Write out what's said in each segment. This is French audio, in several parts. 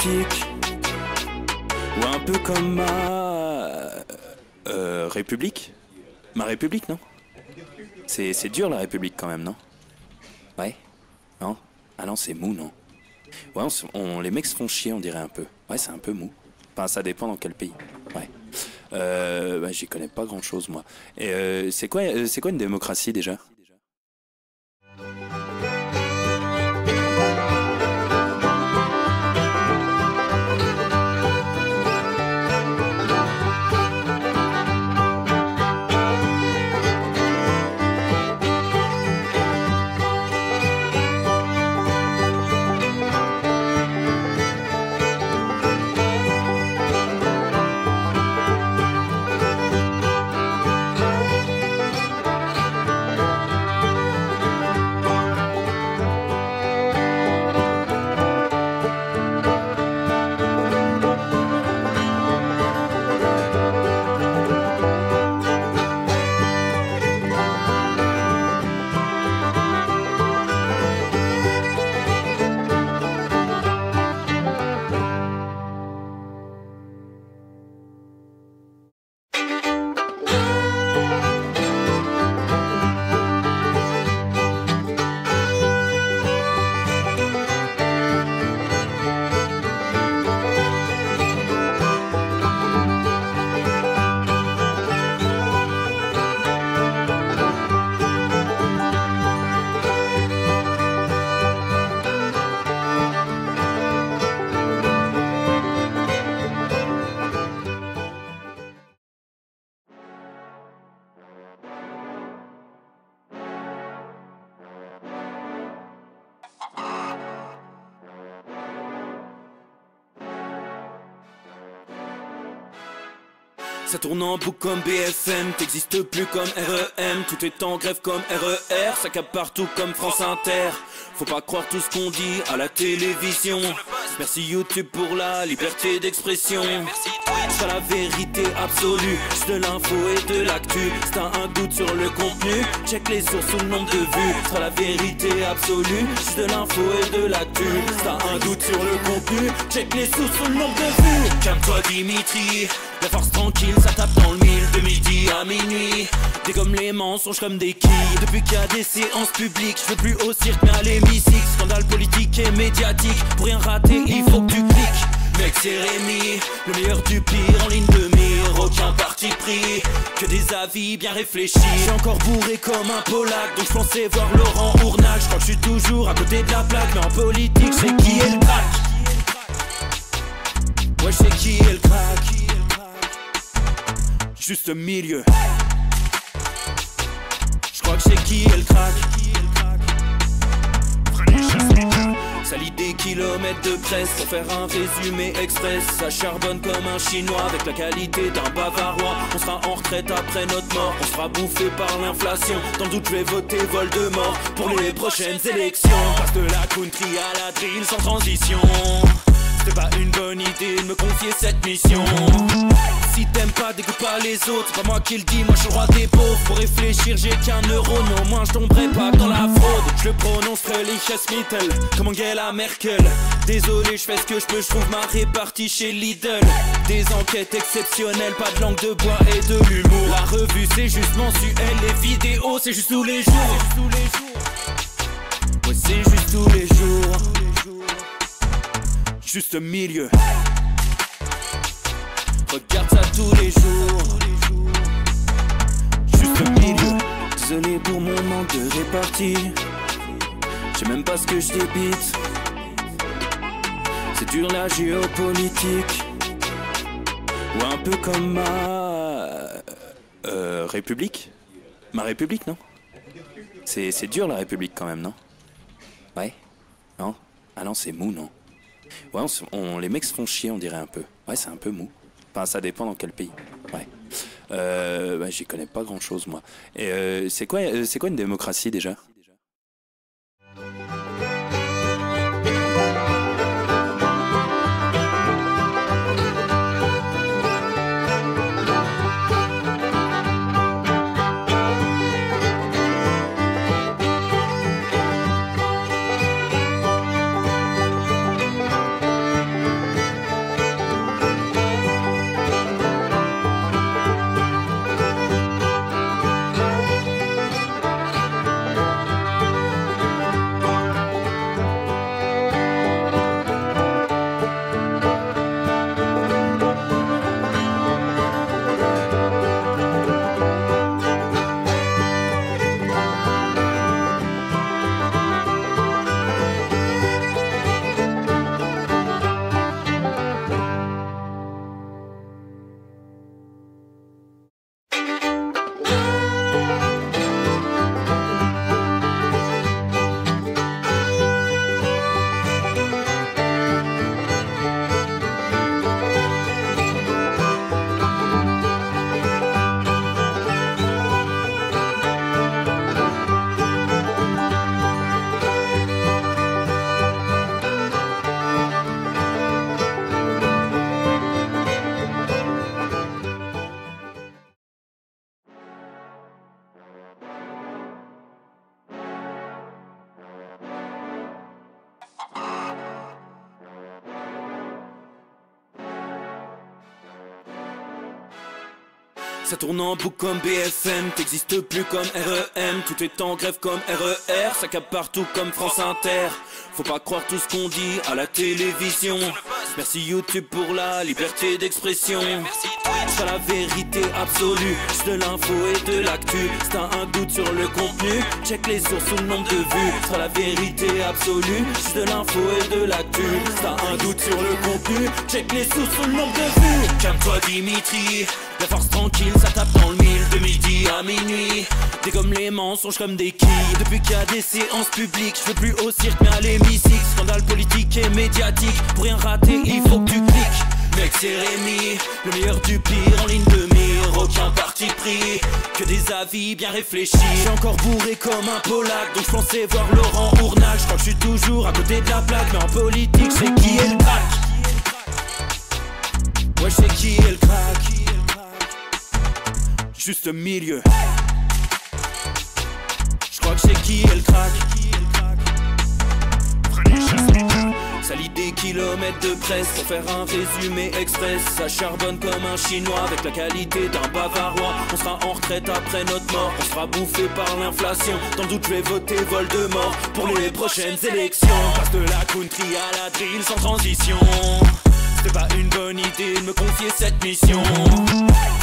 politique. Ou un peu comme ma... République. Ma République, non? C'est dur la République quand même, non? Ouais? Non? Ah non, c'est mou, non? Ouais, les mecs se font chier, on dirait un peu. Ouais, c'est un peu mou. Enfin, ça dépend dans quel pays. Ouais. Bah, j'y connais pas grand chose, moi. Et c'est quoi une démocratie déjà? Ça tourne en boucle comme BFM, t'existes plus comme REM. Tout est en grève comme RER, ça capte partout comme France Inter. Faut pas croire tout ce qu'on dit à la télévision. Merci YouTube pour la liberté d'expression. C'est pas la vérité absolue, c'est de l'info et de l'actu. Si t'as un doute sur le contenu, check les sources ou le nombre de vues. C'est pas la vérité absolue, c'est de l'info et de l'actu. Si t'as un doute sur le contenu, check les sources ou le nombre de vues. Calme-toi Dimitri, la force tranquille, ça tape dans le mille. De midi à minuit, t'es comme les mensonges comme des quilles. Depuis qu'il y a des séances publiques, je veux plus au cirque mais à l'hémicycle. Scandale politique et médiatique, pour rien rater il faut que tu cliques. Mec c'est Rémi, le meilleur du pire en ligne de mire. Aucun parti pris, que des avis bien réfléchis. J'suis encore bourré comme un Polac, donc j'pensais voir Laurent Ournac. J'crois que j'suis toujours à côté de la plaque, mais en politique j'sais qui est le crack. Ouais j'sais qui est le crack. Juste milieu. J'crois que j'sais qui est le crack. Ça lit des kilomètres de presse pour faire un résumé express. Ça charbonne comme un chinois avec la qualité d'un bavarois. On sera en retraite après notre mort, on sera bouffé par l'inflation. Dans le doute je vais voter Voldemort pour les prochaines élections. Passe de la country à la drill sans transition. C'était pas une bonne idée de me confier cette mission. Si t'aimes pas, dégoûte pas les autres. C'est pas moi qui le dis, moi je suis le roi des pauvres. Pour réfléchir, j'ai qu'un euro, mais au moins je tomberai pas dans la fraude. Je le prononce Mittel, comme Angela Merkel. Désolé, je fais ce que je peux, je trouve ma répartie chez Lidl. Des enquêtes exceptionnelles, pas de langue de bois et de l'humour. La revue c'est juste mensuel, les vidéos c'est juste tous les jours. Ouais, c'est juste tous les jours. Juste milieu. Regarde ça tous les jours. Juste milieu. Désolé pour mon manque de répartie. Je sais même pas ce que je débite. C'est dur la géopolitique. Ou un peu comme ma... République. Ma République, non? C'est dur la République quand même, non? Ouais? Non? Ah non, c'est mou, non? Ouais, les mecs se font chier, on dirait un peu. Ouais, c'est un peu mou. Enfin, ça dépend dans quel pays. Ouais. Bah, j'y connais pas grand chose, moi. Et c'est quoi une démocratie déjà? Ça tourne en boucle comme BFM, t'existes plus comme REM. Tout est en grève comme RER, ça capte partout comme France Inter. Faut pas croire tout ce qu'on dit à la télévision. Merci YouTube pour la liberté d'expression. C'est la vérité absolue, c'est de l'info et de l'actu. Si t'as un doute sur le contenu, check les sources ou le nombre de vues. C'est la vérité absolue, c'est de l'info et de l'actu. Si t'as un doute sur le contenu, check les sources ou le nombre de vues. Calme-toi Dimitri, la force tranquille, ça tape dans le mille. De midi à minuit, dégomme les mensonges comme des quilles. Depuis qu'il y a des séances publiques, je veux plus au cirque mais à l'hémicycle. Scandale politique et médiatique, pour rien rater il faut que tu cliques. Mec c'est Rémi, le meilleur du pire en ligne de mire. Aucun parti pris, que des avis bien réfléchis. J'ai encore bourré comme un Polac, donc je pensais voir Laurent Ournac. Je crois que je suis toujours à côté de la plaque, mais en politique c'est qui est le crack. Ouais je sais qui est le crack. Juste milieu. Je crois que c'est qui est le crack. Ça lit des kilomètres de presse pour faire un résumé express. Ça charbonne comme un chinois avec la qualité d'un bavarois. On sera en retraite après notre mort, on sera bouffé par l'inflation. Dans le doute je vais voter Voldemort pour les prochaines élections. Passe de la country à la drill sans transition. C'était pas une bonne idée de me confier cette mission.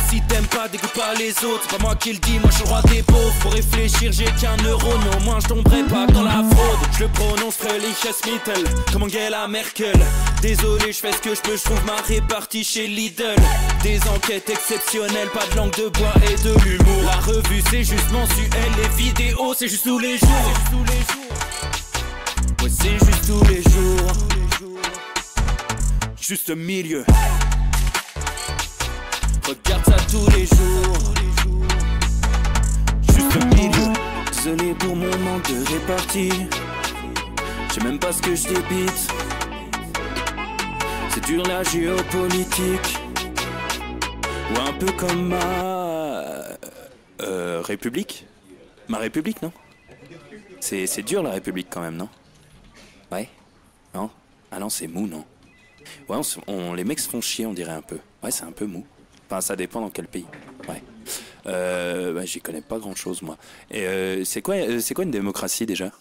Si t'aimes pas, dégoûte pas les autres. C'est pas moi qui le dis, moi je suis le roi des pauvres. Faut réfléchir, j'ai qu'un euro, mais au moins je tomberai pas dans la fraude. Je le prononce Fröhliches Mittel, comme Angela Merkel. Désolé, je fais ce que je peux, je trouve ma répartie chez Lidl. Des enquêtes exceptionnelles, pas de langue de bois et de l'humour. La revue c'est juste mensuel, les vidéos c'est juste tous les jours. Ouais c'est juste tous les jours. Juste milieu. Regarde ça tous les jours. Juste milieu. Désolé pour mon manque de répartie. Je sais même pas ce que je débite. C'est dur la géopolitique. Ou un peu comme ma République. Ma République, non? C'est dur la République quand même, non? Ouais? Non? Ah non, c'est mou, non? Ouais, les mecs se font chier, on dirait un peu. Ouais, c'est un peu mou. Enfin, ça dépend dans quel pays. Ouais. Bah, j'y connais pas grand chose, moi. Et c'est quoi une démocratie déjà?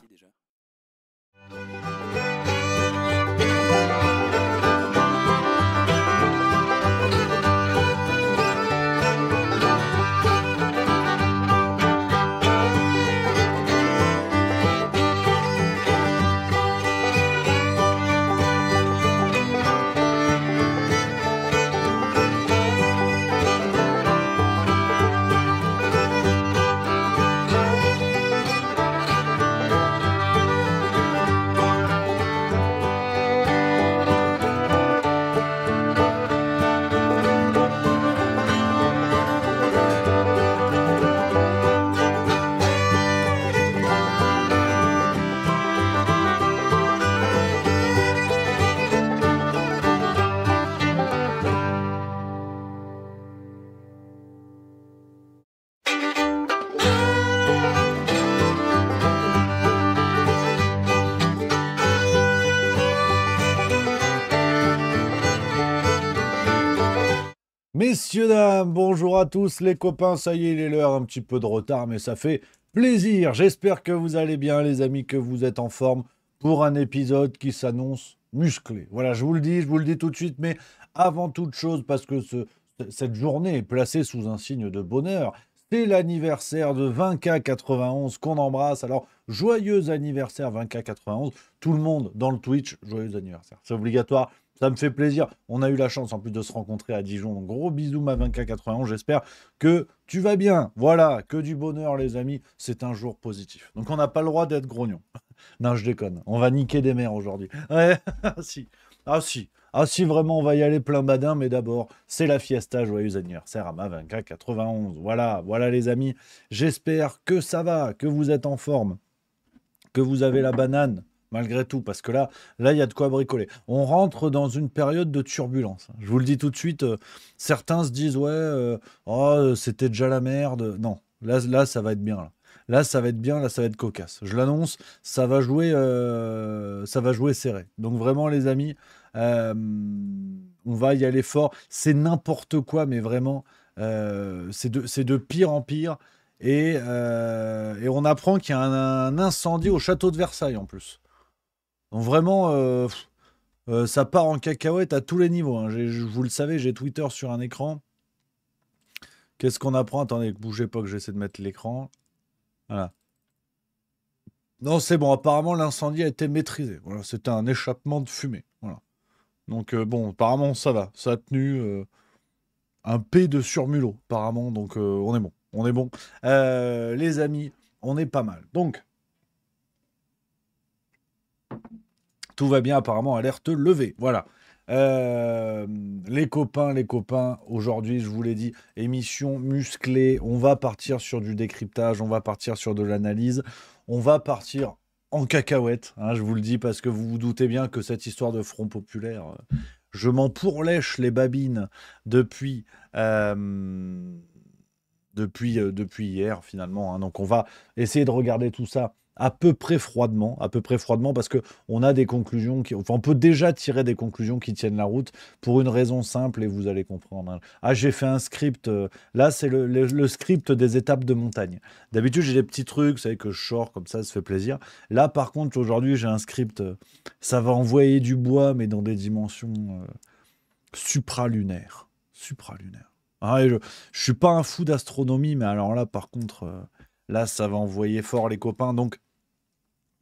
Messieurs, dames, bonjour à tous les copains, ça y est, il est l'heure, un petit peu de retard, mais ça fait plaisir. J'espère que vous allez bien, les amis, que vous êtes en forme pour un épisode qui s'annonce musclé. Voilà, je vous le dis tout de suite, mais avant toute chose, parce que cette journée est placée sous un signe de bonheur, c'est l'anniversaire de 20K91 qu'on embrasse. Alors, joyeux anniversaire 20K91, tout le monde dans le Twitch, joyeux anniversaire, c'est obligatoire. Ça me fait plaisir. On a eu la chance en plus de se rencontrer à Dijon. Donc, gros bisous ma 20K91. J'espère que tu vas bien. Voilà, que du bonheur les amis. C'est un jour positif. Donc on n'a pas le droit d'être grognon. Non, je déconne. On va niquer des mères aujourd'hui. Ouais, si. Ah si. Ah si, vraiment, on va y aller plein badin. Mais d'abord, c'est la fiesta. Joyeux anniversaire à ma 20K91. Voilà, voilà les amis. J'espère que ça va, que vous êtes en forme, que vous avez la banane. Malgré tout, parce que là, il y a de quoi bricoler. On rentre dans une période de turbulence. Je vous le dis tout de suite, certains se disent, ouais, c'était déjà la merde. Non, là, ça va être bien. Là, ça va être bien, là, ça va être cocasse. Je l'annonce, ça va jouer serré. Donc vraiment, les amis, on va y aller fort. C'est n'importe quoi, mais vraiment, C'est de pire en pire. Et on apprend qu'il y a un incendie au château de Versailles en plus. Donc vraiment, ça part en cacahuète à tous les niveaux, hein. Vous le savez, j'ai Twitter sur un écran. Qu'est-ce qu'on apprend? Attendez, bougez pas que j'essaie de mettre l'écran. Voilà. Non, c'est bon, apparemment l'incendie a été maîtrisé. Voilà, c'était un échappement de fumée. Voilà. Donc bon, apparemment ça va. Ça a tenu un P de surmulot, apparemment. Donc on est bon. On est bon. Les amis, on est pas mal. Donc, tout va bien apparemment, alerte levée. Voilà. Les copains, aujourd'hui, je vous l'ai dit, émission musclée. On va partir sur du décryptage, on va partir sur de l'analyse, on va partir en cacahuète, hein, je vous le dis, parce que vous vous doutez bien que cette histoire de Front Populaire, je m'en pourlèche les babines depuis, depuis hier, finalement, hein. Donc, on va essayer de regarder tout ça à peu près froidement, parce que on a des conclusions enfin, on peut déjà tirer des conclusions qui tiennent la route pour une raison simple et vous allez comprendre, hein. Ah, j'ai fait un script. Là, c'est le script des étapes de montagne. D'habitude, j'ai des petits trucs, vous savez que je sors comme ça fait plaisir. Là, par contre, aujourd'hui, j'ai un script. Ça va envoyer du bois, mais dans des dimensions supralunaires. Supralunaires. Ah, et je suis pas un fou d'astronomie, mais alors là, par contre, là, ça va envoyer fort les copains. Donc,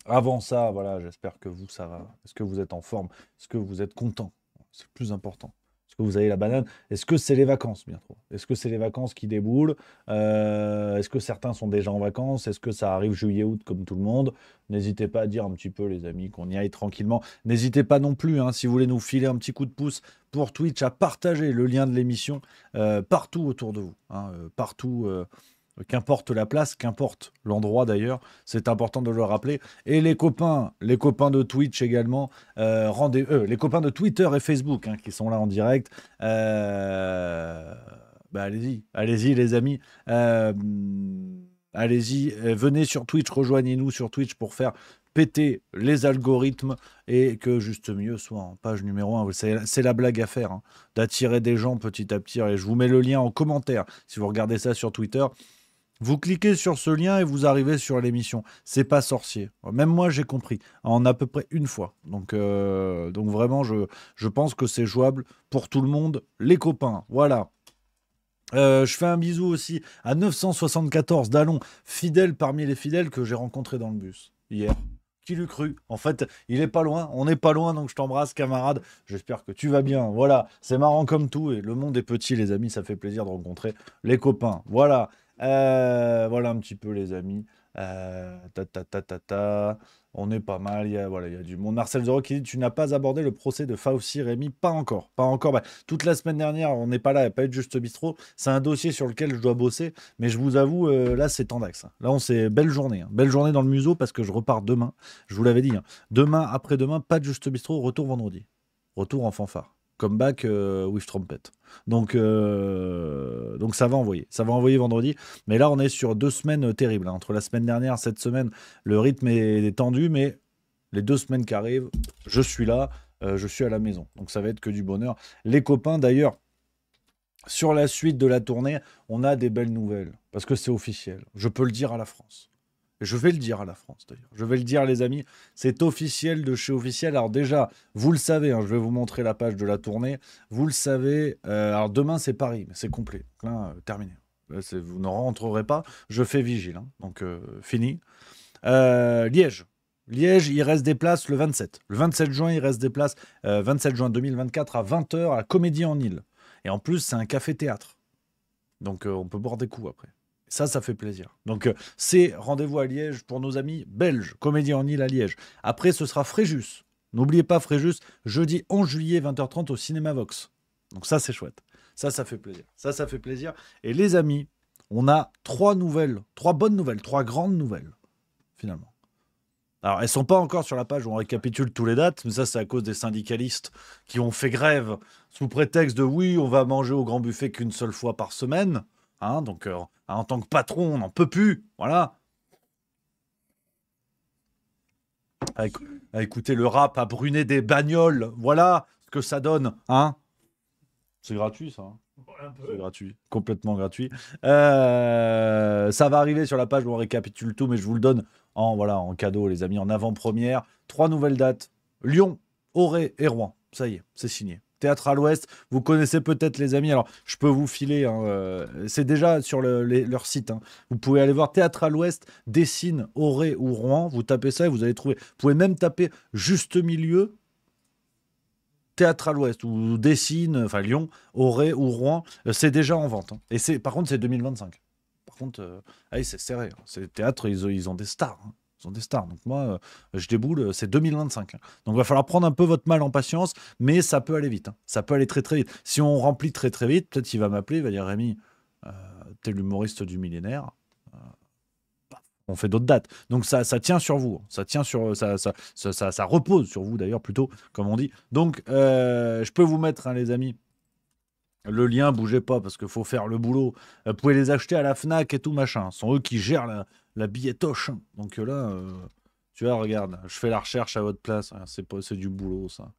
avant ça, voilà, j'espère que vous, ça va. Est-ce que vous êtes en forme? Est-ce que vous êtes content? C'est le plus important. Est-ce que vous avez la banane? Est-ce que c'est les vacances bientôt? Est-ce que c'est les vacances qui déboulent? Est-ce que certains sont déjà en vacances? Est-ce que ça arrive juillet-août comme tout le monde? N'hésitez pas à dire un petit peu, les amis, qu'on y aille tranquillement. N'hésitez pas non plus, hein, si vous voulez nous filer un petit coup de pouce pour Twitch, à partager le lien de l'émission partout autour de vous, hein, partout. Qu'importe la place, qu'importe l'endroit d'ailleurs, c'est important de le rappeler. Et les copains de Twitch également, les copains de Twitter et Facebook, hein, qui sont là en direct, bah allez-y les amis, allez-y, venez sur Twitch, rejoignez-nous sur Twitch pour faire péter les algorithmes et que Juste Mieux soit en page numéro 1. C'est la blague à faire, hein, d'attirer des gens petit à petit. Et je vous mets le lien en commentaire si vous regardez ça sur Twitter. Vous cliquez sur ce lien et vous arrivez sur l'émission. C'est pas sorcier. Même moi, j'ai compris en à peu près une fois. Donc vraiment, je pense que c'est jouable pour tout le monde, les copains. Voilà. Je fais un bisou aussi à 974 Dallon, fidèle parmi les fidèles que j'ai rencontré dans le bus hier. Qui l'eût cru? En fait, il est pas loin, on n'est pas loin, donc je t'embrasse, camarade. J'espère que tu vas bien. Voilà, c'est marrant comme tout, et le monde est petit, les amis, ça fait plaisir de rencontrer les copains. Voilà. Voilà un petit peu, les amis. On est pas mal. Voilà, il y a du monde. Marcel Zero qui dit: Tu n'as pas abordé le procès de Fauci, Rémi? Pas encore. Pas encore. Bah, toute la semaine dernière, on n'est pas là. Il n'y a pas eu de Juste Bistrot. C'est un dossier sur lequel je dois bosser. Mais je vous avoue, là, c'est tendax, hein. Là, on s'est. Belle journée, hein. Belle journée dans le museau parce que je repars demain. Je vous l'avais dit, hein. Demain, après-demain, pas de Juste Bistrot. Retour vendredi. Retour en fanfare. Comeback with trumpet. Donc ça va envoyer. Ça va envoyer vendredi. Mais là, on est sur 2 semaines terribles, hein. Entre la semaine dernière, cette semaine, le rythme est tendu. Mais les 2 semaines qui arrivent, je suis là. Je suis à la maison. Donc ça va être que du bonheur. Les copains, d'ailleurs, sur la suite de la tournée, on a des belles nouvelles. Parce que c'est officiel. Je peux le dire à la France. Je vais le dire à la France, d'ailleurs. Je vais le dire, les amis. C'est officiel de chez officiel. Alors déjà, vous le savez, hein, je vais vous montrer la page de la tournée. Vous le savez. Alors demain, c'est Paris, mais c'est complet. Là, terminé. Là, vous ne rentrerez pas. Je fais vigile, hein. Donc, fini. Liège. Liège, il reste des places le 27. Le 27 juin, il reste des places. 27 juin 2024 à 20h à la Comédie en Île. Et en plus, c'est un café-théâtre. Donc, on peut boire des coups après. Ça fait plaisir. Donc, c'est rendez-vous à Liège pour nos amis belges. Comédie en Île à Liège. Après, ce sera Fréjus. N'oubliez pas Fréjus, jeudi 11 juillet, 20h30 au Cinéma Vox. Donc ça, c'est chouette. Ça fait plaisir. Ça fait plaisir. Et les amis, on a 3 nouvelles. 3 bonnes nouvelles. 3 grandes nouvelles, finalement. Alors, elles sont pas encore sur la page où on récapitule tous les dates, mais ça, c'est à cause des syndicalistes qui ont fait grève sous prétexte de oui, on va manger au grand buffet qu'une seule fois par semaine. Hein, donc, en tant que patron, on n'en peut plus. Voilà. À écouter le rap, à brûler des bagnoles. Voilà ce que ça donne. Hein, c'est gratuit, ça, hein. C'est gratuit, complètement gratuit. Ça va arriver sur la page où on récapitule tout, mais je vous le donne en cadeau, les amis, en avant-première. 3 nouvelles dates. Lyon, Auray et Rouen. Ça y est, c'est signé. Théâtre à l'Ouest, vous connaissez peut-être les amis. Alors, je peux vous filer, hein, c'est déjà sur leur site. Hein. Vous pouvez aller voir Théâtre à l'Ouest, Dessine, Auray ou Rouen. Vous tapez ça et vous allez trouver. Vous pouvez même taper juste milieu Théâtre à l'Ouest ou Dessine, enfin Lyon, Auray ou Rouen, c'est déjà en vente. Hein. Et par contre, c'est 2025. Par contre, c'est serré. Hein. Ces théâtres, ils ont des stars. Hein. Ils ont des stars. Donc moi, je déboule, c'est 2025. Hein. Donc il va falloir prendre un peu votre mal en patience, mais ça peut aller vite. Hein. Ça peut aller très très vite. Si on remplit très très vite, peut-être qu'il va m'appeler, il va dire Rémi, t'es l'humoriste du millénaire. On fait d'autres dates. Donc ça tient sur vous. Ça tient sur ça repose sur vous d'ailleurs plutôt, comme on dit. Donc je peux vous mettre, hein, les amis. Le lien, bougez pas parce qu'il faut faire le boulot. Vous pouvez les acheter à la Fnac et tout machin. Ce sont eux qui gèrent la billettoche. Hein. Donc là, tu vois, regarde, je fais la recherche à votre place. C'est du boulot, ça.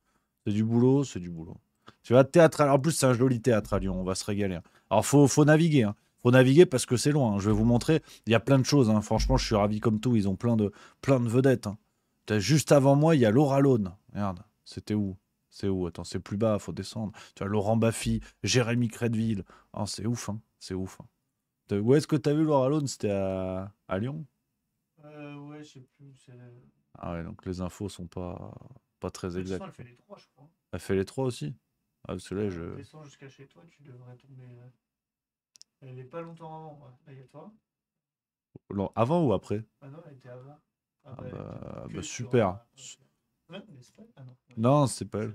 C'est du boulot, c'est du boulot. Tu vois, théâtre. En plus, c'est un joli théâtre à Lyon. On va se régaler. Hein. Alors, faut naviguer. Hein. Faut naviguer parce que c'est loin. Hein. Je vais vous montrer. Il y a plein de choses. Hein. Franchement, je suis ravi comme tout. Ils ont plein de vedettes. Hein. Juste avant moi, il y a Laura Lone. Regarde, c'était où? C'est où? Attends, c'est plus bas, faut descendre. Tu as Laurent Baffy, Jérémy Crédville. Oh, c'est ouf, hein. C'est ouf. Hein. Où est-ce que tu as vu Laura Lone? C'était à Lyon? Ouais, je sais plus. Ah ouais, donc les infos sont pas très exactes. Elle fait les 3, je crois. Elle fait les 3 aussi? Ah, parce que là, je... Descends jusqu'à chez toi, tu devrais tomber... Elle est pas longtemps avant. Ouais. Là, il y a toi. Avant ou après? Ah non, elle était avant. Super. Non, Non, c'est pas elle.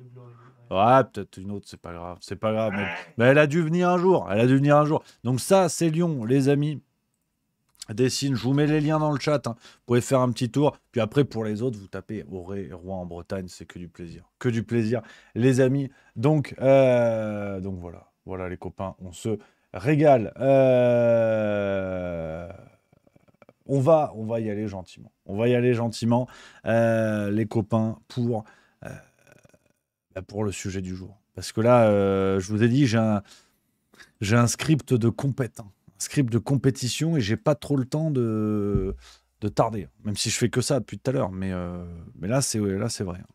Ouais, peut-être une autre, c'est pas grave. C'est pas grave. Mais elle a dû venir un jour. Elle a dû venir un jour. Donc ça, c'est Lyon, les amis. Dessine, je vous mets les liens dans le chat. Hein. Vous pouvez faire un petit tour. Puis après, pour les autres, vous tapez Auray, Rouen en Bretagne. C'est que du plaisir. Que du plaisir, les amis. Donc voilà. Voilà, les copains. On se régale. On va y aller gentiment. On va y aller gentiment, les copains, pour le sujet du jour. Parce que là, je vous ai dit, j'ai un script de compète, hein. Un script de compétition, et j'ai pas trop le temps de tarder. Même si je fais que ça depuis tout à l'heure. Mais là, c'est vrai. Hein.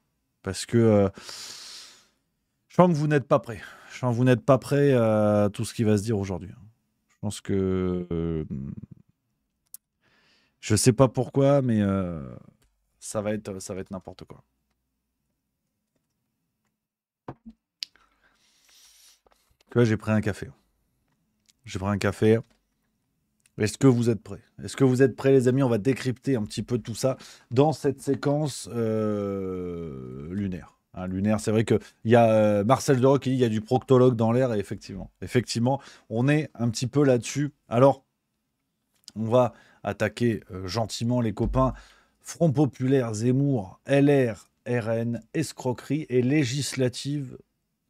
Parce que je sens que vous n'êtes pas prêts. Je sens que vous n'êtes pas prêts à tout ce qui va se dire aujourd'hui. Hein. Je pense que... je sais pas pourquoi, mais ça va être n'importe quoi. Tu vois, j'ai pris un café. Est-ce que vous êtes prêts? Est-ce que vous êtes prêts, les amis? On va décrypter un petit peu tout ça dans cette séquence lunaire. Hein, lunaire, c'est vrai qu'il y a Marcel Deroc qui dit qu'il y a du proctologue dans l'air, et effectivement, on est un petit peu là-dessus. Alors, on va attaquer gentiment, les copains. Front populaire, Zemmour, LR, RN, escroquerie et législative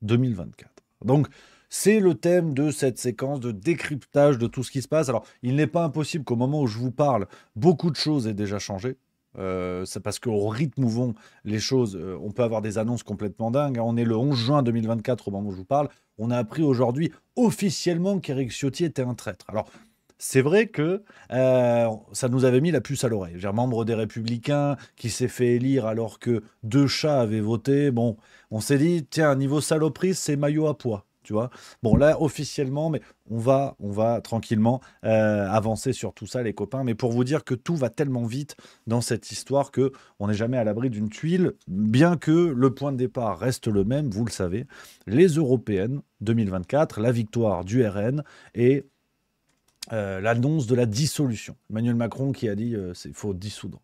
2024. Donc, c'est le thème de cette séquence de décryptage de tout ce qui se passe. Alors, il n'est pas impossible qu'au moment où je vous parle, beaucoup de choses aient déjà changé. C'est parce qu'au rythme où vont les choses, on peut avoir des annonces complètement dingues. On est le 11 juin 2024 au moment où je vous parle. On a appris aujourd'hui officiellement qu'Éric Ciotti était un traître. Alors, c'est vrai que ça nous avait mis la puce à l'oreille. J'ai un membre des Républicains qui s'est fait élire alors que 2 chats avaient voté. Bon, on s'est dit, tiens, niveau saloperie, c'est maillot à pois. Tu vois, bon là officiellement, mais on va tranquillement avancer sur tout ça, les copains. Mais pour vous dire que tout va tellement vite dans cette histoire que on n'est jamais à l'abri d'une tuile, bien que le point de départ reste le même. Vous le savez, les européennes 2024, la victoire du RN et l'annonce de la dissolution. Emmanuel Macron qui a dit il faut dissoudre.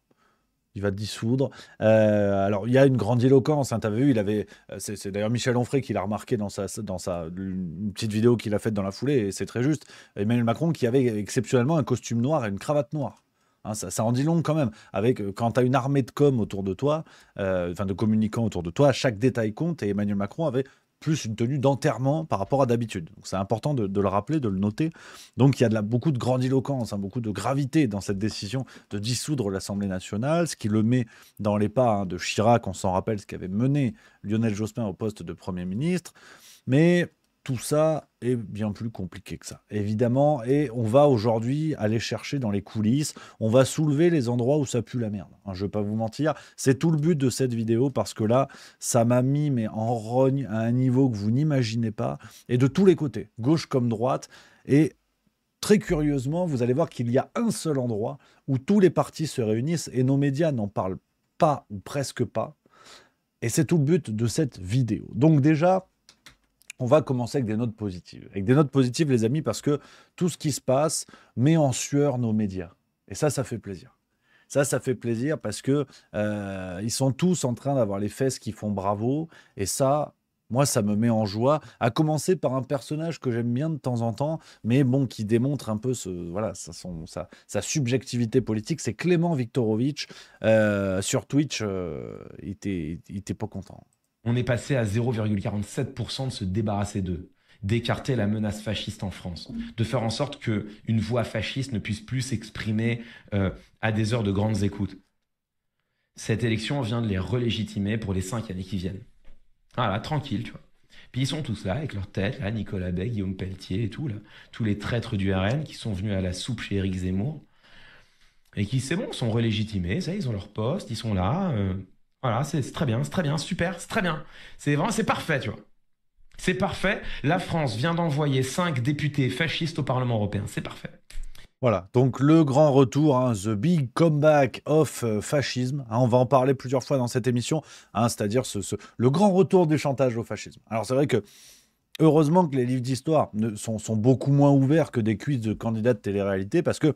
Il va dissoudre. Alors, il y a une grandiloquence. Hein, tu avais vu, c'est d'ailleurs Michel Onfray qui l'a remarqué dans une petite vidéo qu'il a faite dans la foulée, et c'est très juste. Emmanuel Macron qui avait exceptionnellement un costume noir et une cravate noire. Hein, ça en dit long quand même. Quand tu as une armée de com autour de toi, de communicants autour de toi, chaque détail compte, et Emmanuel Macron avait plus une tenue d'enterrement par rapport à d'habitude. Donc c'est important de le rappeler, de le noter. Donc il y a beaucoup de grandiloquence, hein, beaucoup de gravité dans cette décision de dissoudre l'Assemblée nationale, ce qui le met dans les pas de Chirac, on s'en rappelle, ce qui avait mené Lionel Jospin au poste de Premier ministre. Mais tout ça est bien plus compliqué que ça, évidemment, et on va aujourd'hui aller chercher dans les coulisses, on va soulever les endroits où ça pue la merde, hein, je vais pas vous mentir, c'est tout le but de cette vidéo, parce que là, ça m'a mis mais en rogne à un niveau que vous n'imaginez pas, et de tous les côtés, gauche comme droite, et très curieusement, vous allez voir qu'il y a un seul endroit où tous les partis se réunissent, et nos médias n'en parlent pas, ou presque pas, et c'est tout le but de cette vidéo. Donc déjà, on va commencer avec des notes positives. Avec des notes positives, les amis, parce que tout ce qui se passe met en sueur nos médias. Et ça fait plaisir. Ça fait plaisir parce que ils sont tous en train d'avoir les fesses qui font bravo. Et ça, moi, ça me met en joie. À commencer par un personnage que j'aime bien de temps en temps, mais bon, qui démontre un peu sa subjectivité politique. C'est Clément Viktorovitch. Sur Twitch, il était pas content. On est passé à 0,47% de se débarrasser d'eux, d'écarter la menace fasciste en France, de faire en sorte qu'une voix fasciste ne puisse plus s'exprimer à des heures de grandes écoutes. Cette élection vient de les relégitimer pour les 5 années qui viennent. Voilà, tranquille, tu vois. Puis ils sont tous là, avec leur tête, là, Nicolas Bay, Guillaume Pelletier et tout, là, tous les traîtres du RN qui sont venus à la soupe chez Éric Zemmour, et qui, c'est bon, sont relégitimés, ça, ils ont leur poste, ils sont là... Voilà, c'est très bien, super, c'est très bien. C'est vraiment, c'est parfait, tu vois. C'est parfait. La France vient d'envoyer 5 députés fascistes au Parlement européen. C'est parfait. Voilà, donc le grand retour, hein, the big comeback of fascisme. Hein, on va en parler plusieurs fois dans cette émission, hein, c'est-à-dire le grand retour du chantage au fascisme. Alors c'est vrai que, heureusement que les livres d'histoire sont beaucoup moins ouverts que des quiz de candidats de télé-réalité, parce que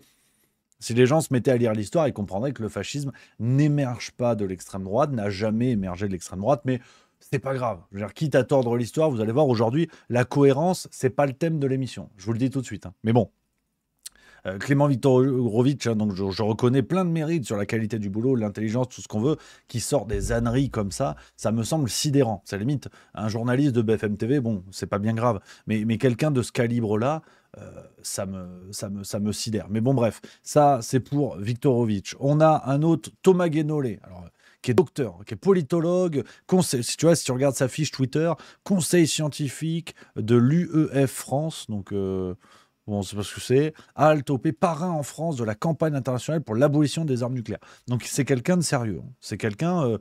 si les gens se mettaient à lire l'histoire, ils comprendraient que le fascisme n'émerge pas de l'extrême droite, n'a jamais émergé de l'extrême droite, mais c'est pas grave. Je veux dire, quitte à tordre l'histoire, vous allez voir aujourd'hui, la cohérence, c'est pas le thème de l'émission. Je vous le dis tout de suite. Hein. Mais bon, Clément Viktorovitch, hein, donc je reconnais plein de mérites sur la qualité du boulot, l'intelligence, tout ce qu'on veut, qui sort des âneries comme ça me semble sidérant. Ça limite, un journaliste de BFM TV, bon, c'est pas bien grave, mais quelqu'un de ce calibre-là, ça me sidère. Mais bon, bref, ça, c'est pour Viktorovitch. On a un autre, Thomas Guénolé, alors, qui est docteur, qui est politologue, conseil, si tu regardes sa fiche Twitter, conseil scientifique de l'UEF France, donc... bon, c'est pas ce que c'est. Altopé, parrain en France de la campagne internationale pour l'abolition des armes nucléaires. Donc c'est quelqu'un de sérieux. Hein. C'est quelqu'un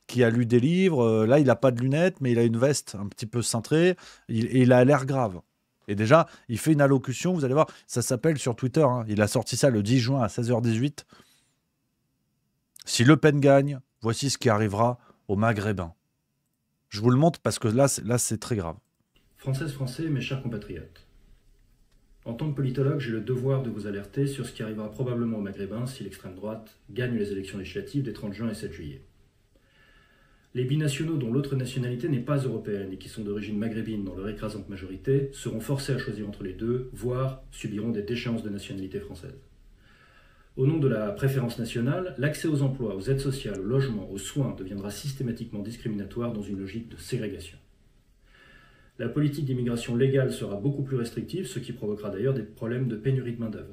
qui a lu des livres. Là, il n'a pas de lunettes, mais il a une veste un petit peu cintrée. Et il a l'air grave. Et déjà, il fait une allocution. Vous allez voir, ça s'appelle sur Twitter. Hein, il a sorti ça le 10 juin à 16h18. Si Le Pen gagne, voici ce qui arrivera aux Maghrébins. Je vous le montre parce que là, c'est très grave. Françaises, Français, mes chers compatriotes. En tant que politologue, j'ai le devoir de vous alerter sur ce qui arrivera probablement aux Maghrébins si l'extrême droite gagne les élections législatives des 30 juin et 7 juillet. Les binationaux dont l'autre nationalité n'est pas européenne et qui sont d'origine maghrébine dans leur écrasante majorité seront forcés à choisir entre les deux, voire subiront des déchéances de nationalité française. Au nom de la préférence nationale, l'accès aux emplois, aux aides sociales, au logement, aux soins deviendra systématiquement discriminatoire dans une logique de ségrégation. La politique d'immigration légale sera beaucoup plus restrictive, ce qui provoquera d'ailleurs des problèmes de pénurie de main-d'œuvre.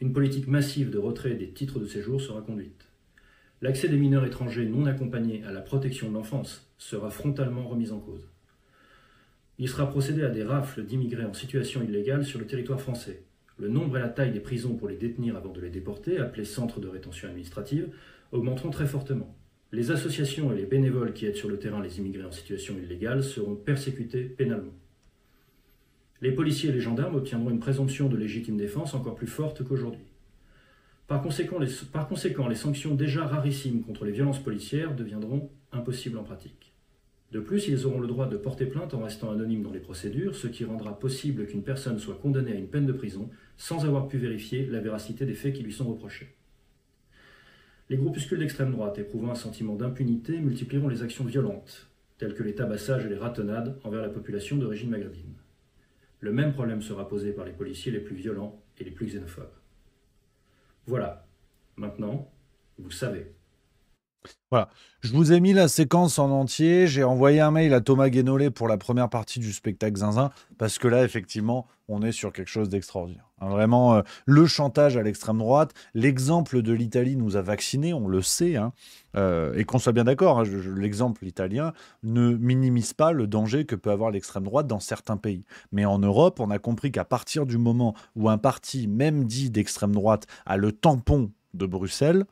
Une politique massive de retrait des titres de séjour sera conduite. L'accès des mineurs étrangers non accompagnés à la protection de l'enfance sera frontalement remis en cause. Il sera procédé à des rafles d'immigrés en situation illégale sur le territoire français. Le nombre et la taille des prisons pour les détenir avant de les déporter, appelés centres de rétention administrative, augmenteront très fortement. Les associations et les bénévoles qui aident sur le terrain les immigrés en situation illégale seront persécutés pénalement. Les policiers et les gendarmes obtiendront une présomption de légitime défense encore plus forte qu'aujourd'hui. Par conséquent, les sanctions déjà rarissimes contre les violences policières deviendront impossibles en pratique. De plus, ils auront le droit de porter plainte en restant anonymes dans les procédures, ce qui rendra possible qu'une personne soit condamnée à une peine de prison sans avoir pu vérifier la véracité des faits qui lui sont reprochés. Les groupuscules d'extrême droite éprouvant un sentiment d'impunité multiplieront les actions violentes, telles que les tabassages et les ratonnades envers la population d'origine maghrébine. Le même problème sera posé par les policiers les plus violents et les plus xénophobes. Voilà, maintenant, vous savez. Voilà. Je vous ai mis la séquence en entier. J'ai envoyé un mail à Thomas Guénolé pour la première partie du spectacle Zinzin, parce que là, effectivement, on est sur quelque chose d'extraordinaire. Hein, vraiment, le chantage à l'extrême droite. L'exemple de l'Italie nous a vaccinés, on le sait. Hein, et qu'on soit bien d'accord, hein, l'exemple italien ne minimise pas le danger que peut avoir l'extrême droite dans certains pays. Mais en Europe, on a compris qu'à partir du moment où un parti, même dit d'extrême droite, a le tampon de Bruxelles,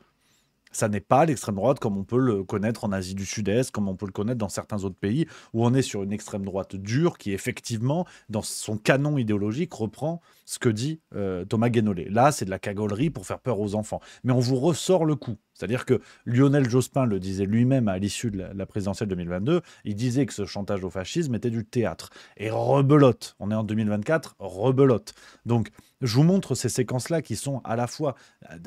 ça n'est pas l'extrême droite comme on peut le connaître en Asie du Sud-Est, comme on peut le connaître dans certains autres pays, où on est sur une extrême droite dure qui, effectivement, dans son canon idéologique, reprend ce que dit Thomas Guénolé. Là, c'est de la cagolerie pour faire peur aux enfants. Mais on vous ressort le coup. C'est-à-dire que Lionel Jospin le disait lui-même à l'issue de la présidentielle 2022, il disait que ce chantage au fascisme était du théâtre. Et rebelote, on est en 2024, rebelote. Donc, je vous montre ces séquences-là qui sont à la fois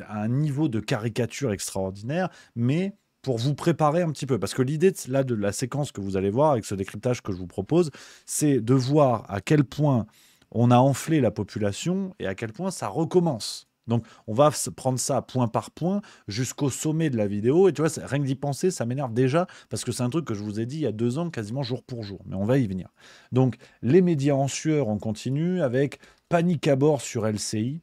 à un niveau de caricature extraordinaire, mais pour vous préparer un petit peu. Parce que l'idée là, de la séquence que vous allez voir, avec ce décryptage que je vous propose, c'est de voir à quel point on a enflé la population et à quel point ça recommence. Donc, on va prendre ça point par point jusqu'au sommet de la vidéo. Et tu vois, rien que d'y penser, ça m'énerve déjà parce que c'est un truc que je vous ai dit il y a 2 ans, quasiment jour pour jour. Mais on va y venir. Donc, les médias en sueur, on continue avec panique à bord sur LCI.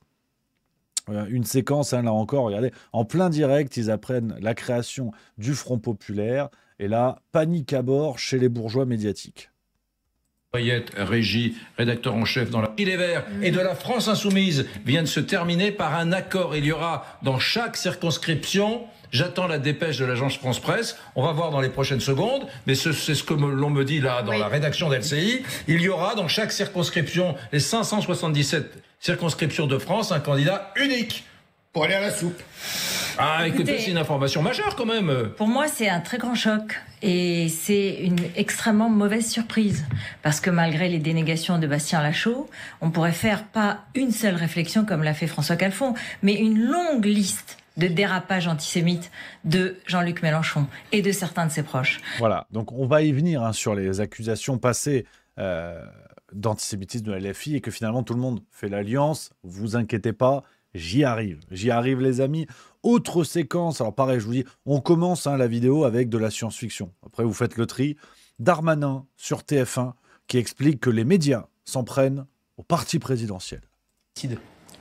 Une séquence, hein, là encore, regardez, en plein direct, ils apprennent la création du Front Populaire. Et là, panique à bord chez les bourgeois médiatiques. Payette, Régie, rédacteur en chef dans la Les Verts et de la France Insoumise vient de se terminer par un accord. Il y aura dans chaque circonscription, j'attends la dépêche de l'agence France Presse, on va voir dans les prochaines secondes, mais c'est ce que l'on me dit là dans la rédaction d'LCI, il y aura dans chaque circonscription, les 577 circonscriptions de France, un candidat unique pour aller à la soupe. Ah, écoutez, c'est une information majeure quand même. Pour moi, c'est un très grand choc et c'est une extrêmement mauvaise surprise. Parce que malgré les dénégations de Bastien Lachaud, on pourrait faire pas une seule réflexion comme l'a fait François Calfon, mais une longue liste de dérapages antisémites de Jean-Luc Mélenchon et de certains de ses proches. Voilà, donc on va y venir hein, sur les accusations passées d'antisémitisme de la LFI et que finalement tout le monde fait l'alliance. Vous inquiétez pas, j'y arrive les amis. Autre séquence, alors pareil, je vous dis, on commence hein, la vidéo avec de la science-fiction. Après, vous faites le tri. Darmanin sur TF1 qui explique que les médias s'en prennent au parti présidentiel.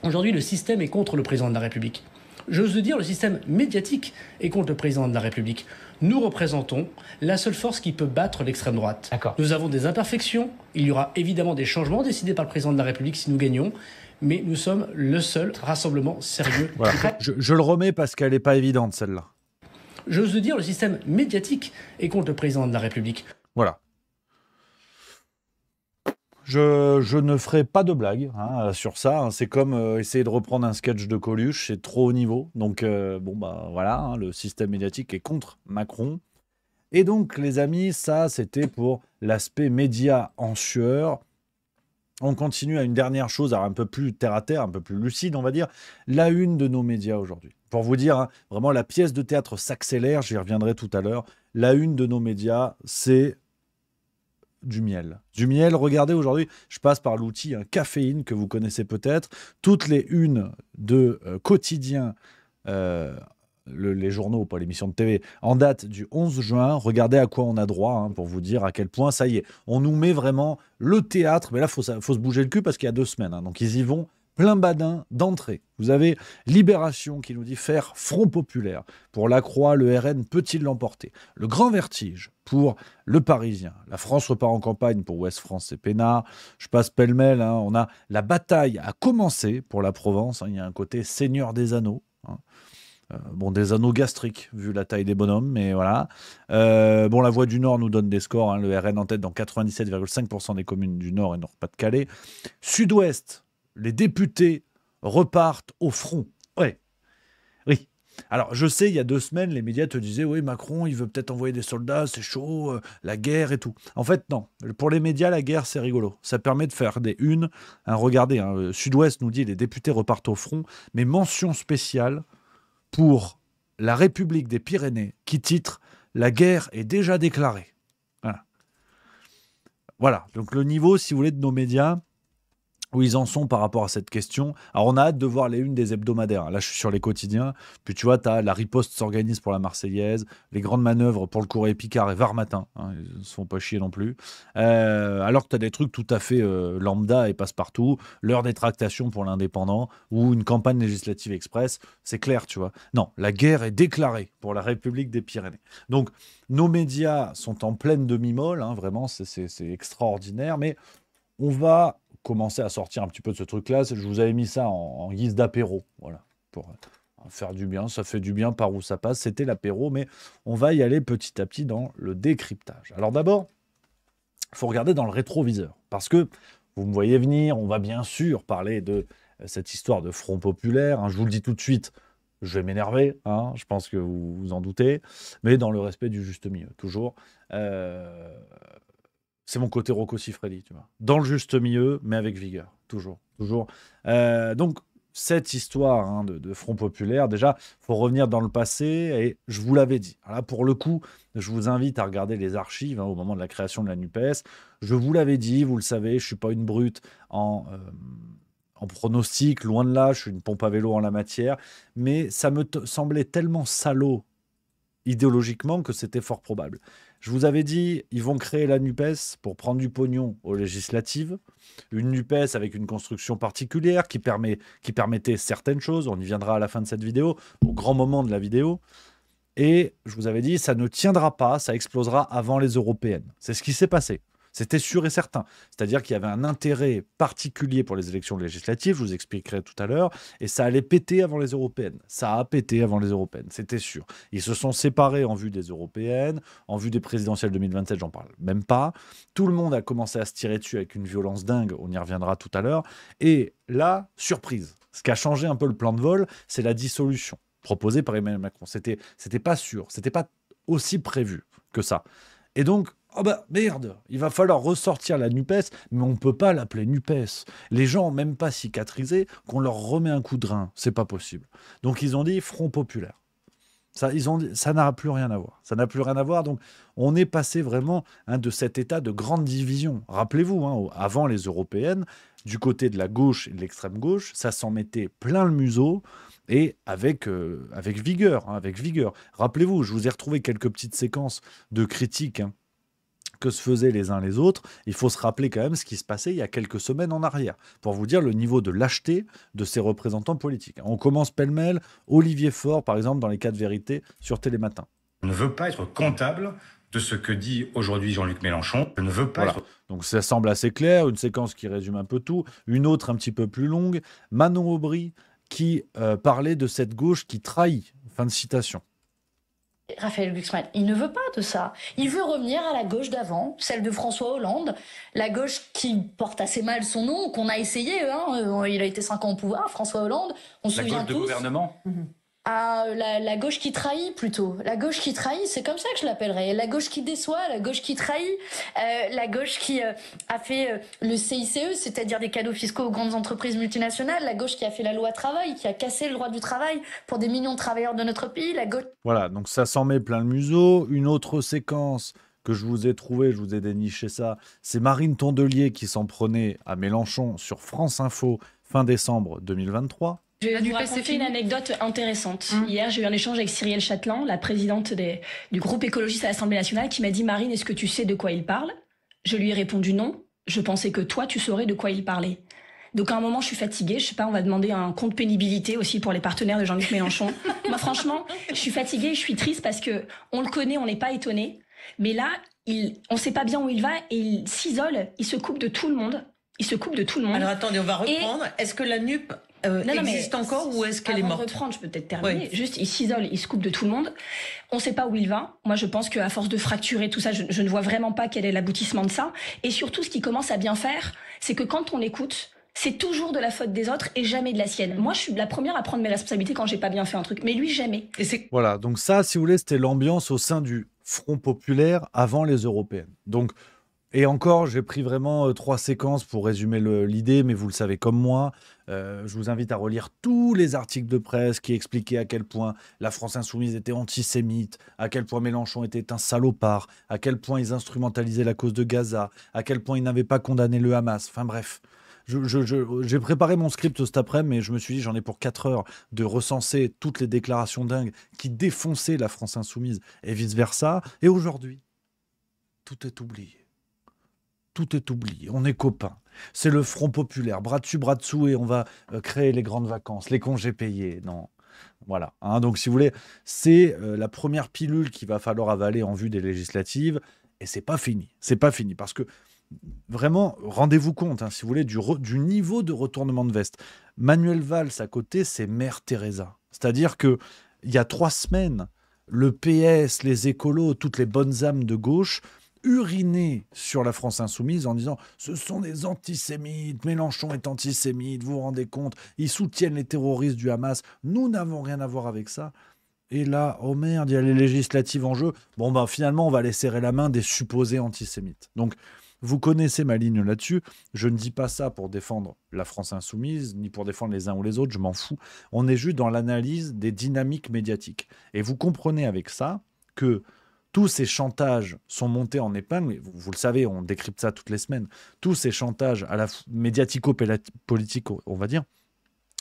Aujourd'hui, le système est contre le président de la République. J'ose le dire, le système médiatique est contre le président de la République. Nous représentons la seule force qui peut battre l'extrême droite. Nous avons des imperfections, il y aura évidemment des changements décidés par le président de la République si nous gagnons, mais nous sommes le seul rassemblement sérieux. Voilà. Je le remets parce qu'elle n'est pas évidente, celle-là. J'ose le dire, le système médiatique est contre le président de la République. Voilà. Je ne ferai pas de blague hein, sur ça. Hein. C'est comme essayer de reprendre un sketch de Coluche, c'est trop haut niveau. Donc, bon, bah voilà, hein, le système médiatique est contre Macron. Et donc, les amis, ça, c'était pour l'aspect média en sueur. On continue à une dernière chose, alors un peu plus terre-à-terre, un peu plus lucide, on va dire. La une de nos médias aujourd'hui. Pour vous dire, hein, vraiment, la pièce de théâtre s'accélère, j'y reviendrai tout à l'heure. La une de nos médias, c'est du miel. Du miel, regardez aujourd'hui, je passe par l'outil Caféine que vous connaissez peut-être. Toutes les unes de quotidiens, les journaux, pas l'émission de TV, en date du 11 juin, regardez à quoi on a droit hein, pour vous dire à quel point ça y est. On nous met vraiment le théâtre, mais là, faut se bouger le cul parce qu'il y a 2 semaines. Hein, donc ils y vont plein badin d'entrée. Vous avez Libération qui nous dit faire Front Populaire. Pour la Croix, le RN peut-il l'emporter? Le grand vertige pour Le Parisien. La France repart en campagne pour Ouest France et Pénard. Je passe pêle-mêle. Hein. On a la bataille à commencer pour la Provence. Hein. Il y a un côté Seigneur des Anneaux. Hein. Bon, des anneaux gastriques, vu la taille des bonhommes, mais voilà. Bon, la Voix du Nord nous donne des scores. Hein. Le RN en tête dans 97,5% des communes du Nord et Nord-Pas-de-Calais. Sud-Ouest, les députés repartent au front. Ouais. Oui. Alors, je sais, il y a 2 semaines, les médias te disaient « Oui, Macron, il veut peut-être envoyer des soldats, c'est chaud, la guerre et tout. » En fait, non. Pour les médias, la guerre, c'est rigolo. Ça permet de faire des unes. Hein, regardez, hein, Sud-Ouest nous dit « Les députés repartent au front », mais mention spéciale pour la République des Pyrénées qui titre « La guerre est déjà déclarée ». Voilà. Donc, le niveau, si vous voulez, de nos médias... où ils en sont par rapport à cette question. Alors, on a hâte de voir les unes des hebdomadaires. Là, je suis sur les quotidiens. Puis, tu vois, tu as la riposte s'organise pour la Marseillaise, les grandes manœuvres pour le Courrier Picard et Var Matin. Hein, ils ne se font pas chier non plus. Alors que tu as des trucs tout à fait lambda et passe-partout. L'heure des tractations pour l'indépendant ou une campagne législative express. C'est clair, tu vois. Non, la guerre est déclarée pour la République des Pyrénées. Donc, nos médias sont en pleine demi-molle. Hein, vraiment, c'est extraordinaire. Mais on va commencer à sortir un petit peu de ce truc-là. Je vous avais mis ça en guise d'apéro, voilà, pour faire du bien. Ça fait du bien par où ça passe. C'était l'apéro, mais on va y aller petit à petit dans le décryptage. Alors d'abord, il faut regarder dans le rétroviseur, parce que vous me voyez venir, on va bien sûr parler de cette histoire de Front Populaire. Hein, je vous le dis tout de suite, je vais m'énerver, hein, je pense que vous vous en doutez, mais dans le respect du juste milieu, toujours. C'est mon côté Rocco Siffredi, tu vois. Dans le juste milieu, mais avec vigueur, toujours, toujours. Donc, cette histoire hein, de Front Populaire, déjà, il faut revenir dans le passé, et je vous l'avais dit. Alors là, pour le coup, je vous invite à regarder les archives hein, au moment de la création de la NUPES. Je vous l'avais dit, vous le savez, je ne suis pas une brute en pronostic, loin de là, je suis une pompe à vélo en la matière, mais ça me semblait tellement salaud idéologiquement que c'était fort probable. Je vous avais dit, ils vont créer la NUPES pour prendre du pognon aux législatives. Une NUPES avec une construction particulière qui permettait certaines choses. On y viendra à la fin de cette vidéo, au grand moment de la vidéo. Et je vous avais dit, ça ne tiendra pas, ça explosera avant les européennes. C'est ce qui s'est passé. C'était sûr et certain. C'est-à-dire qu'il y avait un intérêt particulier pour les élections législatives, je vous expliquerai tout à l'heure, et ça allait péter avant les européennes. Ça a pété avant les européennes, c'était sûr. Ils se sont séparés en vue des européennes, en vue des présidentielles 2027, j'en parle même pas. Tout le monde a commencé à se tirer dessus avec une violence dingue, on y reviendra tout à l'heure. Et là, surprise, ce qui a changé un peu le plan de vol, c'est la dissolution proposée par Emmanuel Macron. C'était pas sûr, c'était pas aussi prévu que ça. Et donc, oh bah merde, il va falloir ressortir la NUPES, mais on ne peut pas l'appeler NUPES. Les gens n'ont même pas cicatrisé qu'on leur remet un coup de rein. C'est pas possible. Donc ils ont dit Front Populaire. Ça n'a plus rien à voir. Ça n'a plus rien à voir. Donc on est passé vraiment hein, de cet état de grande division. Rappelez-vous, hein, avant les européennes, du côté de la gauche et de l'extrême gauche, ça s'en mettait plein le museau. Et avec vigueur, hein, avec vigueur. Rappelez-vous, je vous ai retrouvé quelques petites séquences de critiques hein, que se faisaient les uns les autres. Il faut se rappeler quand même ce qui se passait il y a quelques semaines en arrière, pour vous dire le niveau de lâcheté de ces représentants politiques. On commence pêle-mêle, Olivier Faure, par exemple, dans les 4 vérités sur Télématin. On ne veut pas être comptable de ce que dit aujourd'hui Jean-Luc Mélenchon. Je ne veux pas être... Donc ça semble assez clair, une séquence qui résume un peu tout, une autre un petit peu plus longue. Manon Aubry, qui parlait de cette gauche qui trahit. Fin de citation. Raphaël Glucksmann, il ne veut pas de ça. Il veut revenir à la gauche d'avant, celle de François Hollande, la gauche qui porte assez mal son nom, qu'on a essayé. Hein, il a été 5 ans au pouvoir, François Hollande. On se souvient tous. La gauche de gouvernement. Ah, la gauche qui trahit plutôt. La gauche qui trahit, c'est comme ça que je l'appellerais. La gauche qui déçoit, la gauche qui trahit, la gauche qui a fait le CICE, c'est-à-dire des cadeaux fiscaux aux grandes entreprises multinationales, la gauche qui a fait la loi travail, qui a cassé le droit du travail pour des millions de travailleurs de notre pays, la gauche... Voilà, donc ça s'en met plein le museau. Une autre séquence que je vous ai trouvée, je vous ai déniché ça, c'est Marine Tondelier qui s'en prenait à Mélenchon sur France Info fin décembre 2023. Je vais vous raconter une anecdote intéressante. Hier, j'ai eu un échange avec Cyrielle Châtelain, la présidente du groupe écologiste à l'Assemblée nationale, qui m'a dit « Marine, est-ce que tu sais de quoi il parle ?» Je lui ai répondu « Non, je pensais que toi, tu saurais de quoi il parlait. » Donc à un moment, je suis fatiguée. Je sais pas, on va demander un compte pénibilité aussi pour les partenaires de Jean-Luc Mélenchon. Moi, franchement, je suis fatiguée, je suis triste parce que on le connaît, on n'est pas étonné. Mais là, on sait pas bien où il va et il s'isole, il se coupe de tout le monde. Alors attendez, on va reprendre. Est-ce que la NUP existe encore ou est-ce qu'elle est morte? Avant de reprendre, je peux peut-être terminer. Oui. Juste, il s'isole, il se coupe de tout le monde. On ne sait pas où il va. Moi, je pense qu'à force de fracturer tout ça, je ne vois vraiment pas quel est l'aboutissement de ça. Et surtout, ce qu'il commence à bien faire, c'est que quand on l'écoute, c'est toujours de la faute des autres et jamais de la sienne. Moi, je suis la première à prendre mes responsabilités quand j'ai pas bien fait un truc, mais lui, jamais. Voilà, donc ça, si vous voulez, c'était l'ambiance au sein du Front Populaire avant les européennes. Donc, et encore, j'ai pris vraiment 3 séquences pour résumer l'idée, mais vous le savez comme moi. Je vous invite à relire tous les articles de presse qui expliquaient à quel point la France insoumise était antisémite, à quel point Mélenchon était un salopard, à quel point ils instrumentalisaient la cause de Gaza, à quel point ils n'avaient pas condamné le Hamas. Enfin bref, J'ai préparé mon script cet après, mais je me suis dit, j'en ai pour 4 heures de recenser toutes les déclarations dingues qui défonçaient la France insoumise et vice-versa. Et aujourd'hui, tout est oublié. Tout est oublié. On est copains. C'est le Front populaire, bras dessus, bras dessous, et on va créer les grandes vacances, les congés payés. Non. Voilà. Hein, donc, si vous voulez, c'est la première pilule qu'il va falloir avaler en vue des législatives. Et c'est pas fini. C'est pas fini. Parce que, vraiment, rendez-vous compte, hein, si vous voulez, du niveau de retournement de veste. Manuel Valls, à côté, c'est Mère Teresa. C'est-à-dire qu'il y a 3 semaines, le PS, les écolos, toutes les bonnes âmes de gauche uriner sur la France insoumise en disant « ce sont des antisémites, Mélenchon est antisémite, vous vous rendez compte, ils soutiennent les terroristes du Hamas, nous n'avons rien à voir avec ça ». Et là, oh merde, il y a les législatives en jeu. Bon, ben finalement, on va aller serrer la main des supposés antisémites. Donc, vous connaissez ma ligne là-dessus. Je ne dis pas ça pour défendre la France insoumise, ni pour défendre les uns ou les autres, je m'en fous. On est juste dans l'analyse des dynamiques médiatiques. Et vous comprenez avec ça que tous ces chantages sont montés en épingle, vous le savez, on décrypte ça toutes les semaines, tous ces chantages à la médiatico-politiques, on va dire,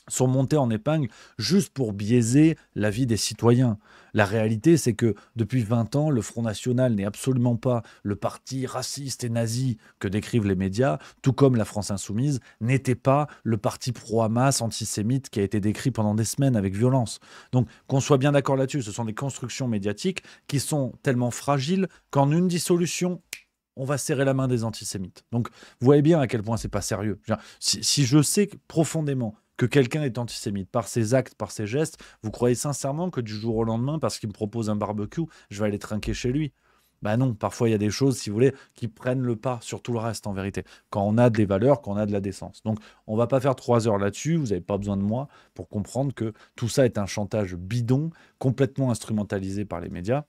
sont montés en épingle juste pour biaiser la vie des citoyens. La réalité, c'est que depuis 20 ans, le Front National n'est absolument pas le parti raciste et nazi que décrivent les médias, tout comme la France Insoumise n'était pas le parti pro-Hamas antisémite qui a été décrit pendant des semaines avec violence. Donc, qu'on soit bien d'accord là-dessus, ce sont des constructions médiatiques qui sont tellement fragiles qu'en une dissolution, on va serrer la main des antisémites. Donc, vous voyez bien à quel point c'est pas sérieux. Si je sais profondément que quelqu'un est antisémite par ses actes, par ses gestes, vous croyez sincèrement que du jour au lendemain, parce qu'il me propose un barbecue, je vais aller trinquer chez lui? Ben non, parfois il y a des choses, si vous voulez, qui prennent le pas sur tout le reste en vérité. Quand on a des valeurs, quand on a de la décence. Donc on va pas faire 3 heures là-dessus, vous n'avez pas besoin de moi pour comprendre que tout ça est un chantage bidon, complètement instrumentalisé par les médias,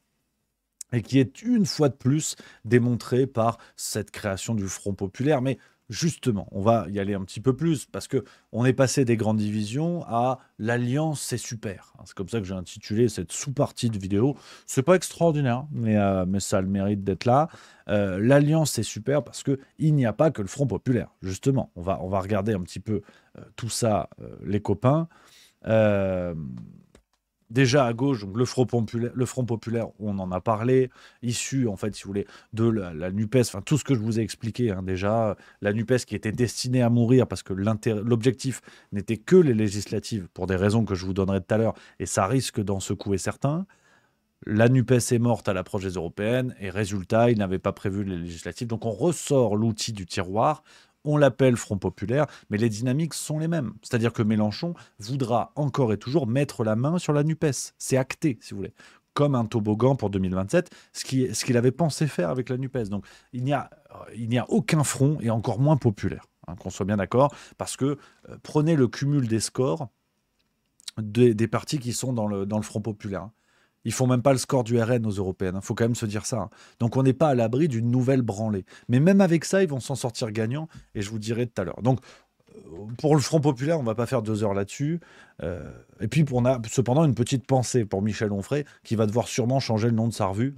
et qui est une fois de plus démontré par cette création du Front populaire. Mais justement, on va y aller un petit peu plus, parce qu'on est passé des grandes divisions à l'alliance, c'est super. C'est comme ça que j'ai intitulé cette sous-partie de vidéo. C'est pas extraordinaire, mais ça a le mérite d'être là. L'alliance, c'est super parce qu'il n'y a pas que le Front populaire. Justement, on va regarder un petit peu tout ça, les copains. Déjà à gauche, donc le Front populaire, on en a parlé, issu, en fait, si vous voulez, de la NUPES, enfin tout ce que je vous ai expliqué hein, déjà, la NUPES qui était destinée à mourir parce que l'objectif n'était que les législatives, pour des raisons que je vous donnerai tout à l'heure, et ça risque d'en secouer certains. La NUPES est morte à l'approche des européennes, et résultat, ils n'avaient pas prévu les législatives, donc on ressort l'outil du tiroir. On l'appelle Front populaire, mais les dynamiques sont les mêmes. C'est-à-dire que Mélenchon voudra encore et toujours mettre la main sur la NUPES. C'est acté, si vous voulez. Comme un toboggan pour 2027, ce qu'il avait pensé faire avec la NUPES. Donc, il n'y a aucun front, et encore moins populaire, hein, qu'on soit bien d'accord, parce que prenez le cumul des scores des partis qui sont dans le Front populaire. Hein. Ils font même pas le score du RN aux européennes. Il faut quand même se dire ça. Hein. Donc, on n'est pas à l'abri d'une nouvelle branlée. Mais même avec ça, ils vont s'en sortir gagnants. Et je vous dirai tout à l'heure. Donc, pour le Front populaire, on ne va pas faire 2 heures là-dessus. Et puis, on a cependant une petite pensée pour Michel Onfray, qui va devoir sûrement changer le nom de sa revue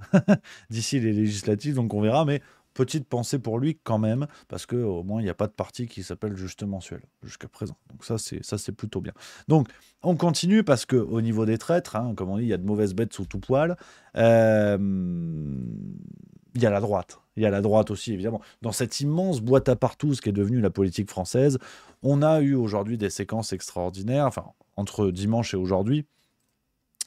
d'ici les législatives. Donc, on verra. Mais petite pensée pour lui quand même, parce qu'au moins, il n'y a pas de parti qui s'appelle Juste Mensuel jusqu'à présent. Donc ça, c'est plutôt bien. Donc, on continue parce qu'au niveau des traîtres, hein, comme on dit, il y a de mauvaises bêtes sous tout poil. Il y a la droite. Il y a la droite aussi, évidemment. Dans cette immense boîte à partous qui est devenue la politique française, on a eu aujourd'hui des séquences extraordinaires, enfin, entre dimanche et aujourd'hui.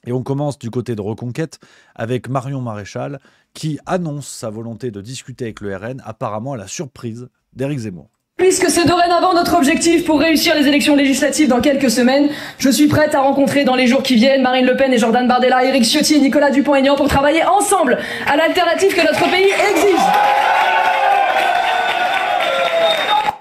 Et on commence du côté de Reconquête avec Marion Maréchal qui annonce sa volonté de discuter avec le RN, apparemment à la surprise d'Éric Zemmour. Puisque c'est dorénavant notre objectif pour réussir les élections législatives dans quelques semaines, je suis prête à rencontrer dans les jours qui viennent Marine Le Pen et Jordan Bardella, Éric Ciotti et Nicolas Dupont-Aignan pour travailler ensemble à l'alternative que notre pays exige.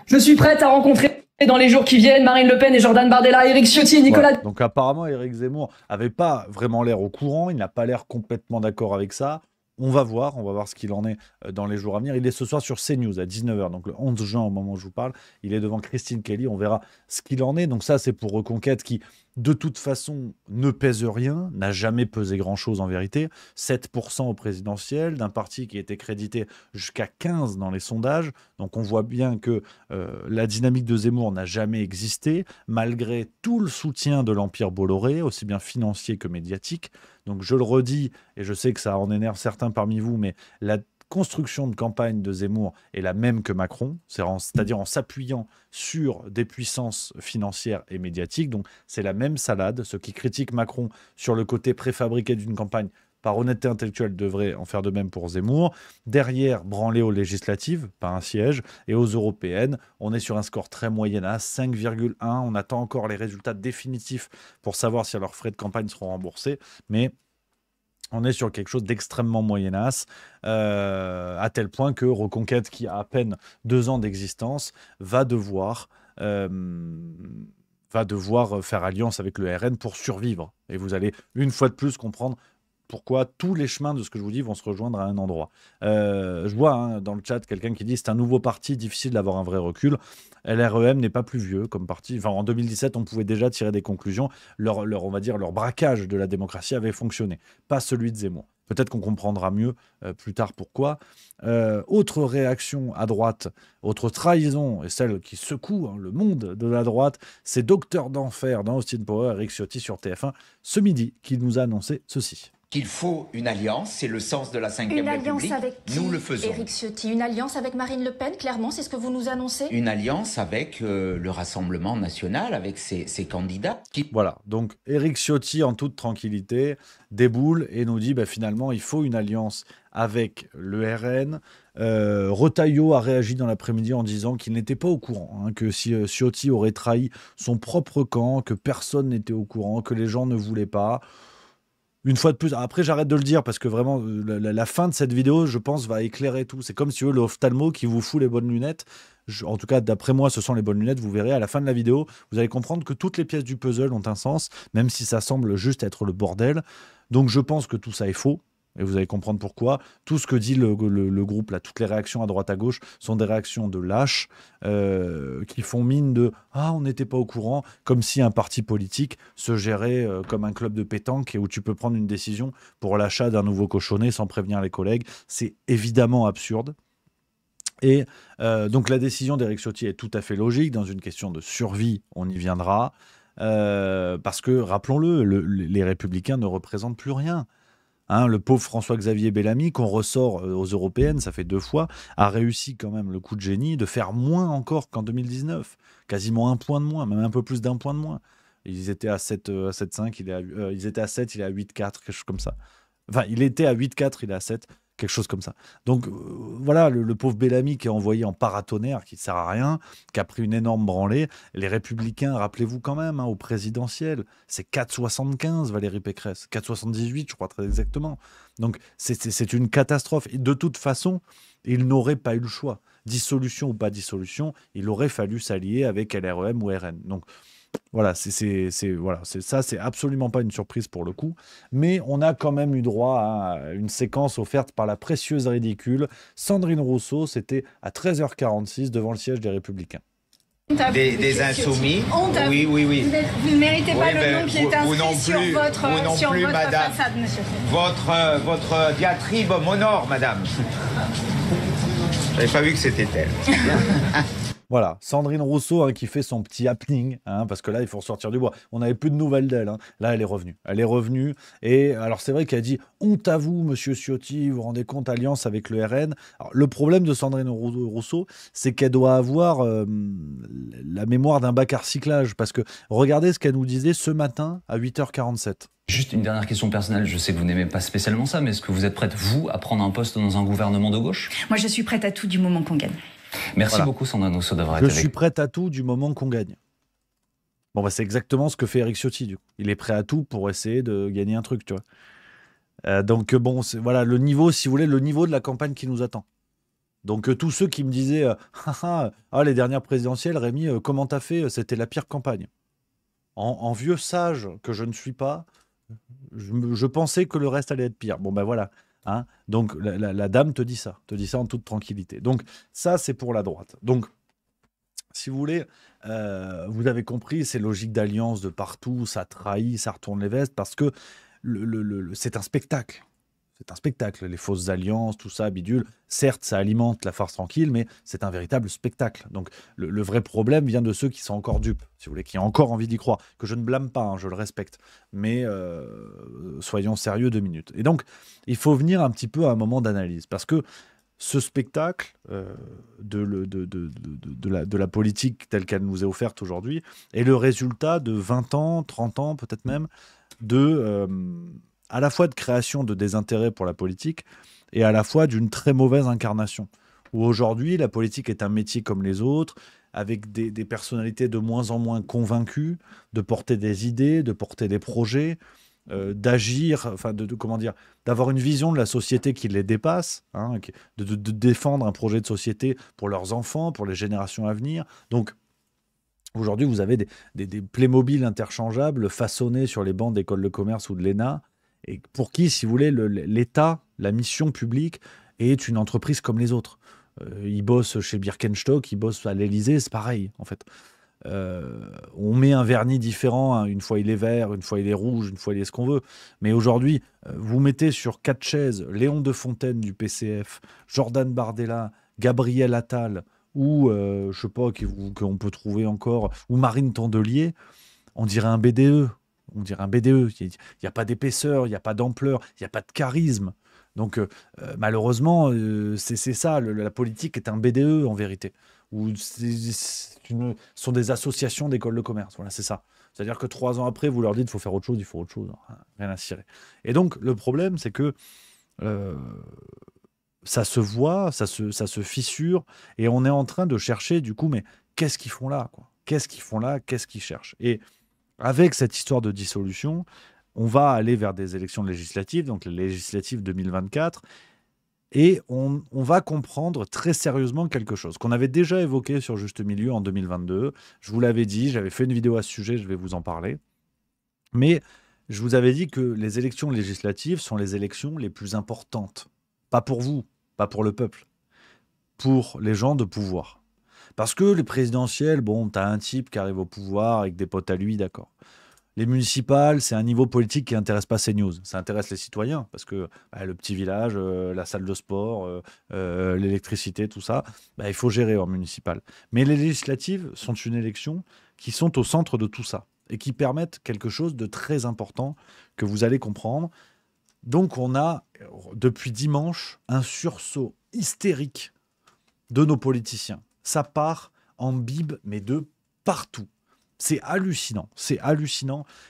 Je suis prête à rencontrer dans les jours qui viennent Marine Le Pen et Jordan Bardella, Éric Ciotti et Nicolas... Voilà. Donc apparemment, Éric Zemmour n'avait pas vraiment l'air au courant, il n'a pas l'air complètement d'accord avec ça. on va voir ce qu'il en est dans les jours à venir. Il est ce soir sur CNews à 19h, donc le 11 juin au moment où je vous parle. Il est devant Christine Kelly, on verra ce qu'il en est. Donc ça, c'est pour Reconquête qui, de toute façon, ne pèse rien, n'a jamais pesé grand-chose en vérité. 7% au présidentiel, d'un parti qui était crédité jusqu'à 15% dans les sondages. Donc on voit bien que la dynamique de Zemmour n'a jamais existé, malgré tout le soutien de l'Empire Bolloré, aussi bien financier que médiatique. Donc je le redis, et je sais que ça en énerve certains parmi vous, mais la construction de campagne de Zemmour est la même que Macron, c'est-à-dire en s'appuyant sur des puissances financières et médiatiques. Donc c'est la même salade. Ceux qui critiquent Macron sur le côté préfabriqué d'une campagne, par honnêteté intellectuelle, devraient en faire de même pour Zemmour. Derrière, branlé aux législatives, pas un siège, et aux européennes, on est sur un score très moyen à 5,1. On attend encore les résultats définitifs pour savoir si leurs frais de campagne seront remboursés, mais on est sur quelque chose d'extrêmement moyenasse, à tel point que Reconquête, qui a à peine 2 ans d'existence, va devoir faire alliance avec le RN pour survivre. Et vous allez une fois de plus comprendre pourquoi tous les chemins de ce que je vous dis vont se rejoindre à un endroit. Je vois dans le chat quelqu'un qui dit c'est un nouveau parti, difficile d'avoir un vrai recul. LREM n'est pas plus vieux comme parti. Enfin, en 2017, on pouvait déjà tirer des conclusions. On va dire, leur braquage de la démocratie avait fonctionné, pas celui de Zemmour. Peut-être qu'on comprendra mieux plus tard pourquoi. Autre réaction à droite, autre trahison, et celle qui secoue le monde de la droite, c'est Docteur d'Enfer dans Austin Power, Eric Ciotti sur TF1, ce midi, qui nous a annoncé ceci. Qu'il faut une alliance, c'est le sens de la 5e République. Une alliance avec qui, nous le faisons. Éric Ciotti? Une alliance avec Marine Le Pen, clairement, c'est ce que vous nous annoncez? Une alliance avec le Rassemblement national, avec ses candidats. Voilà, donc Éric Ciotti, en toute tranquillité, déboule et nous dit finalement, il faut une alliance avec le RN. Retailleau a réagi dans l'après-midi en disant qu'il n'était pas au courant, que si Ciotti aurait trahi son propre camp, que personne n'était au courant, que les gens ne voulaient pas. Une fois de plus, après j'arrête de le dire parce que vraiment la fin de cette vidéo, je pense, va éclairer tout. C'est comme si le ophtalmo qui vous fout les bonnes lunettes. En tout cas, d'après moi, ce sont les bonnes lunettes. Vous verrez à la fin de la vidéo, vous allez comprendre que toutes les pièces du puzzle ont un sens, même si ça semble juste être le bordel. Donc je pense que tout ça est faux. Et vous allez comprendre pourquoi. Tout ce que dit le groupe, là, toutes les réactions à droite à gauche, sont des réactions de lâches qui font mine de « Ah, on n'était pas au courant », comme si un parti politique se gérait comme un club de pétanque et où tu peux prendre une décision pour l'achat d'un nouveau cochonnet sans prévenir les collègues. C'est évidemment absurde. Et donc la décision d'Éric Ciotti est tout à fait logique. Dans une question de survie, on y viendra. Parce que, rappelons-le, les Républicains ne représentent plus rien. Le pauvre François-Xavier Bellamy, qu'on ressort aux européennes, ça fait 2 fois, a réussi quand même le coup de génie de faire moins encore qu'en 2019. Quasiment 1 point de moins, même un peu plus d'1 point de moins. Ils étaient à 7,5, ils étaient à 7, il est à 8,4, quelque chose comme ça. Enfin, il était à 8,4, il est à 7, quelque chose comme ça. Donc voilà, le pauvre Bellamy qui est envoyé en paratonnerre, qui ne sert à rien, qui a pris une énorme branlée. Les Républicains, rappelez-vous quand même, au présidentiel, c'est 4,75 Valérie Pécresse, 4,78 je crois très exactement. Donc c'est une catastrophe. Et de toute façon, il n'aurait pas eu le choix. Dissolution ou pas dissolution, il aurait fallu s'allier avec LREM ou RN. Donc voilà, c'est absolument pas une surprise pour le coup, mais on a quand même eu droit à une séquence offerte par la précieuse ridicule Sandrine Rousseau. C'était à 13h46 devant le siège des Républicains. Des insoumis. Oui. Vous ne méritez pas le nom qui est inscrit sur votre madame. façade, monsieur. Votre diatribe m'honore, madame. J'avais pas vu que c'était elle. Voilà, Sandrine Rousseau qui fait son petit happening, parce que là, il faut ressortir du bois. On n'avait plus de nouvelles d'elle. Là, elle est revenue. Et alors, c'est vrai qu'elle a dit « Honte à vous, monsieur Ciotti, vous vous rendez compte, alliance avec le RN ». Alors, le problème de Sandrine Rousseau, c'est qu'elle doit avoir la mémoire d'un bac à recyclage. Parce que regardez ce qu'elle nous disait ce matin à 8h47. Juste une dernière question personnelle. Je sais que vous n'aimez pas spécialement ça, mais est-ce que vous êtes prête, vous, à prendre un poste dans un gouvernement de gauche? Moi, je suis prête à tout du moment qu'on gagne. Merci beaucoup, Sandrine Rousseau, d'avoir été avec nous. Je suis prête à tout du moment qu'on gagne. Bon, c'est exactement ce que fait Éric Ciotti. Du coup. Il est prêt à tout pour essayer de gagner un truc, tu vois. Donc, bon, voilà le niveau, si vous voulez, le niveau de la campagne qui nous attend. Donc, tous ceux qui me disaient les dernières présidentielles, Rémi, comment t'as fait? C'était la pire campagne. En vieux sage que je ne suis pas, je pensais que le reste allait être pire. Bon, ben voilà. Hein. Donc la dame te dit ça en toute tranquillité. Donc ça, c'est pour la droite. Donc, si vous voulez, vous avez compris, c'est logique d'alliance de partout, ça trahit, ça retourne les vestes, parce que c'est un spectacle. C'est un spectacle, les fausses alliances, tout ça, bidule. Certes, ça alimente la farce tranquille, mais c'est un véritable spectacle. Donc, le vrai problème vient de ceux qui sont encore dupes, si vous voulez, qui ont encore envie d'y croire. Que je ne blâme pas, hein, je le respecte. Mais soyons sérieux 2 minutes. Et donc, il faut venir un petit peu à un moment d'analyse. Parce que ce spectacle de la politique telle qu'elle nous est offerte aujourd'hui est le résultat de 20 ans, 30 ans peut-être même, à la fois de création de désintérêt pour la politique et à la fois d'une très mauvaise incarnation. Où aujourd'hui, la politique est un métier comme les autres, avec des personnalités de moins en moins convaincues de porter des idées, de porter des projets, d'agir, enfin comment dire, d'avoir une vision de la société qui les dépasse, hein, de défendre un projet de société pour leurs enfants, pour les générations à venir. Donc, aujourd'hui, vous avez des Playmobil interchangeables façonnés sur les bancs d'école de commerce ou de l'ENA, et pour qui, si vous voulez, l'État, la mission publique, est une entreprise comme les autres. Ils bossent chez Birkenstock, ils bossent à l'Élysée, c'est pareil, en fait. On met un vernis différent, hein, une fois il est vert, une fois il est rouge, une fois il est ce qu'on veut. Mais aujourd'hui, vous mettez sur 4 chaises Léon de Fontaine du PCF, Jordan Bardella, Gabriel Attal, ou, je sais pas, qu'on peut trouver encore, ou Marine Tondelier, on dirait un BDE. On dirait un BDE. Il n'y a pas d'épaisseur, il n'y a pas d'ampleur, il n'y a pas de charisme. Donc, malheureusement, c'est ça. La politique est un BDE, en vérité. Ou sont des associations d'écoles de commerce. Voilà, c'est ça. C'est-à-dire que 3 ans après, vous leur dites qu'il faut faire autre chose, il faut autre chose. Rien à cirer. Et donc, le problème, c'est que ça se voit, ça se fissure, et on est en train de chercher, du coup, mais qu'est-ce qu'ils font là, quoi ? Qu'est-ce qu'ils font là ? Qu'est-ce qu'ils cherchent ? Et avec cette histoire de dissolution, on va aller vers des élections législatives, donc les législatives 2024, et on va comprendre très sérieusement quelque chose qu'on avait déjà évoqué sur Juste Milieu en 2022. Je vous l'avais dit, j'avais fait une vidéo à ce sujet, je vais vous en parler. Mais je vous avais dit que les élections législatives sont les élections les plus importantes. Pas pour vous, pas pour le peuple, pour les gens de pouvoir. Parce que les présidentielles, bon, t'as un type qui arrive au pouvoir avec des potes à lui, d'accord. Les municipales, c'est un niveau politique qui n'intéresse pas CNews. Ça intéresse les citoyens, parce que le petit village, la salle de sport, l'électricité, tout ça, il faut gérer en municipal. Mais les législatives sont une élection qui sont au centre de tout ça, et qui permettent quelque chose de très important que vous allez comprendre. Donc on a, depuis dimanche, un sursaut hystérique de nos politiciens. Ça part en bib, mais de partout. C'est hallucinant,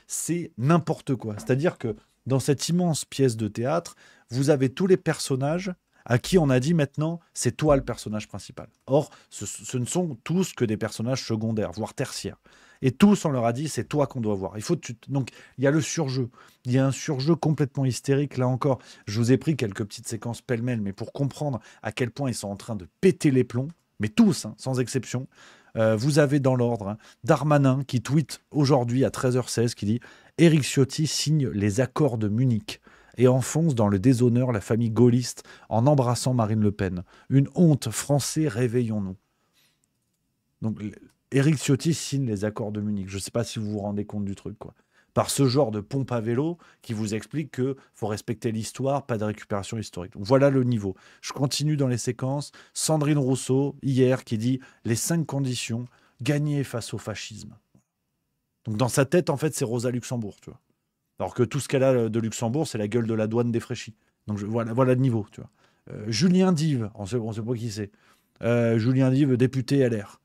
c'est n'importe quoi. C'est-à-dire que dans cette immense pièce de théâtre, vous avez tous les personnages à qui on a dit maintenant, c'est toi le personnage principal. Or, ce ne sont tous que des personnages secondaires, voire tertiaires. Et tous, on leur a dit, c'est toi qu'on doit voir. Donc, il y a le surjeu. Il y a un surjeu complètement hystérique. Là encore, je vous ai pris quelques petites séquences pêle-mêle, mais pour comprendre à quel point ils sont en train de péter les plombs, mais tous, hein, sans exception. Vous avez dans l'ordre Darmanin qui tweet aujourd'hui à 13h16 qui dit « Éric Ciotti signe les accords de Munich et enfonce dans le déshonneur la famille gaulliste en embrassant Marine Le Pen. Une honte, Français, réveillons-nous. » Donc, Éric Ciotti signe les accords de Munich. Je ne sais pas si vous vous rendez compte du truc, quoi. Par ce genre de pompe à vélo qui vous explique qu'il faut respecter l'histoire, pas de récupération historique. Donc voilà le niveau. Je continue dans les séquences. Sandrine Rousseau, hier, qui dit « Les 5 conditions, gagner face au fascisme ». Donc dans sa tête, en fait, c'est Rosa Luxembourg, tu vois. Alors que tout ce qu'elle a de Luxembourg, c'est la gueule de la douane défraîchie. Donc voilà le niveau, tu vois. Julien Dive, on sait pas qui c'est. Julien Dive, député LR.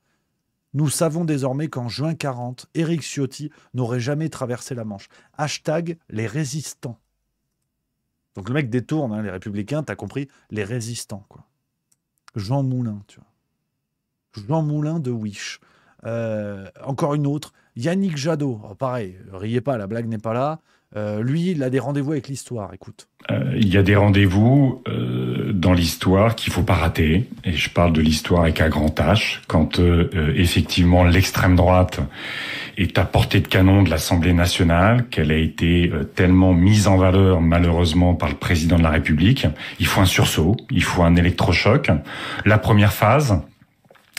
Nous savons désormais qu'en juin 40, Éric Ciotti n'aurait jamais traversé la Manche. Hashtag les résistants. Donc le mec détourne, hein, les républicains, t'as compris, les résistants, quoi. Jean Moulin, tu vois. Jean Moulin de Wish. Encore une autre, Yannick Jadot, pareil, riez pas, la blague n'est pas là. Lui, il a des rendez-vous avec l'histoire, écoute. Il y a des rendez-vous dans l'histoire qu'il faut pas rater. Et je parle de l'histoire avec un grand H. Quand effectivement l'extrême droite est à portée de canon de l'Assemblée nationale, qu'elle a été tellement mise en valeur malheureusement par le président de la République, il faut un sursaut, il faut un électrochoc. La première phase,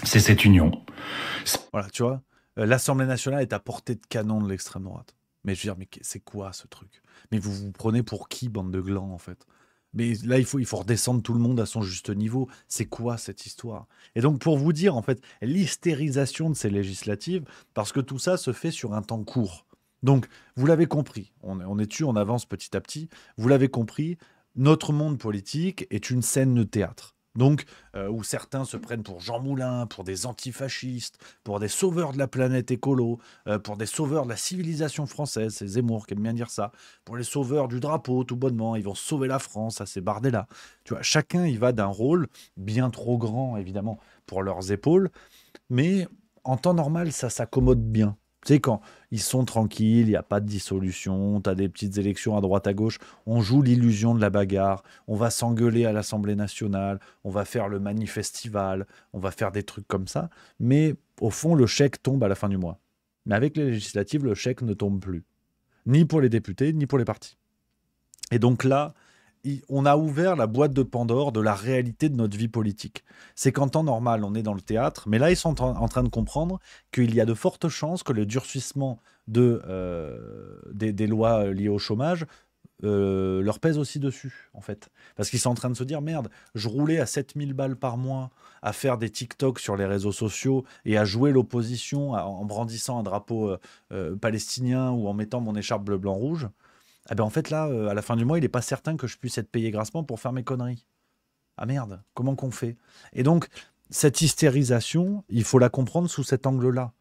c'est cette union. Voilà, tu vois, l'Assemblée nationale est à portée de canon de l'extrême droite. Mais je veux dire, mais c'est quoi ce truc? Mais vous vous prenez pour qui, bande de glands, en fait? Mais là, il faut redescendre tout le monde à son juste niveau. C'est quoi cette histoire? Et donc, pour vous dire, en fait, l'hystérisation de ces législatives, parce que tout ça se fait sur un temps court. Donc, vous l'avez compris, on est dessus, on avance petit à petit. Vous l'avez compris, notre monde politique est une scène de théâtre. Donc, où certains se prennent pour Jean Moulin, pour des antifascistes, pour des sauveurs de la planète écolo, pour des sauveurs de la civilisation française, c'est Zemmour qui aime bien dire ça, pour les sauveurs du drapeau, tout bonnement, ils vont sauver la France, à ces Bardella. Tu vois, chacun, il va d'un rôle bien trop grand, évidemment, pour leurs épaules, mais en temps normal, ça s'accommode bien. Tu sais, quand ils sont tranquilles, il n'y a pas de dissolution, tu as des petites élections à droite à gauche, on joue l'illusion de la bagarre, on va s'engueuler à l'Assemblée nationale, on va faire le manifestival, on va faire des trucs comme ça, mais au fond, le chèque tombe à la fin du mois. Mais avec les législatives, le chèque ne tombe plus. Ni pour les députés, ni pour les partis. Et donc là, on a ouvert la boîte de Pandore de la réalité de notre vie politique. C'est qu'en temps normal, on est dans le théâtre, mais là, ils sont en train de comprendre qu'il y a de fortes chances que le durcissement des lois liées au chômage leur pèse aussi dessus, en fait. Parce qu'ils sont en train de se dire, merde, je roulais à 7000 balles par mois à faire des TikTok sur les réseaux sociaux et à jouer l'opposition en brandissant un drapeau palestinien ou en mettant mon écharpe bleu, blanc, rouge. Ah ben en fait, là, à la fin du mois, il n'est pas certain que je puisse être payé grassement pour faire mes conneries. Ah merde, comment qu'on fait? Et donc, cette hystérisation, il faut la comprendre sous cet angle-là.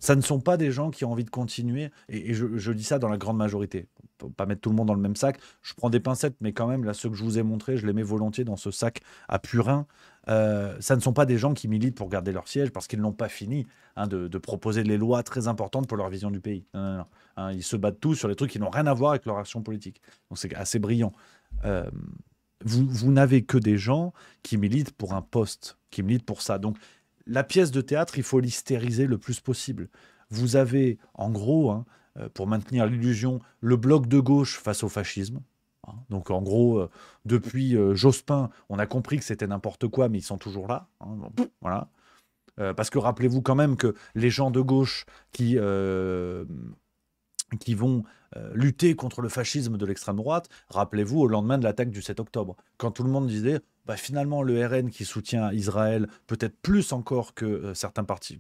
Ça ne sont pas des gens qui ont envie de continuer, et je dis ça dans la grande majorité. Pour pas mettre tout le monde dans le même sac, je prends des pincettes, mais quand même, là, ceux que je vous ai montrés, je les mets volontiers dans ce sac à purin. Ça ne sont pas des gens qui militent pour garder leur siège parce qu'ils n'ont pas fini de proposer des lois très importantes pour leur vision du pays. Non. Ils se battent tous sur les trucs qui n'ont rien à voir avec leur action politique. Donc c'est assez brillant. Vous n'avez que des gens qui militent pour un poste, qui militent pour ça. Donc la pièce de théâtre, il faut l'hystériser le plus possible. Vous avez, en gros, pour maintenir l'illusion, le bloc de gauche face au fascisme. Donc en gros, depuis Jospin, on a compris que c'était n'importe quoi, mais ils sont toujours là. Voilà. Parce que rappelez-vous quand même que les gens de gauche qui vont lutter contre le fascisme de l'extrême droite, rappelez-vous au lendemain de l'attaque du 7 octobre, quand tout le monde disait finalement le RN qui soutient Israël, peut-être plus encore que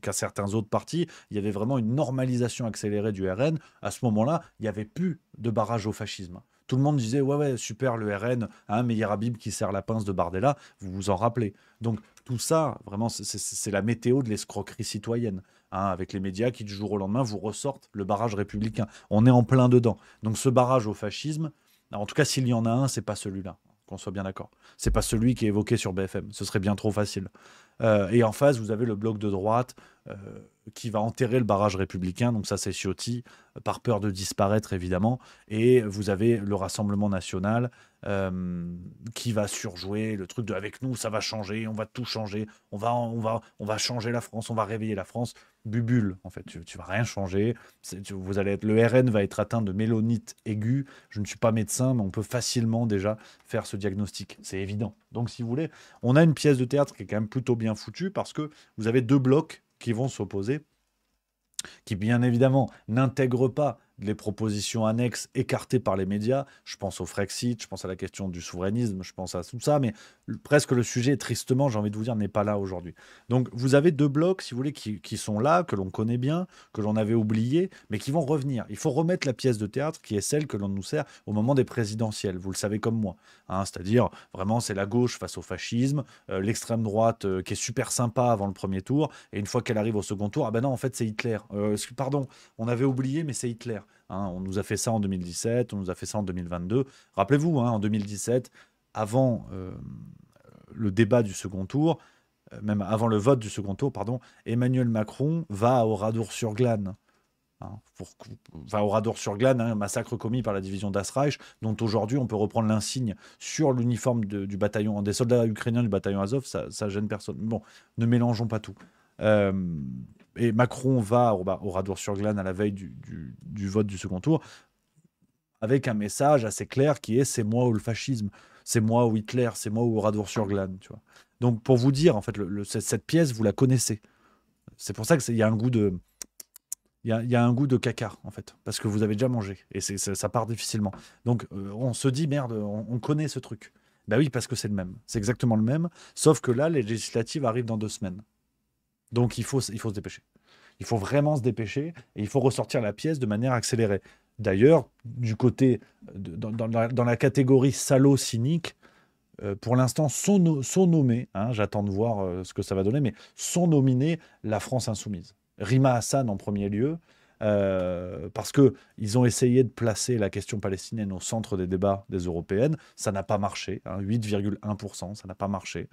qu'à certains autres partis, il y avait vraiment une normalisation accélérée du RN. À ce moment-là, il n'y avait plus de barrage au fascisme. Tout le monde disait ouais super le RN, Meyer Habib qui sert la pince de Bardella, vous vous en rappelez. Donc tout ça, vraiment, c'est la météo de l'escroquerie citoyenne. Avec les médias qui du jour au lendemain vous ressortent le barrage républicain. On est en plein dedans. Donc ce barrage au fascisme, en tout cas s'il y en a un, c'est pas celui-là, qu'on soit bien d'accord. C'est pas celui qui est évoqué sur BFM, ce serait bien trop facile. Et en face, vous avez le bloc de droite qui va enterrer le barrage républicain, donc ça c'est Ciotti, par peur de disparaître évidemment, et vous avez le Rassemblement national qui va surjouer le truc de avec nous ça va changer, on va tout changer, on va changer la France, on va réveiller la France. Bubule, en fait, tu vas rien changer. Le RN va être atteint de mélonite aiguë. Je ne suis pas médecin, mais on peut facilement déjà faire ce diagnostic. C'est évident. Donc, si vous voulez, on a une pièce de théâtre qui est quand même plutôt bien foutue parce que vous avez deux blocs qui vont s'opposer, qui bien évidemment n'intègrent pas les propositions annexes écartées par les médias. Je pense au Frexit, je pense à la question du souverainisme, je pense à tout ça, mais presque le sujet, tristement, j'ai envie de vous dire, n'est pas là aujourd'hui. Donc vous avez deux blocs, si vous voulez, qui sont là, que l'on connaît bien, que l'on avait oublié, mais qui vont revenir. Il faut remettre la pièce de théâtre qui est celle que l'on nous sert au moment des présidentielles, vous le savez comme moi. C'est-à-dire, vraiment, c'est la gauche face au fascisme, l'extrême droite qui est super sympa avant le premier tour, et une fois qu'elle arrive au second tour, ah ben non, en fait, c'est Hitler. Pardon, on avait oublié, mais c'est Hitler. On nous a fait ça en 2017, on nous a fait ça en 2022. Rappelez-vous, en 2017, avant le débat du second tour, même avant le vote du second tour, pardon, Emmanuel Macron va à Oradour-sur-Glane. Hein, au Radour-sur-Glane, un massacre commis par la division d'Asreich, dont aujourd'hui on peut reprendre l'insigne sur l'uniforme du bataillon, des soldats ukrainiens du bataillon Azov, ça gêne personne. Bon, ne mélangeons pas tout. Et Macron va au Radour-sur-Glane à la veille du vote du second tour, avec un message assez clair qui est « c'est moi ou le fascisme ». C'est moi ou Hitler, c'est moi ou Radour-sur-Glane, tu vois. Donc, pour vous dire, en fait, cette pièce, vous la connaissez. C'est pour ça qu'il y a un goût de... Il y a un goût de caca, en fait, parce que vous avez déjà mangé, et ça part difficilement. Donc, on se dit, merde, on connaît ce truc. Ben oui, parce que c'est le même. C'est exactement le même, sauf que là, les législatives arrivent dans 2 semaines. Donc, il faut se dépêcher. Il faut vraiment se dépêcher, et il faut ressortir la pièce de manière accélérée. D'ailleurs, du côté, dans la catégorie salaud cynique, pour l'instant, sont nommés, hein, j'attends de voir ce que ça va donner, mais sont nominés la France Insoumise. Rima Hassan en premier lieu, parce qu'ils ont essayé de placer la question palestinienne au centre des débats des européennes. Ça n'a pas marché, hein, 8,1%, ça n'a pas marché.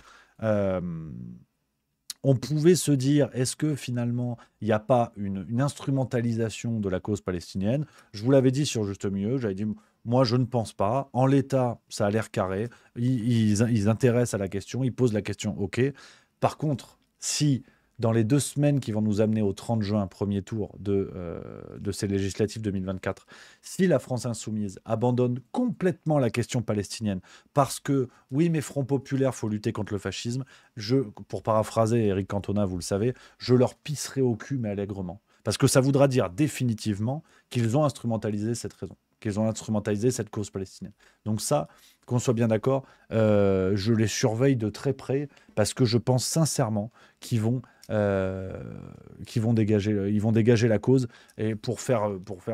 On pouvait se dire, est-ce que finalement, il n'y a pas une instrumentalisation de la cause palestinienne? Je vous l'avais dit sur Juste Milieu, j'avais dit, moi je ne pense pas. En l'état, ça a l'air carré. Ils intéressent à la question, ils posent la question, ok. Par contre, si dans les 2 semaines qui vont nous amener au 30 juin, premier tour de ces législatives 2024, si la France Insoumise abandonne complètement la question palestinienne, parce que, oui, mais Front Populaire, il faut lutter contre le fascisme, pour paraphraser Éric Cantona, vous le savez, je leur pisserai au cul, mais allègrement. Parce que ça voudra dire définitivement qu'ils ont instrumentalisé cette raison, qu'ils ont instrumentalisé cette cause palestinienne. Donc ça, qu'on soit bien d'accord, je les surveille de très près, parce que je pense sincèrement qu'ils vont dégager la cause et pour faire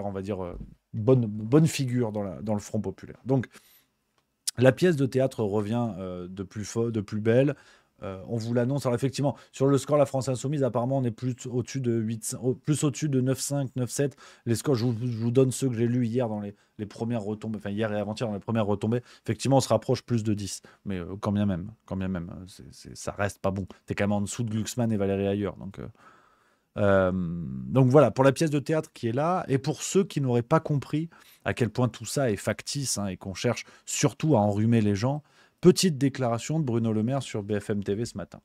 on va dire bonne figure dans le Front Populaire. Donc la pièce de théâtre revient de plus belle. On vous l'annonce. Alors effectivement, sur le score, la France Insoumise, apparemment, on est plus au-dessus de 9,5, 9,7. Les scores, je vous donne ceux que j'ai lus hier dans les premières retombées, enfin hier et avant-hier dans les premières retombées. Effectivement, on se rapproche plus de 10. Mais quand bien même, ça reste pas bon. T'es quand même en dessous de Glucksmann et Valérie Ayer. Donc voilà, pour la pièce de théâtre qui est là, et pour ceux qui n'auraient pas compris à quel point tout ça est factice, hein, et qu'on cherche surtout à enrhumer les gens, petite déclaration de Bruno Le Maire sur BFM TV ce matin.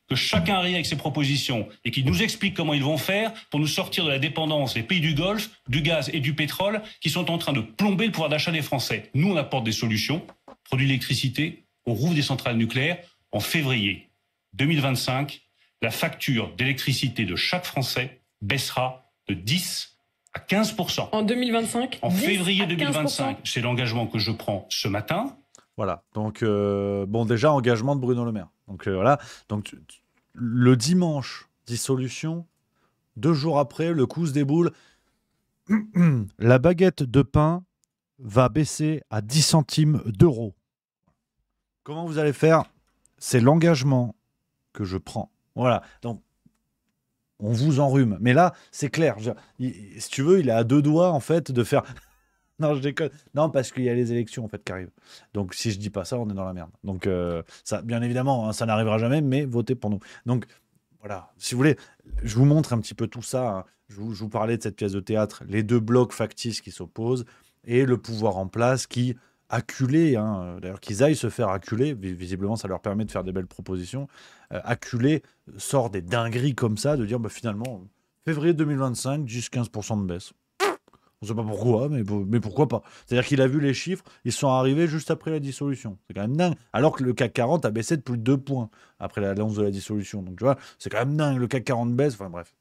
Que chacun arrive avec ses propositions et qu'il nous explique comment ils vont faire pour nous sortir de la dépendance des pays du Golfe, du gaz et du pétrole qui sont en train de plomber le pouvoir d'achat des Français. Nous, on apporte des solutions, produit l'électricité, on rouvre des centrales nucléaires. En février 2025, la facture d'électricité de chaque Français baissera de 10 à 15%. En 2025 En février 2025, c'est l'engagement que je prends ce matin. Voilà, donc déjà engagement de Bruno Le Maire. Donc voilà, donc le dimanche, dissolution, 2 jours après, le coup se déboule. La baguette de pain va baisser à 10 centimes d'euros. Comment vous allez faire? C'est l'engagement que je prends. Voilà, donc on vous enrhume. Mais là, c'est clair. Si tu veux, il est à 2 doigts en fait de faire... Non, je déconne. Non, parce qu'il y a les élections en fait qui arrivent. Donc si je dis pas ça, on est dans la merde. Donc ça, bien évidemment, hein, ça n'arrivera jamais, mais votez pour nous. Donc voilà, si vous voulez, je vous montre un petit peu tout ça. Hein. Je vous parlais de cette pièce de théâtre, les 2 blocs factices qui s'opposent et le pouvoir en place qui, acculé, hein, d'ailleurs qu'ils aillent se faire acculer, visiblement ça leur permet de faire des belles propositions, acculé, sort des dingueries comme ça, de dire finalement, février 2025, 10-15% de baisse. On ne sait pas pourquoi, mais pourquoi pas. C'est-à-dire qu'il a vu les chiffres, ils sont arrivés juste après la dissolution. C'est quand même dingue. Alors que le CAC 40 a baissé de plus de 2 points après l'annonce de la dissolution. Donc tu vois, c'est quand même dingue. Le CAC 40 baisse. Enfin bref,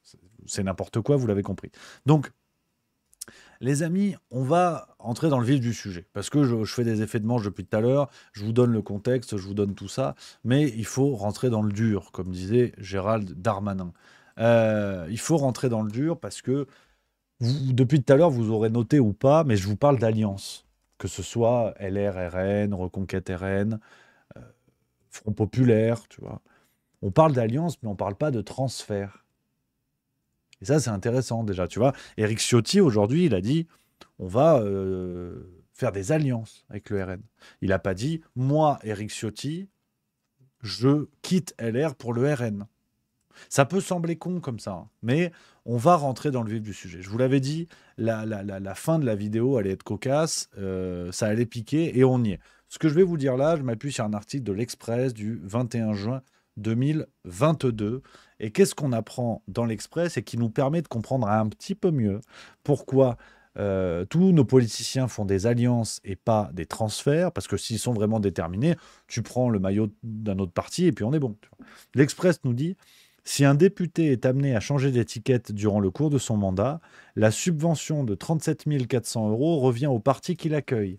c'est n'importe quoi, vous l'avez compris. Donc, les amis, on va entrer dans le vif du sujet. Parce que je fais des effets de manche depuis tout à l'heure. Je vous donne le contexte, je vous donne tout ça. Mais il faut rentrer dans le dur, comme disait Gérald Darmanin. Il faut rentrer dans le dur parce que depuis tout à l'heure, vous aurez noté ou pas, mais je vous parle d'alliance. Que ce soit LR, RN, Reconquête RN, Front Populaire, tu vois. On parle d'alliance, mais on ne parle pas de transfert. Et ça, c'est intéressant déjà, tu vois. Éric Ciotti, aujourd'hui, il a dit, on va faire des alliances avec le RN. Il n'a pas dit, moi, Éric Ciotti, je quitte LR pour le RN. Ça peut sembler con comme ça, hein, mais on va rentrer dans le vif du sujet. Je vous l'avais dit, la fin de la vidéo allait être cocasse, ça allait piquer, et on y est. Ce que je vais vous dire là, je m'appuie sur un article de l'Express du 21 juin 2022. Et qu'est-ce qu'on apprend dans l'Express et qui nous permet de comprendre un petit peu mieux pourquoi tous nos politiciens font des alliances et pas des transferts, parce que s'ils sont vraiment déterminés, tu prends le maillot d'un autre parti et puis on est bon. L'Express nous dit: si un député est amené à changer d'étiquette durant le cours de son mandat, la subvention de 37 400 € revient au parti qui l'accueille.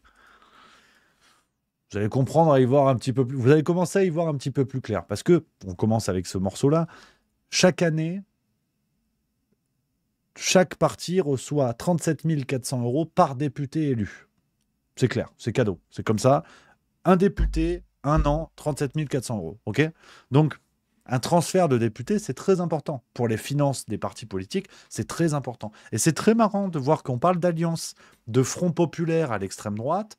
Vous allez comprendre, à y voir un petit peu plus. Vous allez commencer à y voir un petit peu plus clair, parce que on commence avec ce morceau-là. Chaque année, chaque parti reçoit 37 400 € par député élu. C'est clair, c'est cadeau, c'est comme ça. Un député, un an, 37 400 €. Ok ? Donc, un transfert de député, c'est très important. Pour les finances des partis politiques, c'est très important. Et c'est très marrant de voir qu'on parle d'alliance, de front populaire à l'extrême droite.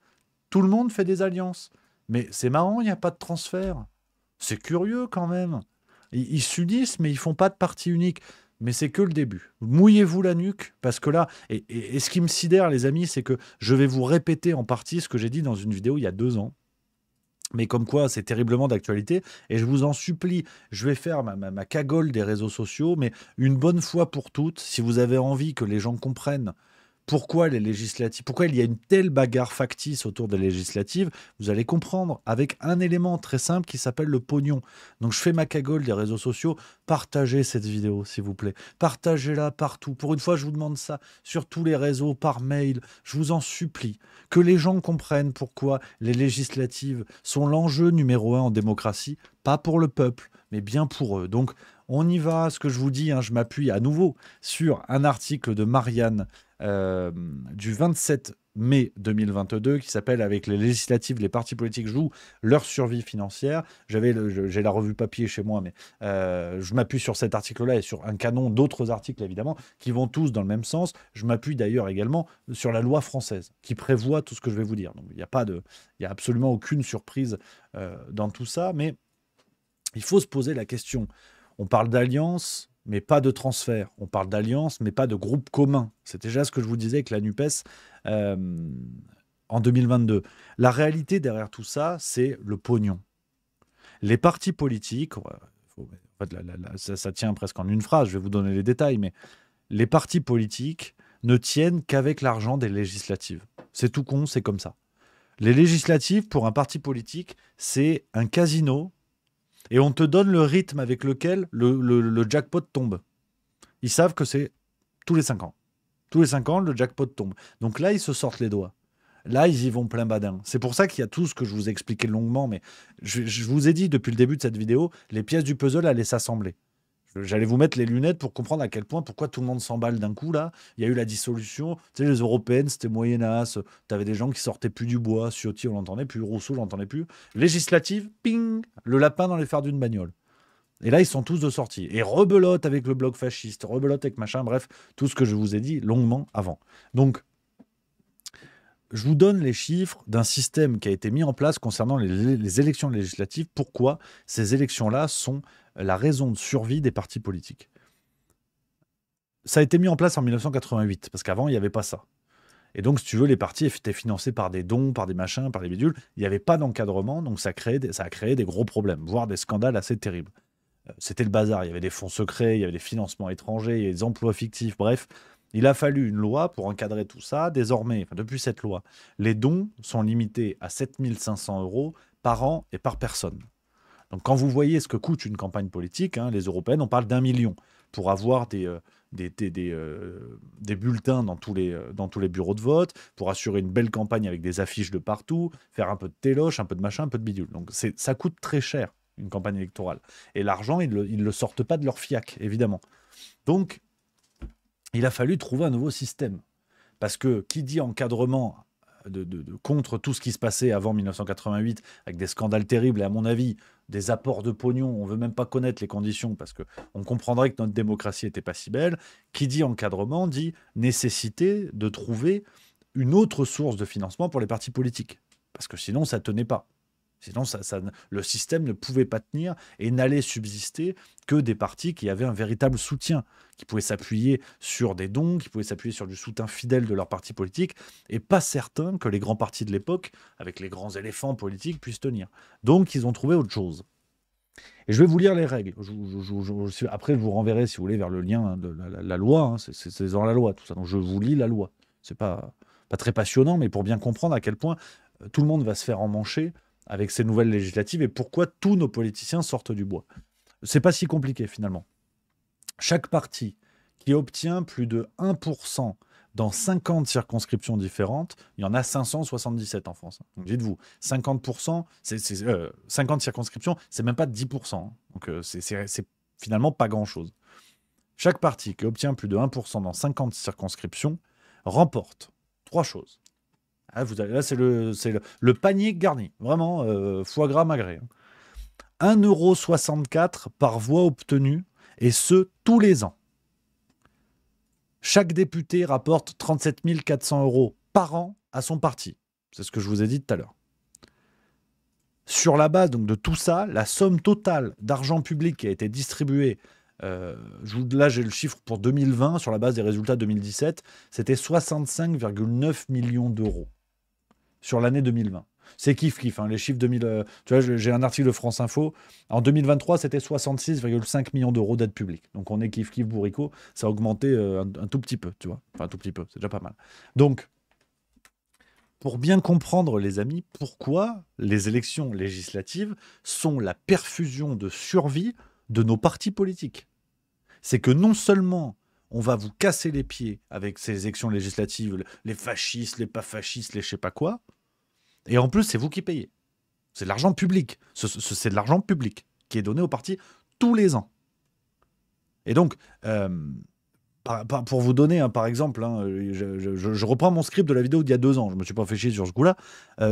Tout le monde fait des alliances. Mais c'est marrant, il n'y a pas de transfert. C'est curieux quand même. Ils s'unissent, mais ils font pas de parti unique. Mais c'est que le début. Mouillez-vous la nuque, parce que là, et ce qui me sidère, les amis, c'est que je vais vous répéter en partie ce que j'ai dit dans une vidéo il y a 2 ans. Mais comme quoi, c'est terriblement d'actualité. Et je vous en supplie, je vais faire ma cagole des réseaux sociaux, mais une bonne fois pour toutes, si vous avez envie que les gens comprennent pourquoi les législatives, pourquoi il y a une telle bagarre factice autour des législatives, vous allez comprendre avec un élément très simple qui s'appelle le pognon. Donc je fais ma cagole des réseaux sociaux, partagez cette vidéo s'il vous plaît, partagez-la partout. Pour une fois, je vous demande ça sur tous les réseaux, par mail, je vous en supplie, que les gens comprennent pourquoi les législatives sont l'enjeu numéro 1 en démocratie, pas pour le peuple, mais bien pour eux. Donc on y va, ce que je vous dis, hein, je m'appuie à nouveau sur un article de Marianne du 27 mai 2022 qui s'appelle « Avec les législatives, les partis politiques jouent leur survie financière ». J'ai la revue papier chez moi, mais je m'appuie sur cet article-là et sur un canon d'autres articles, évidemment, qui vont tous dans le même sens. Je m'appuie d'ailleurs également sur la loi française qui prévoit tout ce que je vais vous dire. Donc il n'y a absolument aucune surprise dans tout ça, mais il faut se poser la question. On parle d'alliance, mais pas de transfert. On parle d'alliance, mais pas de groupe commun. C'est déjà ce que je vous disais avec la NUPES en 2022. La réalité derrière tout ça, c'est le pognon. Les partis politiques, ça tient presque en une phrase, je vais vous donner les détails, mais les partis politiques ne tiennent qu'avec l'argent des législatives. C'est tout con, c'est comme ça. Les législatives, pour un parti politique, c'est un casino. Et on te donne le rythme avec lequel le jackpot tombe. Ils savent que c'est tous les 5 ans. Tous les 5 ans, le jackpot tombe. Donc là, ils se sortent les doigts. Là, ils y vont plein badin. C'est pour ça qu'il y a tout ce que je vous ai expliqué longuement. Mais je vous ai dit depuis le début de cette vidéo, les pièces du puzzle allaient s'assembler. J'allais vous mettre les lunettes pour comprendre à quel point, pourquoi tout le monde s'emballe d'un coup là. Il y a eu la dissolution. Tu sais, les européennes, c'était moyen-âge. Tu avais des gens qui sortaient plus du bois. Ciotti, on l'entendait plus. Rousseau, on l'entendait plus. Législative, ping, le lapin dans les phares d'une bagnole. Et là, ils sont tous de sortie. Et rebelote avec le bloc fasciste, rebelote avec machin, bref, tout ce que je vous ai dit longuement avant. Donc, je vous donne les chiffres d'un système qui a été mis en place concernant les élections législatives. Pourquoi ces élections-là sont la raison de survie des partis politiques. Ça a été mis en place en 1988, parce qu'avant, il n'y avait pas ça. Et donc, si tu veux, les partis étaient financés par des dons, par des machins, par des bidules. Il n'y avait pas d'encadrement, donc ça a créé des gros problèmes, voire des scandales assez terribles. C'était le bazar. Il y avait des fonds secrets, il y avait des financements étrangers, il y avait des emplois fictifs, bref. Il a fallu une loi pour encadrer tout ça. Désormais, depuis cette loi, les dons sont limités à 7 500 € par an et par personne. Donc quand vous voyez ce que coûte une campagne politique, hein, les européennes, on parle d'1 million pour avoir des bulletins dans tous les bureaux de vote, pour assurer une belle campagne avec des affiches de partout, faire un peu de téloche, un peu de machin, un peu de bidule. Donc ça coûte très cher, une campagne électorale. Et l'argent, ils ne le sortent pas de leur fiac, évidemment. Donc, il a fallu trouver un nouveau système. Parce que qui dit encadrement contre tout ce qui se passait avant 1988, avec des scandales terribles et à mon avis, des apports de pognon, on ne veut même pas connaître les conditions parce qu'on comprendrait que notre démocratie n'était pas si belle. Qui dit encadrement dit nécessité de trouver une autre source de financement pour les partis politiques. Parce que sinon, ça ne tenait pas. Sinon, le système ne pouvait pas tenir et n'allait subsister que des partis qui avaient un véritable soutien, qui pouvaient s'appuyer sur des dons, qui pouvaient s'appuyer sur du soutien fidèle de leur parti politique, et pas certain que les grands partis de l'époque, avec les grands éléphants politiques, puissent tenir. Donc, ils ont trouvé autre chose. Et je vais vous lire les règles. Après, je vous renverrai, si vous voulez, vers le lien de la loi. Hein. C'est dans la loi, tout ça. Donc, je vous lis la loi. C'est pas très passionnant, mais pour bien comprendre à quel point tout le monde va se faire emmancher avec ces nouvelles législatives et pourquoi tous nos politiciens sortent du bois. C'est pas si compliqué, finalement. Chaque parti qui obtient plus de 1% dans 50 circonscriptions différentes, il y en a 577 en France. Donc dites-vous, 50%, 50 circonscriptions, c'est même pas 10%. Hein. Donc c'est finalement pas grand-chose. Chaque parti qui obtient plus de 1% dans 50 circonscriptions remporte 3 choses. Ah, là, c'est le panier garni. Vraiment, foie gras magret. 1,64 € par voix obtenue, et ce, tous les ans. Chaque député rapporte 37 400 € par an à son parti. C'est ce que je vous ai dit tout à l'heure. Sur la base donc, de tout ça, la somme totale d'argent public qui a été distribuée, là j'ai le chiffre pour 2020, sur la base des résultats 2017, c'était 65,9 millions d'euros sur l'année 2020. C'est kiff-kiff, hein, les chiffres 2000. Tu vois, j'ai un article de France Info. En 2023, c'était 66,5 millions d'euros d'aide publique. Donc on est kiff-kiff bourricot. Ça a augmenté un tout petit peu, tu vois. Enfin, un tout petit peu, c'est déjà pas mal. Donc, pour bien comprendre, les amis, pourquoi les élections législatives sont la perfusion de survie de nos partis politiques. C'est que non seulement on va vous casser les pieds avec ces élections législatives, les fascistes, les pas fascistes, les je sais pas quoi, et en plus, c'est vous qui payez. C'est de l'argent public. C'est de l'argent public qui est donné aux partis tous les ans. Et donc, pour vous donner, hein, par exemple, hein, je reprends mon script de la vidéo d'il y a 2 ans. Je ne me suis pas fait chier sur ce coup-là.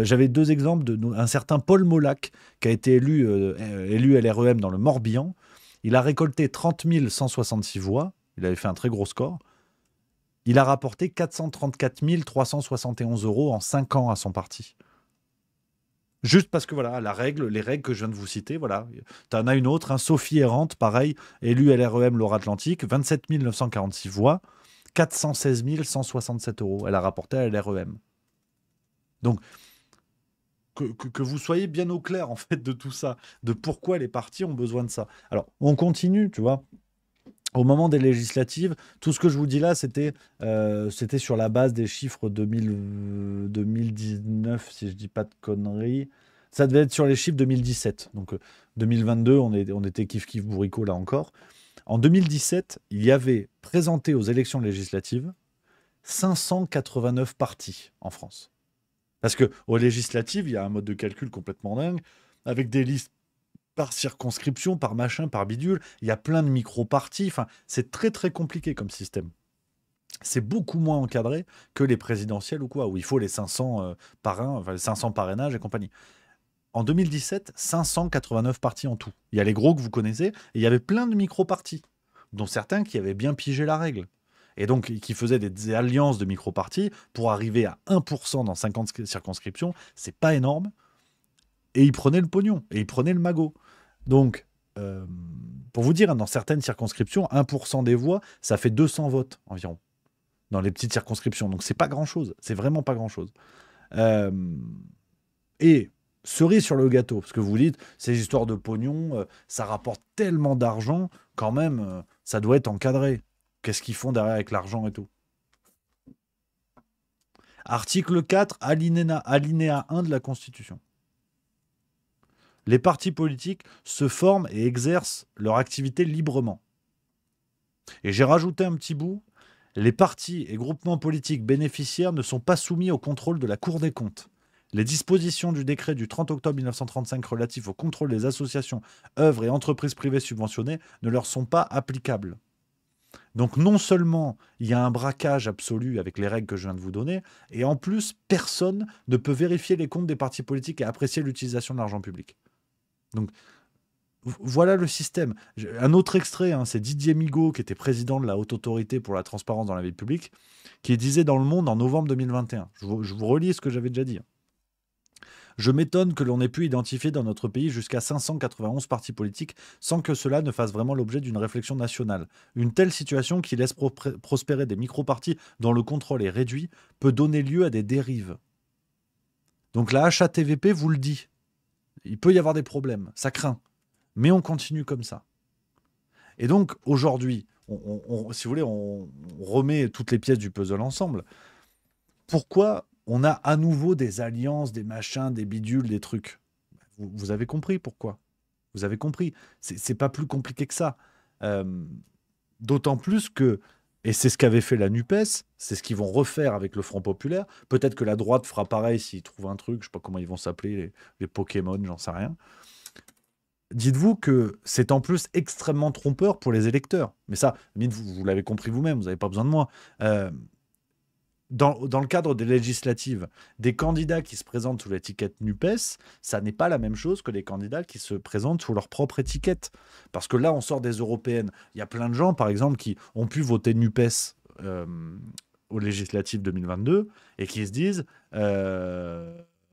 J'avais 2 exemples d'un certain Paul Molac qui a été élu LREM dans le Morbihan. Il a récolté 30 166 voix. Il avait fait un très gros score. Il a rapporté 434 371 € en 5 ans à son parti. Juste parce que voilà, les règles que je viens de vous citer, voilà. Tu en as une autre, Sophie Errante, pareil, élue LREM Loire-Atlantique, 27 946 voix, 416 167 €. Elle a rapporté à LREM. Donc, que vous soyez bien au clair, en fait, de tout ça, de pourquoi les partis ont besoin de ça. Alors, on continue, tu vois. Au moment des législatives, tout ce que je vous dis là, c'était sur la base des chiffres 2019, si je dis pas de conneries. Ça devait être sur les chiffres 2017. Donc 2022, on était kiff-kiff bourricot là encore. En 2017, il y avait présenté aux élections législatives 589 partis en France. Parce qu'aux législatives, il y a un mode de calcul complètement dingue, avec des listes par circonscription, par machin, par bidule. Il y a plein de micro-partis. Enfin, c'est très, très compliqué comme système. C'est beaucoup moins encadré que les présidentielles ou quoi, où il faut les 500 parrains, enfin les 500 parrainages et compagnie. En 2017, 589 partis en tout. Il y a les gros que vous connaissez, et il y avait plein de micro-partis, dont certains qui avaient bien pigé la règle. Et donc, qui faisaient des alliances de micro-partis pour arriver à 1% dans 50 circonscriptions. C'est pas énorme. Et ils prenaient le pognon, et ils prenaient le magot. Donc, pour vous dire, dans certaines circonscriptions, 1% des voix, ça fait 200 votes environ, dans les petites circonscriptions. Donc, c'est pas grand-chose. C'est vraiment pas grand-chose. Et cerise sur le gâteau, parce que vous dites, ces histoires de pognon, ça rapporte tellement d'argent, quand même, ça doit être encadré. Qu'est-ce qu'ils font derrière avec l'argent et tout? Article 4, alinéa 1 de la Constitution. Les partis politiques se forment et exercent leur activité librement. Et j'ai rajouté un petit bout, les partis et groupements politiques bénéficiaires ne sont pas soumis au contrôle de la Cour des comptes. Les dispositions du décret du 30 octobre 1935 relatif au contrôle des associations, œuvres et entreprises privées subventionnées ne leur sont pas applicables. Donc non seulement il y a un braquage absolu avec les règles que je viens de vous donner, et en plus, personne ne peut vérifier les comptes des partis politiques et apprécier l'utilisation de l'argent public. Donc, voilà le système. Un autre extrait, hein, c'est Didier Migaud, qui était président de la Haute Autorité pour la Transparence dans la vie publique, qui disait dans Le Monde en novembre 2021. Je vous relis ce que j'avais déjà dit. Je m'étonne que l'on ait pu identifier dans notre pays jusqu'à 591 partis politiques sans que cela ne fasse vraiment l'objet d'une réflexion nationale. Une telle situation qui laisse prospérer des micro-partis dont le contrôle est réduit peut donner lieu à des dérives. Donc la HATVP vous le dit. Il peut y avoir des problèmes, ça craint. Mais on continue comme ça. Et donc aujourd'hui, si vous voulez, on remet toutes les pièces du puzzle ensemble. Pourquoi on a à nouveau des alliances, des machins, des bidules, des trucs? Vous avez compris pourquoi. Vous avez compris. C'est pas plus compliqué que ça. D'autant plus que, et c'est ce qu'avait fait la NUPES, c'est ce qu'ils vont refaire avec le Front Populaire. Peut-être que la droite fera pareil s'ils trouvent un truc, je sais pas comment ils vont s'appeler, les Pokémon, j'en sais rien. Dites-vous que c'est en plus extrêmement trompeur pour les électeurs. Mais ça, vous l'avez compris vous-même, vous n'avez pas besoin de moi. Dans le cadre des législatives, des candidats qui se présentent sous l'étiquette NUPES, ça n'est pas la même chose que des candidats qui se présentent sous leur propre étiquette. Parce que là, on sort des européennes. Il y a plein de gens, par exemple, qui ont pu voter NUPES aux législatives 2022 et qui se disent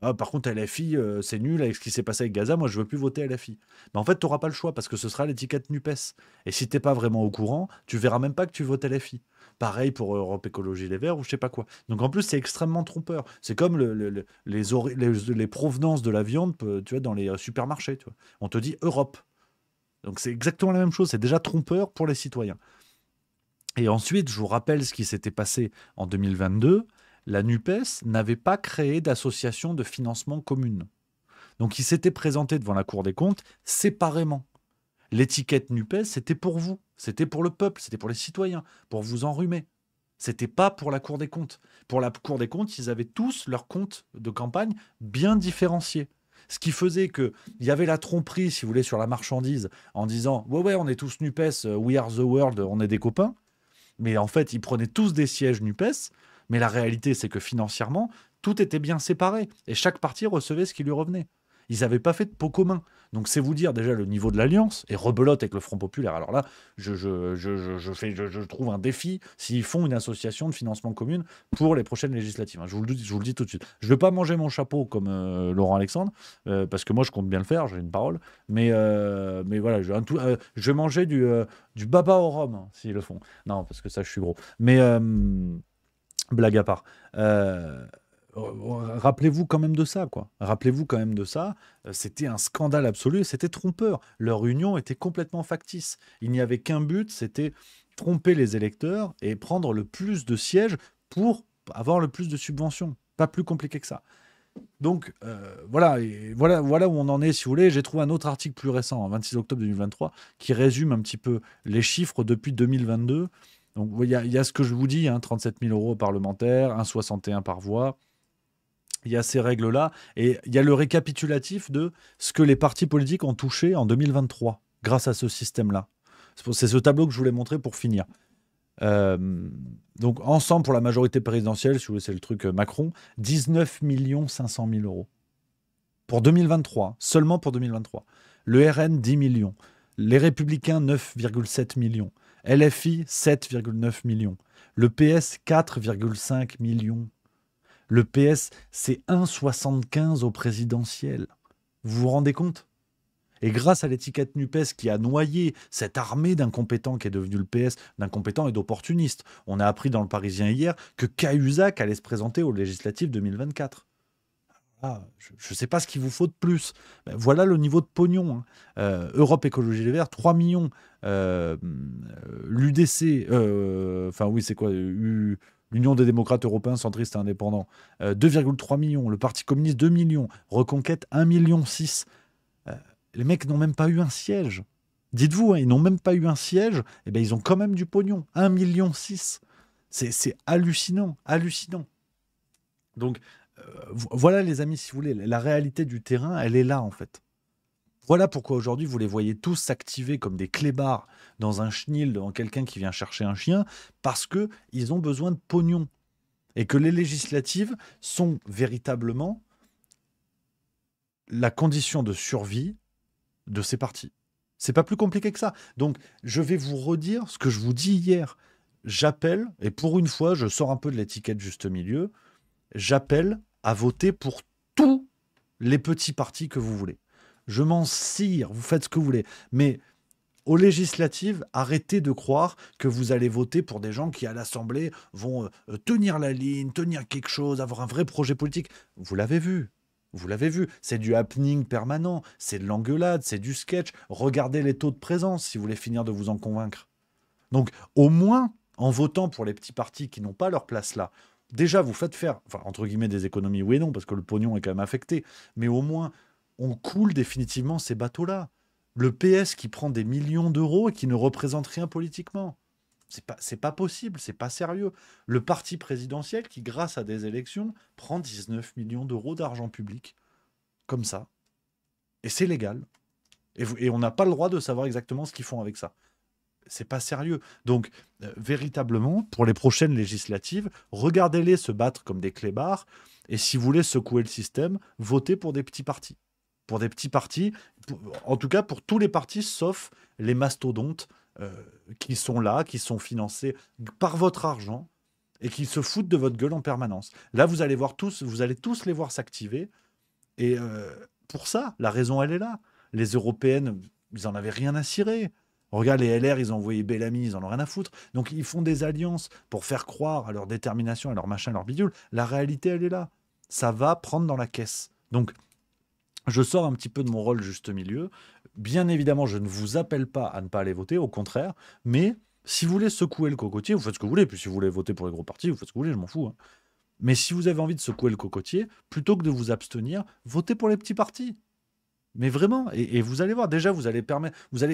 ah, par contre, LFI, c'est nul avec ce qui s'est passé avec Gaza, moi je veux plus voter LFI. Mais en fait, tu n'auras pas le choix parce que ce sera l'étiquette NUPES. Et si tu n'es pas vraiment au courant, tu verras même pas que tu votes LFI. Pareil pour Europe Écologie Les Verts ou je sais pas quoi. Donc en plus, c'est extrêmement trompeur. C'est comme les provenances de la viande, tu vois, dans les supermarchés. Tu vois. On te dit Europe. Donc c'est exactement la même chose. C'est déjà trompeur pour les citoyens. Et ensuite, je vous rappelle ce qui s'était passé en 2022. La NUPES n'avait pas créé d'association de financement commune. Donc il s'était présenté devant la Cour des comptes séparément. L'étiquette NUPES, c'était pour vous, c'était pour le peuple, c'était pour les citoyens, pour vous enrhumer. C'était pas pour la Cour des comptes. Pour la Cour des comptes, ils avaient tous leurs comptes de campagne bien différenciés. Ce qui faisait qu'il y avait la tromperie, si vous voulez, sur la marchandise, en disant « Ouais, on est tous NUPES, we are the world, on est des copains ». Mais en fait, ils prenaient tous des sièges NUPES. Mais la réalité, c'est que financièrement, tout était bien séparé. Et chaque parti recevait ce qui lui revenait. Ils n'avaient pas fait de pot commun. Donc c'est vous dire déjà le niveau de l'alliance. Et rebelote avec le Front Populaire. Alors là, je trouve un défi s'ils font une association de financement commune pour les prochaines législatives. Je vous le dis tout de suite. Je ne vais pas manger mon chapeau comme Laurent Alexandre, parce que moi, je compte bien le faire, j'ai une parole. Mais voilà, je vais manger du baba au rhum, hein, s'ils le font. Non, parce que ça, je suis gros. Mais... blague à part. Rappelez-vous quand même de ça, quoi. Rappelez-vous quand même de ça. C'était un scandale absolu, c'était trompeur. Leur union était complètement factice. Il n'y avait qu'un but, c'était tromper les électeurs et prendre le plus de sièges pour avoir le plus de subventions. Pas plus compliqué que ça. Donc voilà où on en est, si vous voulez. J'ai trouvé un autre article plus récent, 26 octobre 2023, qui résume un petit peu les chiffres depuis 2022. Donc, il y a ce que je vous dis, hein, 37 000 € parlementaires, 1,61 par voix. Il y a ces règles-là. Et il y a le récapitulatif de ce que les partis politiques ont touché en 2023 grâce à ce système-là. C'est ce tableau que je voulais montrer pour finir. Donc, ensemble, pour la majorité présidentielle, si vous voulez, c'est le truc Macron, 19 500 000 €. Pour 2023, seulement pour 2023. Le RN, 10 millions. Les Républicains, 9,7 millions. LFI, 7,9 millions. Le PS, 4,5 millions. Le PS, c'est 1,75 au présidentiel. Vous vous rendez compte? Et grâce à l'étiquette NUPES qui a noyé cette armée d'incompétents qui est devenue le PS, d'incompétents et d'opportunistes, on a appris dans le Parisien hier que Cahuzac allait se présenter aux législatives 2024. Ah, je ne sais pas ce qu'il vous faut de plus. Ben, voilà le niveau de pognon. Hein. Europe Écologie Les Verts, 3 millions. L'UDC, enfin oui, c'est quoi l'Union des démocrates européens centristes et indépendants, 2,3 millions. Le Parti communiste, 2 millions. Reconquête, 1,6 million. Les mecs n'ont même pas eu un siège. Dites-vous, hein, ils n'ont même pas eu un siège. Et ben, ils ont quand même du pognon. 1,6 million. C'est hallucinant. Hallucinant. Donc, voilà les amis, si vous voulez, la réalité du terrain, elle est là en fait. Voilà pourquoi aujourd'hui vous les voyez tous s'activer comme des clébards dans un chenil devant quelqu'un qui vient chercher un chien, parce qu'ils ont besoin de pognon. Et que les législatives sont véritablement la condition de survie de ces partis. C'est pas plus compliqué que ça. Donc je vais vous redire ce que je vous dis hier. J'appelle, et pour une fois je sors un peu de l'étiquette juste milieu, j'appelle à voter pour tous les petits partis que vous voulez. Je m'en cire, vous faites ce que vous voulez. Mais aux législatives, arrêtez de croire que vous allez voter pour des gens qui, à l'Assemblée, vont tenir la ligne, tenir quelque chose, avoir un vrai projet politique. Vous l'avez vu. Vous l'avez vu. C'est du happening permanent. C'est de l'engueulade, c'est du sketch. Regardez les taux de présence si vous voulez finir de vous en convaincre. Donc, au moins, en votant pour les petits partis qui n'ont pas leur place là, déjà, vous faites faire, enfin, entre guillemets, des économies, oui et non, parce que le pognon est quand même affecté. Mais au moins, on coule définitivement ces bateaux-là. Le PS qui prend des millions d'euros et qui ne représente rien politiquement. C'est pas possible, c'est pas sérieux. Le parti présidentiel qui, grâce à des élections, prend 19 millions d'euros d'argent public. Comme ça. Et c'est légal. Et on n'a pas le droit de savoir exactement ce qu'ils font avec ça. C'est pas sérieux. Donc, véritablement, pour les prochaines législatives, regardez-les se battre comme des clébards. Et si vous voulez secouer le système, votez pour des petits partis. Pour des petits partis, en tout cas pour tous les partis, sauf les mastodontes qui sont là, qui sont financés par votre argent et qui se foutent de votre gueule en permanence. Là, vous allez tous les voir s'activer. Et pour ça, la raison, elle est là. Les européennes, ils n'en avaient rien à cirer. Regarde, les LR, ils ont envoyé Bellamy, ils en ont rien à foutre. Donc, ils font des alliances pour faire croire à leur détermination, à leur machin, à leur bidule. La réalité, elle est là. Ça va prendre dans la caisse. Donc, je sors un petit peu de mon rôle juste milieu. Bien évidemment, je ne vous appelle pas à ne pas aller voter, au contraire. Mais si vous voulez secouer le cocotier, vous faites ce que vous voulez. Puis si vous voulez voter pour les gros partis, vous faites ce que vous voulez, je m'en fous. Hein. Mais si vous avez envie de secouer le cocotier, plutôt que de vous abstenir, votez pour les petits partis. Mais vraiment, et vous allez voir, déjà,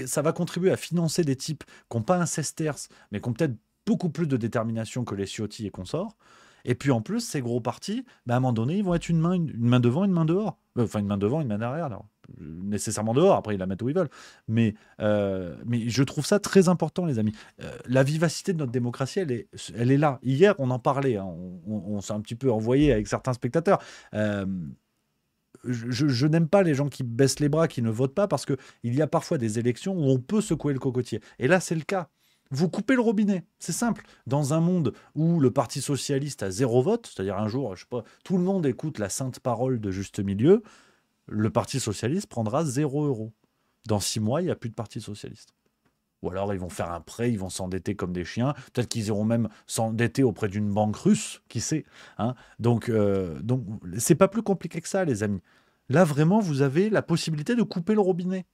ça va contribuer à financer des types qui n'ont pas un sesterce, mais qui ont peut-être beaucoup plus de détermination que les Ciotti et consorts. Et puis en plus, ces gros partis, à un moment donné, ils vont être une main devant, une main dehors. Enfin, une main devant, une main derrière. Alors, nécessairement dehors, après, ils la mettent où ils veulent. Mais je trouve ça très important, les amis. La vivacité de notre démocratie, elle est là. Hier, on en parlait. Hein, on s'est un petit peu envoyé avec certains spectateurs. Je n'aime pas les gens qui baissent les bras, qui ne votent pas, parce qu'il y a parfois des élections où on peut secouer le cocotier. Et là, c'est le cas. Vous coupez le robinet, c'est simple. Dans un monde où le Parti socialiste a 0 vote, c'est-à-dire un jour, je sais pas, tout le monde écoute la sainte parole de Juste Milieu, le Parti socialiste prendra 0 €. Dans 6 mois, il n'y a plus de Parti socialiste. Ou alors ils vont faire un prêt, ils vont s'endetter comme des chiens. Peut-être qu'ils iront même s'endetter auprès d'une banque russe, qui sait. Hein. Donc c'est pas plus compliqué que ça, les amis. Là, vraiment, vous avez la possibilité de couper le robinet.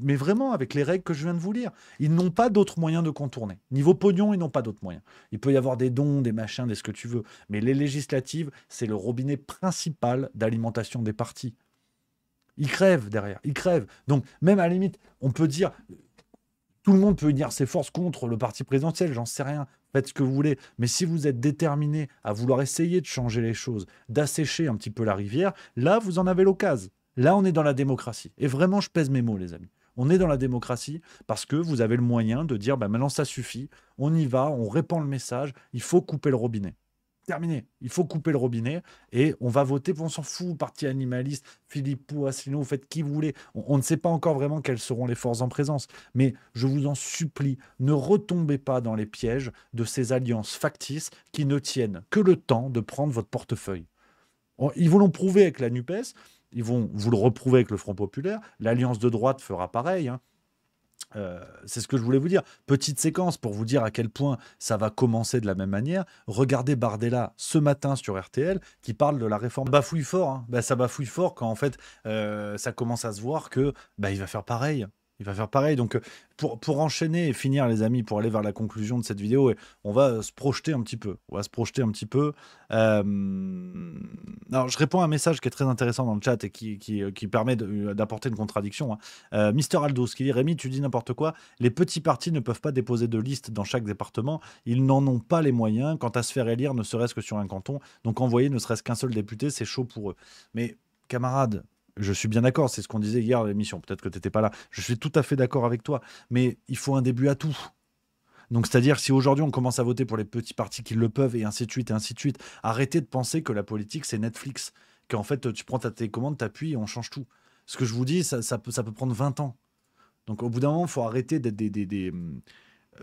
Mais vraiment, avec les règles que je viens de vous lire. Ils n'ont pas d'autres moyens de contourner. Niveau pognon, ils n'ont pas d'autres moyens. Il peut y avoir des dons, des machins, des ce que tu veux. Mais les législatives, c'est le robinet principal d'alimentation des partis. Ils crèvent derrière, ils crèvent. Donc, même à la limite, on peut dire... Tout le monde peut unir ses forces contre le parti présidentiel, j'en sais rien. Faites ce que vous voulez. Mais si vous êtes déterminé à vouloir essayer de changer les choses, d'assécher un petit peu la rivière, là, vous en avez l'occasion. Là, on est dans la démocratie. Et vraiment, je pèse mes mots, les amis. On est dans la démocratie parce que vous avez le moyen de dire, maintenant, ça suffit. On y va, on répand le message. Il faut couper le robinet. Terminé. Il faut couper le robinet et on va voter. On s'en fout, parti animaliste, Philippot, Asselineau, vous faites qui vous voulez. On ne sait pas encore vraiment quelles seront les forces en présence. Mais je vous en supplie, ne retombez pas dans les pièges de ces alliances factices qui ne tiennent que le temps de prendre votre portefeuille. Ils vous l'ont prouvé avec la NUPES. Ils vont vous le reprouver avec le Front Populaire. L'Alliance de droite fera pareil. Hein. C'est ce que je voulais vous dire. Petite séquence pour vous dire à quel point ça va commencer de la même manière. Regardez Bardella ce matin sur RTL qui parle de la réforme. Ça bafouille fort. Hein. Ça bafouille fort quand en fait ça commence à se voir que il va faire pareil. Il va faire pareil. Donc, pour enchaîner et finir, les amis, pour aller vers la conclusion de cette vidéo, on va se projeter un petit peu. Alors, je réponds à un message qui est très intéressant dans le chat et qui permet d'apporter une contradiction. Hein. Mister Aldos qui dit « Rémi, tu dis n'importe quoi. Les petits partis ne peuvent pas déposer de liste dans chaque département. Ils n'en ont pas les moyens. Quant à se faire élire, ne serait-ce que sur un canton. Donc, envoyer ne serait-ce qu'un seul député, c'est chaud pour eux. » Mais, camarades, je suis bien d'accord, c'est ce qu'on disait hier à l'émission, peut-être que tu n'étais pas là. Je suis tout à fait d'accord avec toi, mais il faut un début à tout. Donc, c'est-à-dire, si aujourd'hui on commence à voter pour les petits partis qui le peuvent, et ainsi de suite, arrêtez de penser que la politique, c'est Netflix. Qu'en fait, tu prends ta télécommande, t'appuies et on change tout. Ce que je vous dis, ça peut prendre 20 ans. Donc, au bout d'un moment, il faut arrêter d'être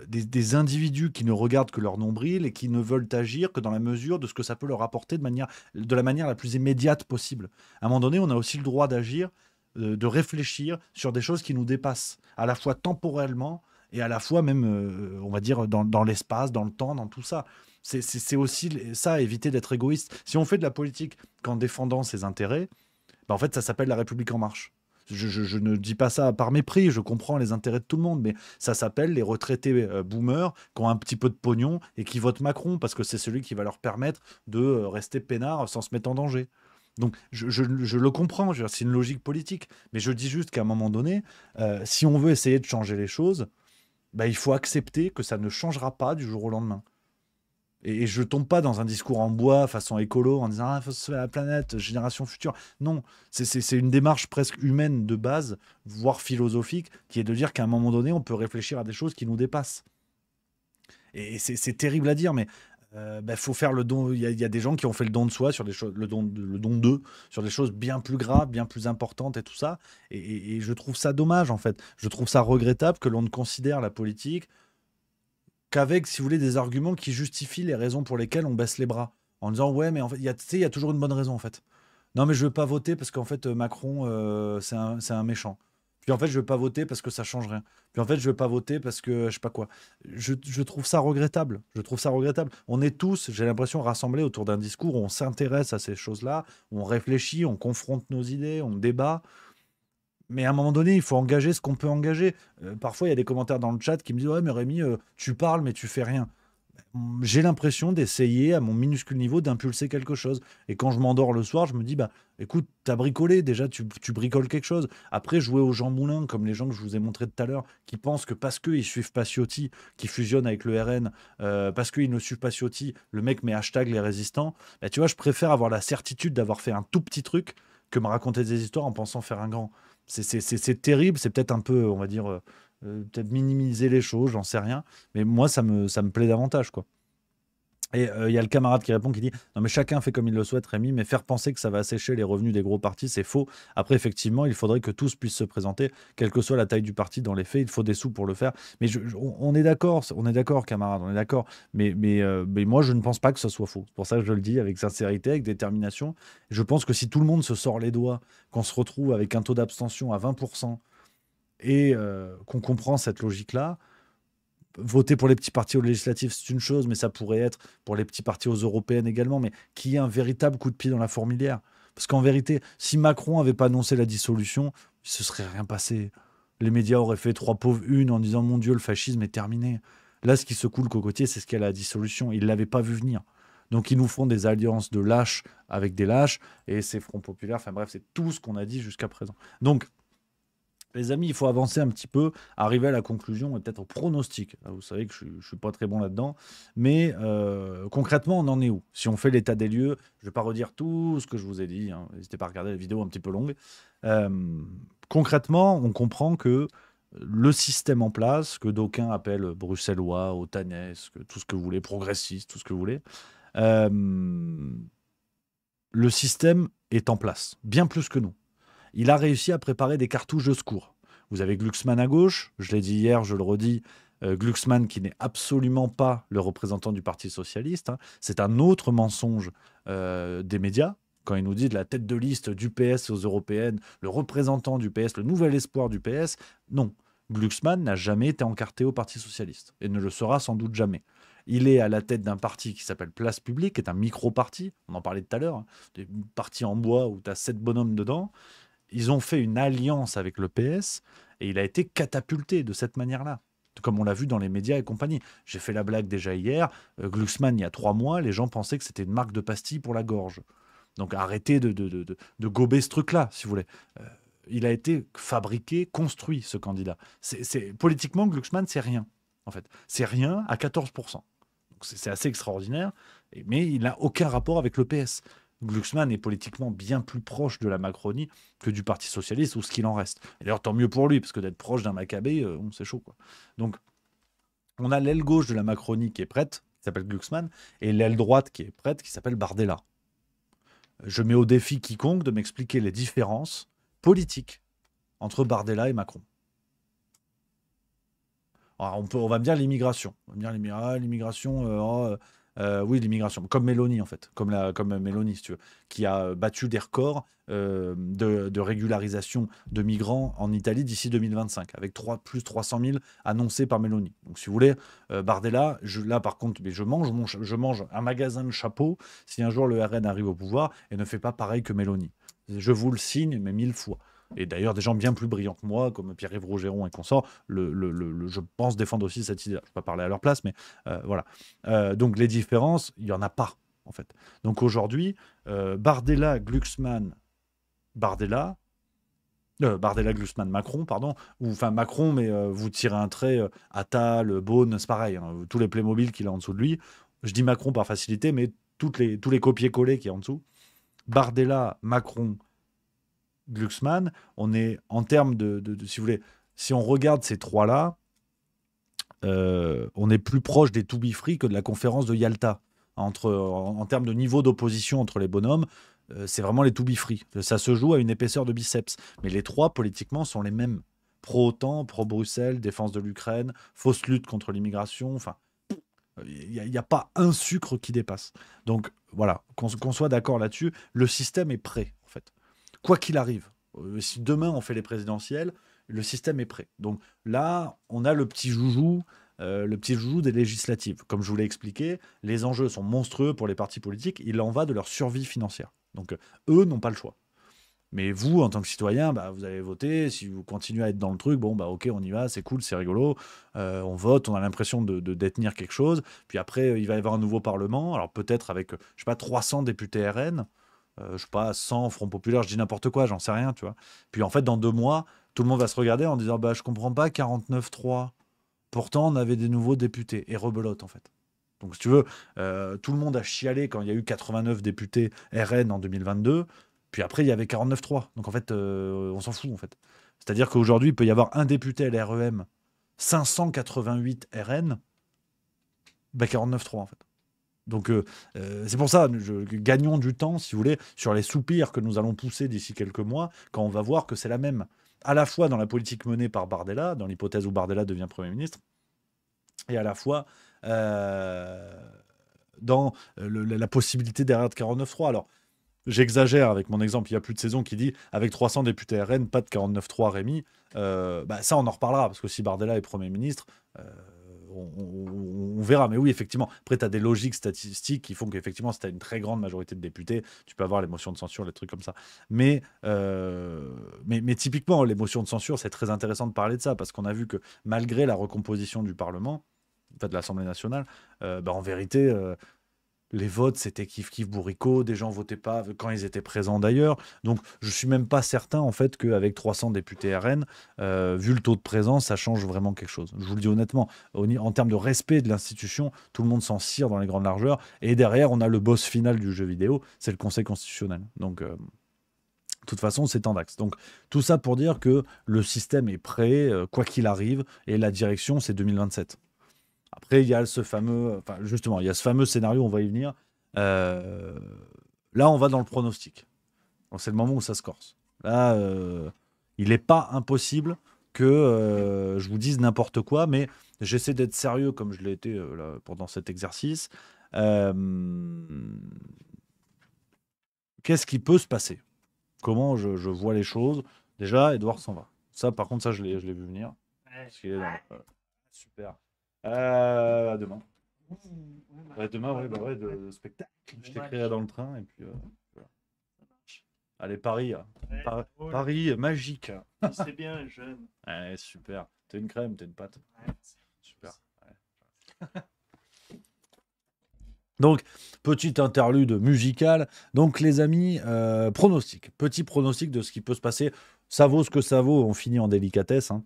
des individus qui ne regardent que leur nombril et qui ne veulent agir que dans la mesure de ce que ça peut leur apporter de la manière la plus immédiate possible. À un moment donné, on a aussi le droit d'agir, de réfléchir sur des choses qui nous dépassent, à la fois temporellement et à la fois même, on va dire, dans l'espace, dans le temps, dans tout ça. C'est aussi ça, éviter d'être égoïste. Si on fait de la politique qu'en défendant ses intérêts, en fait, ça s'appelle la République en marche. Je ne dis pas ça par mépris, je comprends les intérêts de tout le monde, mais ça s'appelle les retraités boomers qui ont un petit peu de pognon et qui votent Macron parce que c'est celui qui va leur permettre de rester peinards sans se mettre en danger. Donc je le comprends, c'est une logique politique, mais je dis juste qu'à un moment donné, si on veut essayer de changer les choses, il faut accepter que ça ne changera pas du jour au lendemain. Et je tombe pas dans un discours en bois façon écolo en disant il faut se sauver la planète, génération future. Non, c'est une démarche presque humaine de base, voire philosophique, qui est de dire qu'à un moment donné, on peut réfléchir à des choses qui nous dépassent. Et c'est terrible à dire, mais faut faire le don. Il y a des gens qui ont fait le don de soi sur des choses, le don d'eux sur des choses bien plus graves, bien plus importantes et tout ça. Et je trouve ça dommage en fait. Je trouve ça regrettable que l'on ne considère la politique qu'avec, si vous voulez, des arguments qui justifient les raisons pour lesquelles on baisse les bras. En disant, ouais, mais en fait, il y a toujours une bonne raison, en fait. Non, mais je veux pas voter parce qu'en fait, Macron, c'est un méchant. Puis en fait, je veux pas voter parce que ça change rien. Puis en fait, je veux pas voter parce que je sais pas quoi. Je trouve ça regrettable. Je trouve ça regrettable. On est tous, j'ai l'impression, rassemblés autour d'un discours où on s'intéresse à ces choses-là, où on réfléchit, on confronte nos idées, on débat. Mais à un moment donné, il faut engager ce qu'on peut engager. Parfois, il y a des commentaires dans le chat qui me disent « Ouais, mais Rémi, tu parles, mais tu fais rien. » J'ai l'impression d'essayer, à mon minuscule niveau, d'impulser quelque chose. Et quand je m'endors le soir, je me dis « Écoute, t'as bricolé, déjà, tu bricoles quelque chose. » Après, jouer aux Jean Moulin, comme les gens que je vous ai montrés tout à l'heure, qui pensent que parce qu'ils suivent pas Ciotti, qui fusionne avec le RN, parce qu'ils ne suivent pas Ciotti, le mec met hashtag les résistants. Tu vois, je préfère avoir la certitude d'avoir fait un tout petit truc que me raconter des histoires en pensant faire un grand. C'est terrible, c'est peut-être un peu, on va dire, peut-être minimiser les choses, j'en sais rien. Mais moi, ça me plaît davantage, quoi. Et il y a le camarade qui répond, qui dit « Non, mais chacun fait comme il le souhaite, Rémi, mais faire penser que ça va assécher les revenus des gros partis, c'est faux. Après, effectivement, il faudrait que tous puissent se présenter, quelle que soit la taille du parti dans les faits, il faut des sous pour le faire. » Mais on est d'accord, camarade, on est d'accord. Mais moi, je ne pense pas que ce soit faux. C'est pour ça que je le dis avec sincérité, avec détermination. Je pense que si tout le monde se sort les doigts, qu'on se retrouve avec un taux d'abstention à 20% et qu'on comprend cette logique-là, voter pour les petits partis aux législatives, c'est une chose, mais ça pourrait être pour les petits partis aux européennes également, mais qu'il y ait un véritable coup de pied dans la fourmilière. Parce qu'en vérité, si Macron n'avait pas annoncé la dissolution, il ne se serait rien passé. Les médias auraient fait 3 pauvres unes en disant « Mon Dieu, le fascisme est terminé ». Là, ce qui secoue le cocotier, c'est ce qu'est la dissolution. Ils ne l'avaient pas vu venir. Donc, ils nous font des alliances de lâches avec des lâches, et ces fronts populaires, enfin bref, c'est tout ce qu'on a dit jusqu'à présent. Donc, les amis, il faut avancer un petit peu, arriver à la conclusion et peut-être au pronostic. Là, vous savez que je ne suis pas très bon là-dedans. Mais concrètement, on en est où? Si on fait l'état des lieux, je ne vais pas redire tout ce que je vous ai dit. N'hésitez pas à regarder la vidéo un petit peu longue. Concrètement, on comprend que le système en place, que d'aucuns appellent bruxellois, otanesque, tout ce que vous voulez, progressiste, tout ce que vous voulez, le système est en place, bien plus que nous. Il a réussi à préparer des cartouches de secours. Vous avez Glucksmann à gauche, je l'ai dit hier, je le redis, Glucksmann qui n'est absolument pas le représentant du Parti socialiste. C'est un autre mensonge des médias, quand il nous dit de la tête de liste du PS aux européennes, le représentant du PS, le nouvel espoir du PS. Non, Glucksmann n'a jamais été encarté au Parti socialiste et ne le sera sans doute jamais. Il est à la tête d'un parti qui s'appelle Place Publique, qui est un micro-parti, on en parlait tout à l'heure, des partis en bois où tu as 7 bonhommes dedans. Ils ont fait une alliance avec le PS et il a été catapulté de cette manière-là, comme on l'a vu dans les médias et compagnie. J'ai fait la blague déjà hier, Glucksmann, il y a 3 mois, les gens pensaient que c'était une marque de pastilles pour la gorge. Donc arrêtez de gober ce truc-là, si vous voulez. Il a été fabriqué, construit, ce candidat. Politiquement, Glucksmann, c'est rien, en fait. C'est rien à 14%. Donc c'est assez extraordinaire, mais il n'a aucun rapport avec le PS. Glucksmann est politiquement bien plus proche de la Macronie que du Parti socialiste ou ce qu'il en reste. Et d'ailleurs, tant mieux pour lui, parce que d'être proche d'un Maccabée, c'est chaud, quoi. Donc, on a l'aile gauche de la Macronie qui est prête, qui s'appelle Glucksmann, et l'aile droite qui est prête, qui s'appelle Bardella. Je mets au défi quiconque de m'expliquer les différences politiques entre Bardella et Macron. Alors, on va me dire l'immigration. On va me dire l'immigration, oui, l'immigration. Comme Mélanie, en fait. Comme Mélanie, si tu veux. Qui a battu des records de régularisation de migrants en Italie d'ici 2025. Avec plus 300 000 annoncés par Mélanie. Donc, si vous voulez, Bardella, là, par contre, mais je mange un magasin de chapeaux si un jour le RN arrive au pouvoir et ne fait pas pareil que Mélanie. Je vous le signe, mais 1000 fois. Et d'ailleurs, des gens bien plus brillants que moi, comme Pierre-Yves Rougeron et consorts, je pense défendre aussi cette idée-là. Je ne vais pas parler à leur place, mais voilà. Donc les différences, il n'y en a pas, en fait. Donc aujourd'hui, Bardella, Glucksmann, Glucksmann, Macron, pardon, ou enfin Macron, mais vous tirez un trait, Attal, Beaune, c'est pareil, hein, tous les Playmobil qu'il a en dessous de lui. Je dis Macron par facilité, mais tous les copier-coller qui est en dessous. Bardella, Macron, Glucksmann, on est en termes si vous voulez, si on regarde ces trois-là, on est plus proche des to be free que de la conférence de Yalta. En termes de niveau d'opposition entre les bonhommes, c'est vraiment les to be free. Ça se joue à une épaisseur de biceps. Mais les trois, politiquement, sont les mêmes. Pro-OTAN, pro-Bruxelles, défense de l'Ukraine, fausse lutte contre l'immigration, enfin... Il n'y a pas un sucre qui dépasse. Donc voilà, qu'on soit d'accord là-dessus, le système est prêt, en fait. Quoi qu'il arrive, si demain on fait les présidentielles, le système est prêt. Donc là, on a le petit joujou des législatives. Comme je vous l'ai expliqué, les enjeux sont monstrueux pour les partis politiques. Il en va de leur survie financière. Donc eux n'ont pas le choix. Mais vous, en tant que citoyen, vous allez voter. Si vous continuez à être dans le truc, bon, ok, on y va, c'est cool, c'est rigolo. On vote, on a l'impression de détenir quelque chose. Puis après, il va y avoir un nouveau Parlement. Alors peut-être avec, je sais pas, 300 députés RN. Je sais pas, 100 Front Populaire, je dis n'importe quoi, j'en sais rien, tu vois. Puis en fait, dans 2 mois, tout le monde va se regarder en disant, je comprends pas, 49-3. Pourtant, on avait des nouveaux députés. Et rebelote, en fait. Donc, si tu veux, tout le monde a chialé quand il y a eu 89 députés RN en 2022. Puis après, il y avait 49-3. Donc, en fait, on s'en fout, en fait. C'est-à-dire qu'aujourd'hui, il peut y avoir un député LREM, 588 RN, 49-3, en fait. Donc, c'est pour ça, gagnons du temps, si vous voulez, sur les soupirs que nous allons pousser d'ici quelques mois, quand on va voir que c'est la même, à la fois dans la politique menée par Bardella, dans l'hypothèse où Bardella devient Premier ministre, et à la fois dans la possibilité derrière de 49-3. Alors, j'exagère avec mon exemple, il y a plus de saison qui dit avec 300 députés RN, pas de 49-3 Rémi. Ça, on en reparlera, parce que si Bardella est Premier ministre, on verra. Mais oui, effectivement, après, tu as des logiques statistiques qui font qu'effectivement, si tu as une très grande majorité de députés, tu peux avoir les motions de censure, les trucs comme ça. Mais typiquement, les motions de censure, c'est très intéressant de parler de ça, parce qu'on a vu que malgré la recomposition du Parlement, en fait, de l'Assemblée nationale, en vérité... les votes, c'était kiff-kiff bourricot, des gens votaient pas quand ils étaient présents d'ailleurs. Donc, je suis même pas certain, en fait, qu'avec 300 députés RN, vu le taux de présence, ça change vraiment quelque chose. Je vous le dis honnêtement, en termes de respect de l'institution, tout le monde s'en cire dans les grandes largeurs. Et derrière, on a le boss final du jeu vidéo, c'est le Conseil constitutionnel. Donc, de toute façon, c'est en axe. Donc, tout ça pour dire que le système est prêt, quoi qu'il arrive, et la direction, c'est 2027. Après, il y a ce fameux, il y a ce fameux scénario, on va y venir. Là, on va dans le pronostic. Donc, c'est le moment où ça se corse. Là, il n'est pas impossible que je vous dise n'importe quoi, mais j'essaie d'être sérieux comme je l'ai été là, pendant cet exercice. Qu'est-ce qui peut se passer? Comment je vois les choses? Déjà, Edouard s'en va. Ça, par contre, je l'ai vu venir. Parce qu'il est dans super. À demain. Demain, ouais, de spectacle. Je t'écrirai dans le train et puis voilà. Allez, Paris. Paris, magique. C'est bien, jeune. Ouais, super. T'es une crème, t'es une pâte. Ouais, super. Ouais. Donc, petite interlude musicale. Donc, les amis, pronostic. Petit pronostic de ce qui peut se passer. Ça vaut ce que ça vaut. On finit en délicatesse. Hein.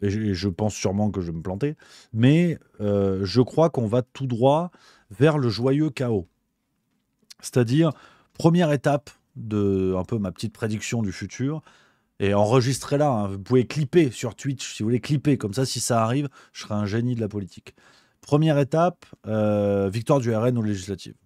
Et je pense sûrement que je vais me planter, mais je crois qu'on va tout droit vers le joyeux chaos. C'est-à-dire, première étape de un peu ma petite prédiction du futur, et enregistrez-la, hein, vous pouvez clipper sur Twitch, si vous voulez clipper, comme ça, si ça arrive, je serai un génie de la politique. Première étape, victoire du RN aux législatives.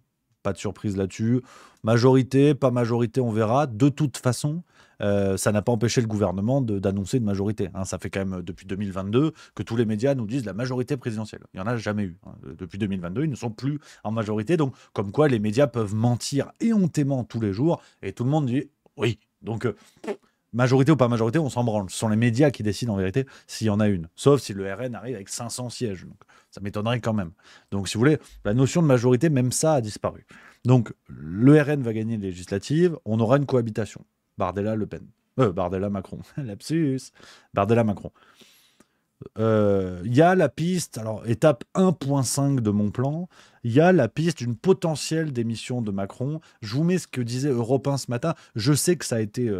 Pas de surprise là-dessus. Majorité, pas majorité, on verra. De toute façon, ça n'a pas empêché le gouvernement d'annoncer une majorité. Hein. Ça fait quand même depuis 2022 que tous les médias nous disent la majorité présidentielle. Il n'y en a jamais eu. Hein. Depuis 2022, ils ne sont plus en majorité. Donc, comme quoi, les médias peuvent mentir éhontément tous les jours et tout le monde dit oui. Donc, majorité ou pas majorité, on s'en branle. Ce sont les médias qui décident en vérité s'il y en a une. Sauf si le RN arrive avec 500 sièges. Donc, ça m'étonnerait quand même. Donc, si vous voulez, la notion de majorité, même ça a disparu. Donc, le RN va gagner les législatives. On aura une cohabitation. Bardella-Le Pen. Bardella-Macron. Lapsus. Bardella-Macron. Il y a la piste, alors étape 1.5 de mon plan, il y a la piste d'une potentielle démission de Macron. Je vous mets ce que disait Europe 1 ce matin. Je sais que ça a été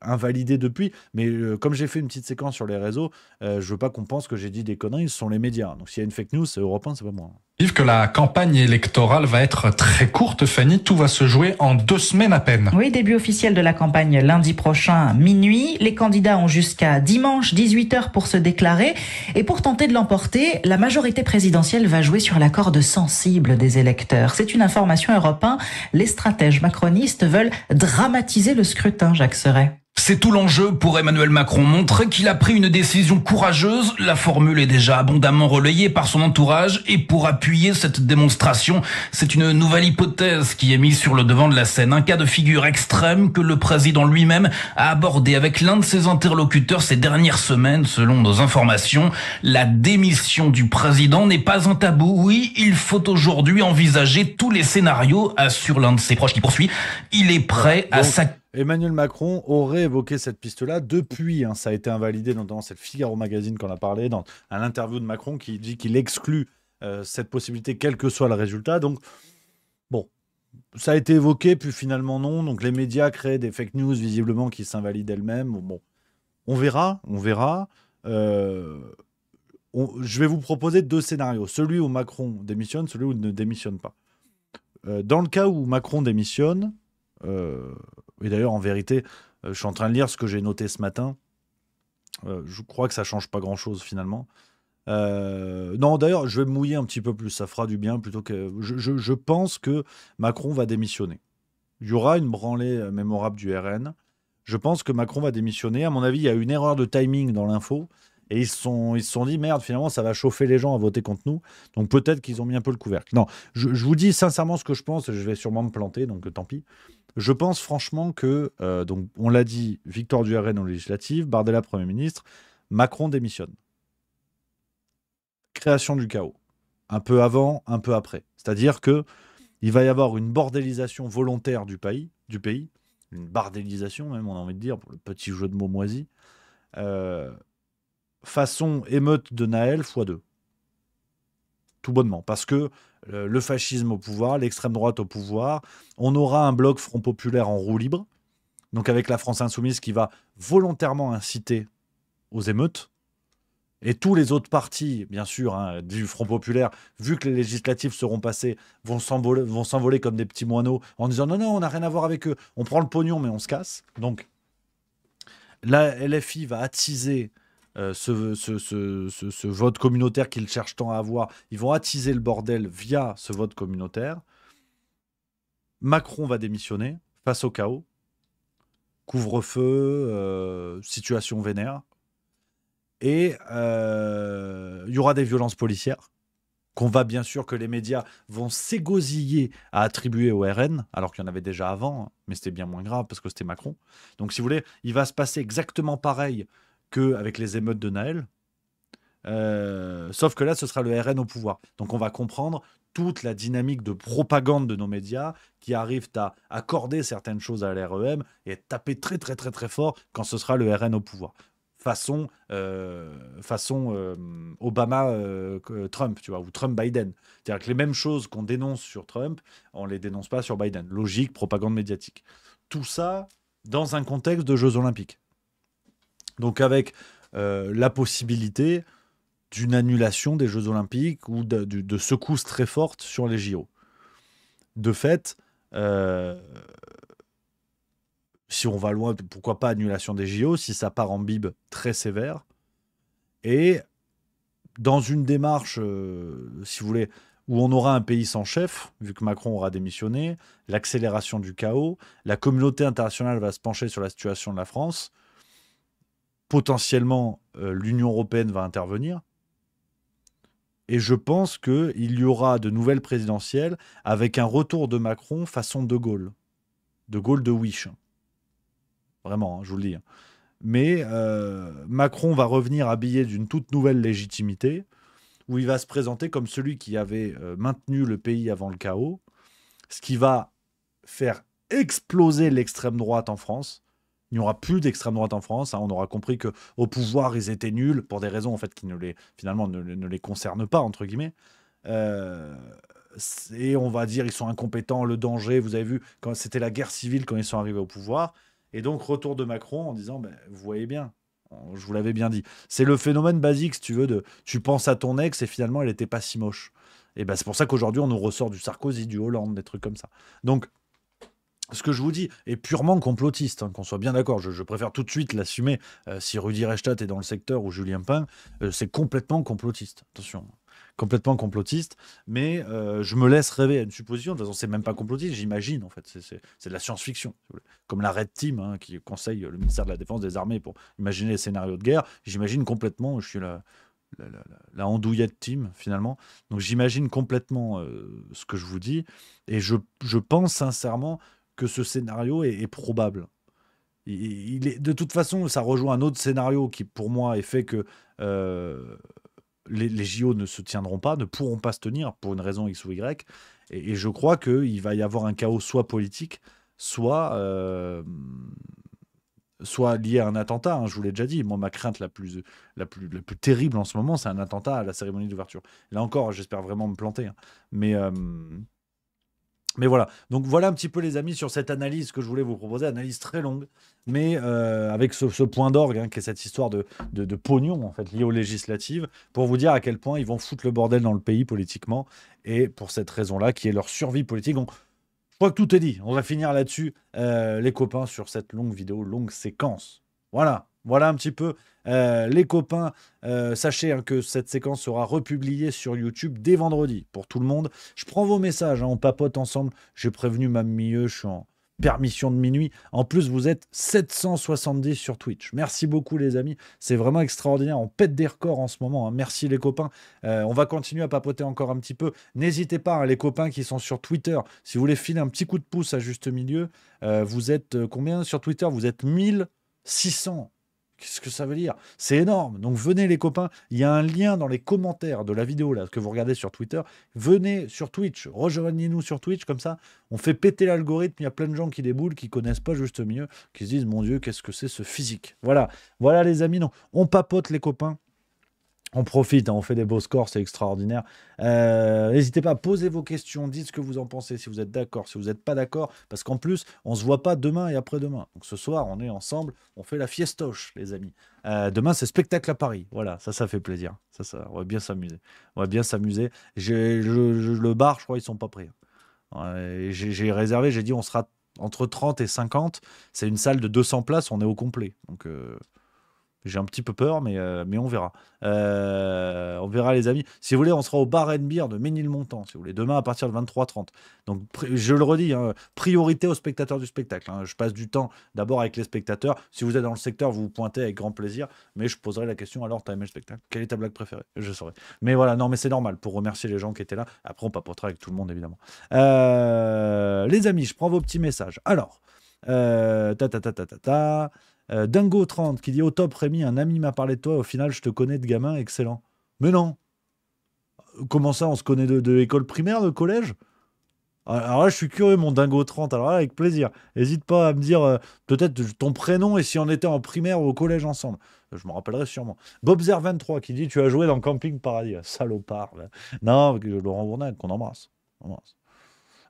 invalidé depuis, mais comme j'ai fait une petite séquence sur les réseaux, je veux pas qu'on pense que j'ai dit des conneries, ce sont les médias. Donc s'il y a une fake news, c'est Europe 1, c'est pas moi. Que la campagne électorale va être très courte, Fanny. Tout va se jouer en 2 semaines à peine. Oui, début officiel de la campagne lundi prochain, minuit. Les candidats ont jusqu'à dimanche 18h pour se déclarer. Et pour tenter de l'emporter, la majorité présidentielle va jouer sur la corde sensible des électeurs. C'est une information Europe 1. Les stratèges macronistes veulent dramatiser le scrutin, Jacques Serret. C'est tout l'enjeu pour Emmanuel Macron, montrer qu'il a pris une décision courageuse. La formule est déjà abondamment relayée par son entourage et pour appuyer cette démonstration, c'est une nouvelle hypothèse qui est mise sur le devant de la scène. Un cas de figure extrême que le président lui-même a abordé avec l'un de ses interlocuteurs ces dernières semaines. Selon nos informations, la démission du président n'est pas un tabou. Oui, il faut aujourd'hui envisager tous les scénarios, assure l'un de ses proches qui poursuit. Il est prêt à Emmanuel Macron aurait évoqué cette piste-là depuis, hein, ça a été invalidé, notamment c'est le Figaro Magazine qu'on a parlé, dans un interview de Macron qui dit qu'il exclut cette possibilité quel que soit le résultat. Donc, bon, ça a été évoqué, puis finalement non. Donc les médias créent des fake news visiblement qui s'invalident elles-mêmes. Bon, on verra. Je vais vous proposer 2 scénarios. Celui où Macron démissionne, celui où il ne démissionne pas. Dans le cas où Macron démissionne, et d'ailleurs, en vérité, je suis en train de lire ce que j'ai noté ce matin. Je crois que ça ne change pas grand-chose, finalement. Non, d'ailleurs, je vais me mouiller un petit peu plus. Ça fera du bien plutôt que... Je pense que Macron va démissionner. Il y aura une branlée mémorable du RN. Je pense que Macron va démissionner. À mon avis, il y a une erreur de timing dans l'info. Et ils se sont dit, merde, finalement, ça va chauffer les gens à voter contre nous. Donc peut-être qu'ils ont mis un peu le couvercle. Non, je vous dis sincèrement ce que je pense. Je vais sûrement me planter, donc tant pis. Je pense franchement que, donc on l'a dit, victoire du RN aux législatives, Bardella Premier ministre, Macron démissionne. Création du chaos. Un peu avant, un peu après. C'est-à-dire que il va y avoir une bordélisation volontaire du pays, une bardélisation même, on a envie de dire, pour le petit jeu de mots moisi, façon émeute de Naël x2. Tout bonnement. Parce que le fascisme au pouvoir, l'extrême droite au pouvoir, on aura un bloc Front Populaire en roue libre, donc avec la France Insoumise qui va volontairement inciter aux émeutes, et tous les autres partis, bien sûr, hein, du Front Populaire, vu que les législatives seront passées, vont s'envoler comme des petits moineaux en disant non, on n'a rien à voir avec eux, on prend le pognon mais on se casse. Donc la LFI va attiser ce vote communautaire qu'ils cherchent tant à avoir. Ils vont attiser le bordel via ce vote communautaire. Macron va démissionner face au chaos. Couvre-feu, situation vénère. Et il y aura des violences policières qu'on va bien sûr, que les médias vont s'égosiller à attribuer au RN, alors qu'il y en avait déjà avant, hein, mais c'était bien moins grave parce que c'était Macron. Donc si vous voulez, il va se passer exactement pareil qu'avec les émeutes de Naël, sauf que là, ce sera le RN au pouvoir. Donc on va comprendre toute la dynamique de propagande de nos médias qui arrivent à accorder certaines choses à l'REM et à taper très très très très fort quand ce sera le RN au pouvoir. Façon Obama-Trump, tu vois, ou Trump-Biden. C'est-à-dire que les mêmes choses qu'on dénonce sur Trump, on ne les dénonce pas sur Biden. Logique, propagande médiatique. Tout ça dans un contexte de Jeux Olympiques. Donc avec la possibilité d'une annulation des Jeux Olympiques ou de secousses très fortes sur les JO. De fait, si on va loin, pourquoi pas annulation des JO, si ça part en bib très sévère. Et dans une démarche, si vous voulez, où on aura un pays sans chef, vu que Macron aura démissionné, l'accélération du chaos, la communauté internationale va se pencher sur la situation de la France, potentiellement l'Union européenne va intervenir, et je pense qu'il y aura de nouvelles présidentielles avec un retour de Macron façon De Gaulle de Wish. Vraiment, hein, je vous le dis. Mais Macron va revenir habillé d'une toute nouvelle légitimité, où il va se présenter comme celui qui avait maintenu le pays avant le chaos, ce qui va faire exploser l'extrême droite en France. Il n'y aura plus d'extrême droite en France. Hein. On aura compris qu'au pouvoir, ils étaient nuls, pour des raisons en fait, qui finalement ne les concernent pas, entre guillemets. Et on va dire ils sont incompétents, le danger. Vous avez vu, quand c'était la guerre civile quand ils sont arrivés au pouvoir. Et donc, retour de Macron en disant, vous voyez bien, je vous l'avais bien dit. C'est le phénomène basique, si tu veux, tu penses à ton ex et finalement, elle n'était pas si moche. Et c'est pour ça qu'aujourd'hui, on nous ressort du Sarkozy, du Hollande, des trucs comme ça. Donc, ce que je vous dis est purement complotiste, hein, qu'on soit bien d'accord. Je préfère tout de suite l'assumer. Si Rudi Reichstadt est dans le secteur ou Julien Pain, c'est complètement complotiste. Attention. Complètement complotiste, mais je me laisse rêver à une supposition. De toute façon, c'est même pas complotiste, j'imagine en fait. C'est de la science-fiction, si vous voulez. Comme la Red Team, hein, qui conseille le ministère de la Défense des Armées pour imaginer les scénarios de guerre. J'imagine complètement, je suis la andouillette team finalement. Donc j'imagine complètement ce que je vous dis, et je pense sincèrement que ce scénario est probable. De toute façon, ça rejoint un autre scénario qui, pour moi, est fait que les JO ne se tiendront pas, ne pourront pas se tenir pour une raison X ou Y. Et je crois qu'il va y avoir un chaos soit politique, soit lié à un attentat. Hein, je vous l'ai déjà dit. Moi, ma crainte la plus terrible en ce moment, c'est un attentat à la cérémonie d'ouverture. Là encore, j'espère vraiment me planter. Hein. Mais voilà, donc voilà un petit peu les amis sur cette analyse que je voulais vous proposer, analyse très longue, mais avec ce point d'orgue, hein, qui est cette histoire de pognon en fait liée aux législatives, pour vous dire à quel point ils vont foutre le bordel dans le pays politiquement, et pour cette raison-là, qui est leur survie politique. Donc je crois que tout est dit, on va finir là-dessus, les copains, sur cette longue vidéo, longue séquence. Voilà un petit peu les copains. Sachez hein, que cette séquence sera republiée sur YouTube dès vendredi pour tout le monde. Je prends vos messages, hein, on papote ensemble. J'ai prévenu ma milieu, je suis en permission de minuit. En plus, vous êtes 770 sur Twitch. Merci beaucoup les amis, c'est vraiment extraordinaire. On pète des records en ce moment. Hein. Merci les copains. On va continuer à papoter encore un petit peu. N'hésitez pas, hein, les copains qui sont sur Twitter, si vous voulez filer un petit coup de pouce à juste milieu. Vous êtes combien sur Twitter? Vous êtes 1600. Qu'est-ce que ça veut dire? C'est énorme. Donc venez les copains, il y a un lien dans les commentaires de la vidéo là que vous regardez sur Twitter. Venez sur Twitch, rejoignez-nous sur Twitch, comme ça on fait péter l'algorithme. Il y a plein de gens qui déboulent, qui connaissent pas juste mieux, qui se disent mon Dieu, qu'est-ce que c'est ce physique. Voilà les amis, non, on papote les copains. On profite, hein, on fait des beaux scores, c'est extraordinaire. N'hésitez pas à poser vos questions, dites ce que vous en pensez, si vous êtes d'accord, si vous n'êtes pas d'accord, parce qu'en plus, on ne se voit pas demain et après-demain. Donc ce soir, on est ensemble, on fait la fiestoche, les amis. Demain, c'est spectacle à Paris. Voilà, ça fait plaisir. Ça, on va bien s'amuser. Le bar, je crois, ils sont pas prêts. J'ai réservé, j'ai dit, on sera entre 30 et 50. C'est une salle de 200 places, on est au complet. Donc... j'ai un petit peu peur, mais on verra. On verra, les amis. Si vous voulez, on sera au bar and beer de Ménilmontant, si vous voulez, demain à partir de 23h30. Donc, je le redis, hein, priorité aux spectateurs du spectacle. Hein. Je passe du temps d'abord avec les spectateurs. Si vous êtes dans le secteur, vous vous pointez avec grand plaisir. Mais je poserai la question, alors, t'as aimé le spectacle? Quelle est ta blague préférée? Je saurai. Mais voilà, non, mais c'est normal, pour remercier les gens qui étaient là. Après, on papotera avec tout le monde, évidemment. Les amis, je prends vos petits messages. Alors, Dingo30 qui dit au top Rémi, un ami m'a parlé de toi, au final je te connais de gamin, excellent. Mais non. Comment ça, on se connaît de l'école primaire, de collège? Alors là je suis curieux mon Dingo30, alors là avec plaisir. N'hésite pas à me dire peut-être ton prénom et si on était en primaire ou au collège ensemble. Je me rappellerai sûrement. Bobzer23 qui dit tu as joué dans Camping Paradis, salopard. Là. Non, Laurent Bournac qu'on embrasse.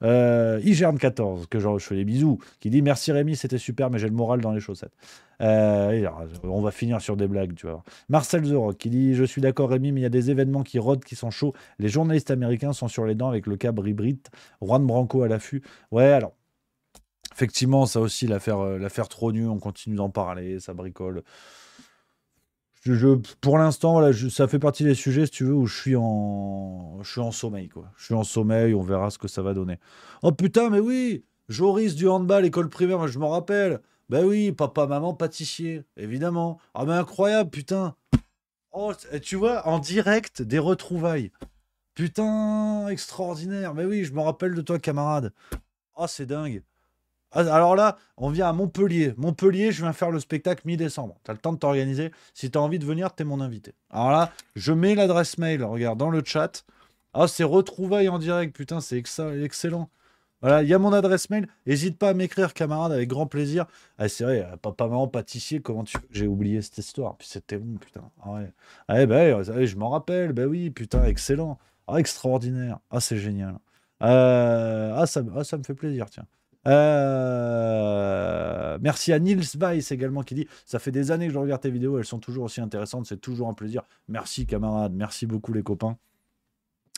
Igerne14, que genre je fais des bisous, qui dit merci Rémi, c'était super, mais j'ai le moral dans les chaussettes. On va finir sur des blagues, tu vois. Marcel The Rock qui dit je suis d'accord Rémi, mais il y a des événements qui rodent, qui sont chauds. Les journalistes américains sont sur les dents avec le cas Bribrit, Juan Branco à l'affût. Ouais, alors effectivement, ça aussi l'affaire Trogneux, on continue d'en parler, ça bricole. pour l'instant, voilà, ça fait partie des sujets, si tu veux, où je suis en sommeil, quoi. Je suis en sommeil, on verra ce que ça va donner. Oh putain, mais oui, Joris du handball, école primaire, moi, je m'en rappelle. Ben oui, papa, maman, pâtissier, évidemment. Ah mais incroyable, putain. Oh, tu vois, en direct, des retrouvailles. Putain, extraordinaire. Mais oui, je me rappelle de toi, camarade. Oh, c'est dingue. Ah, alors là, on vient à Montpellier. Montpellier, je viens faire le spectacle mi-décembre. T'as le temps de t'organiser. Si t'as envie de venir, t'es mon invité. Alors là, je mets l'adresse mail, regarde, dans le chat. Ah, c'est retrouvailles en direct, putain, c'est excellent. Voilà, il y a mon adresse mail. N'hésite pas à m'écrire, camarade, avec grand plaisir. Ah, c'est vrai, papa, maman, pâtissier, comment tu... J'ai oublié cette histoire. Puis c'était bon, putain. Ah ouais. Ah, bah, ouais, je m'en rappelle. Bah oui, putain, excellent. Ah, extraordinaire. Ah, c'est génial. Ça me fait plaisir, tiens. Merci à Nils Weiss également qui dit ça fait des années que je regarde tes vidéos, elles sont toujours aussi intéressantes, c'est toujours un plaisir. Merci camarades, merci beaucoup les copains.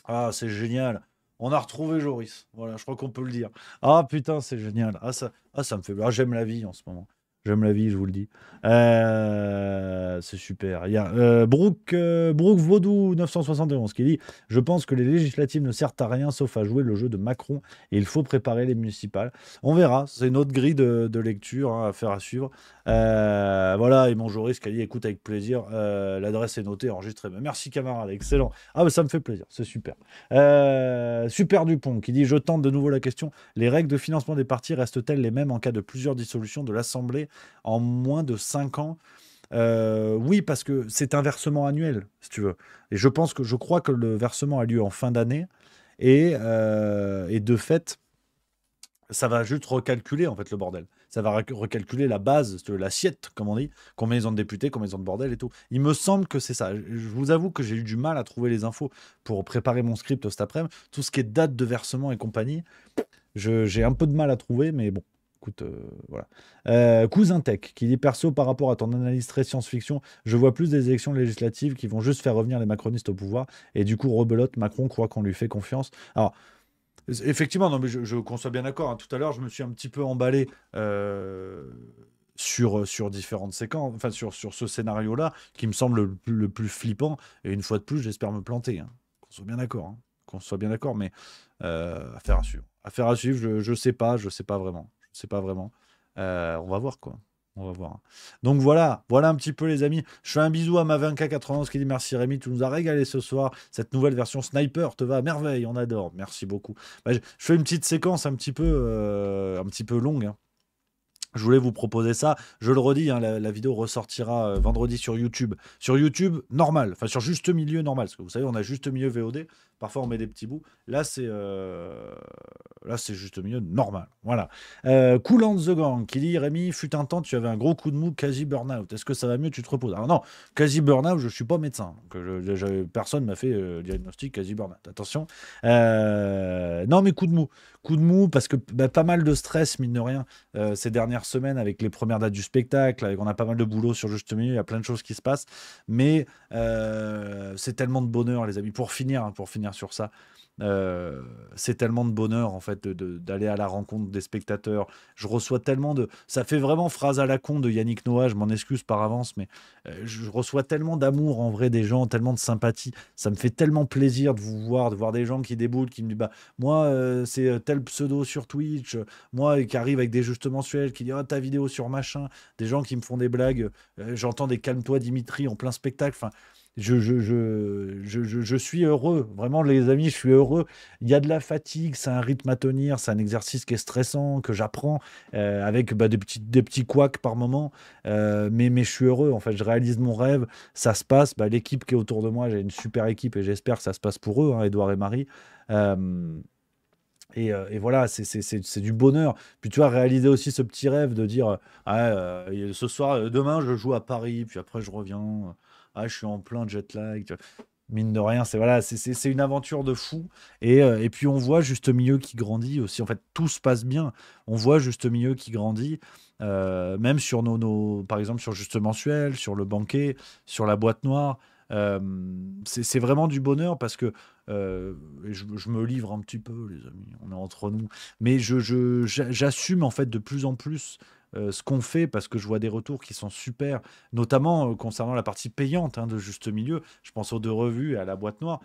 Ah, c'est génial. On a retrouvé Joris. Voilà, je crois qu'on peut le dire. Ah putain, c'est génial. Ça me fait. Ah, j'aime la vie en ce moment. J'aime la vie, je vous le dis. C'est super. Il y a Brooke Vaudou 971 qui dit « Je pense que les législatives ne servent à rien sauf à jouer le jeu de Macron et il faut préparer les municipales. » On verra. C'est une autre grille de lecture à faire à suivre. Voilà, et mon Joris qui a dit « Écoute, avec plaisir. L'adresse est notée, enregistrée. » Merci camarade, excellent. Ah, mais ça me fait plaisir, c'est super. Super Dupont qui dit « Je tente de nouveau la question. Les règles de financement des partis restent-elles les mêmes en cas de plusieurs dissolutions de l'Assemblée en moins de 5 ans ?» Oui, parce que c'est un versement annuel, si tu veux. Et je crois que le versement a lieu en fin d'année. Et de fait, ça va juste recalculer, en fait, le bordel. Ça va recalculer la base, l'assiette, comme on dit, combien ils ont de députés, combien ils ont de bordel et tout. Il me semble que c'est ça. Je vous avoue que j'ai eu du mal à trouver les infos pour préparer mon script cet après-midi. Tout ce qui est date de versement et compagnie, j'ai un peu de mal à trouver, mais bon. Écoute, voilà. Cousin Tech qui dit perso par rapport à ton analyse très science-fiction, je vois plus des élections législatives qui vont juste faire revenir les macronistes au pouvoir et du coup rebelote Macron croit qu'on lui fait confiance. Alors effectivement, non mais je conçois bien d'accord. Hein. Tout à l'heure, je me suis un petit peu emballé sur différentes séquences, enfin sur ce scénario-là qui me semble le plus flippant. Et une fois de plus, j'espère me planter. Hein. Qu'on soit bien d'accord. Hein. Qu'on soit bien d'accord, mais affaire à suivre. Affaire à suivre. Je sais pas vraiment. C'est pas vraiment. On va voir quoi. On va voir. Donc voilà un petit peu les amis. Je fais un bisou à ma 20K91 qui dit merci Rémi, tu nous as régalé ce soir. Cette nouvelle version Sniper te va à merveille, on adore. Merci beaucoup. Je fais une petite séquence un petit peu longue. Hein. Je voulais vous proposer ça. Je le redis, hein, la vidéo ressortira vendredi sur YouTube. Sur YouTube, normal. Enfin, sur Juste Milieu, normal. Parce que vous savez, on a Juste Milieu VOD. Parfois, on met des petits bouts. Là, c'est Juste Milieu normal. Voilà. Cool the Gang qui dit Rémi, fut un temps, tu avais un gros coup de mou, quasi burn-out. Est-ce que ça va mieux, tu te reposes? Alors non, quasi burn-out, je ne suis pas médecin. Donc, personne ne m'a fait diagnostic quasi burn-out. Attention. Non, mais coup de mou. Coup de mou parce que pas mal de stress, mine de rien, ces dernières semaines avec les premières dates du spectacle. On a pas mal de boulot sur Juste Milieu. Il y a plein de choses qui se passent. Mais c'est tellement de bonheur, les amis. Pour finir sur ça, c'est tellement de bonheur en fait d'aller à la rencontre des spectateurs. Je reçois tellement de... Ça fait vraiment phrase à la con de Yannick Noah, je m'en excuse par avance, mais je reçois tellement d'amour en vrai des gens, tellement de sympathie. Ça me fait tellement plaisir de vous voir, de voir des gens qui déboulent, qui me disent moi c'est tel pseudo sur Twitch, moi qui arrive avec des justes mensuels, qui dit ta vidéo sur machin, des gens qui me font des blagues, j'entends des calme-toi Dimitri en plein spectacle, enfin je suis heureux, vraiment les amis, je suis heureux. Il y a de la fatigue, c'est un rythme à tenir, c'est un exercice qui est stressant, que j'apprends avec des petits couacs par moment, mais je suis heureux, en fait, je réalise mon rêve, ça se passe, l'équipe qui est autour de moi, j'ai une super équipe et j'espère que ça se passe pour eux, hein, Edouard et Marie. Et voilà, c'est du bonheur. Puis tu vois, réaliser aussi ce petit rêve de dire ce soir, demain je joue à Paris, puis après je reviens. Je suis en plein jet lag. Mine de rien, c'est une aventure de fou. Et puis on voit Juste Milieu qui grandit aussi. En fait, tout se passe bien. On voit Juste Milieu qui grandit. Même sur par exemple, sur Juste Mensuel, sur le banquet, sur la boîte noire. C'est vraiment du bonheur parce que je me livre un petit peu, les amis. On est entre nous. Mais j'assume en fait de plus en plus ce qu'on fait, parce que je vois des retours qui sont super, notamment concernant la partie payante de Juste Milieu. Je pense aux 2 revues et à la boîte noire.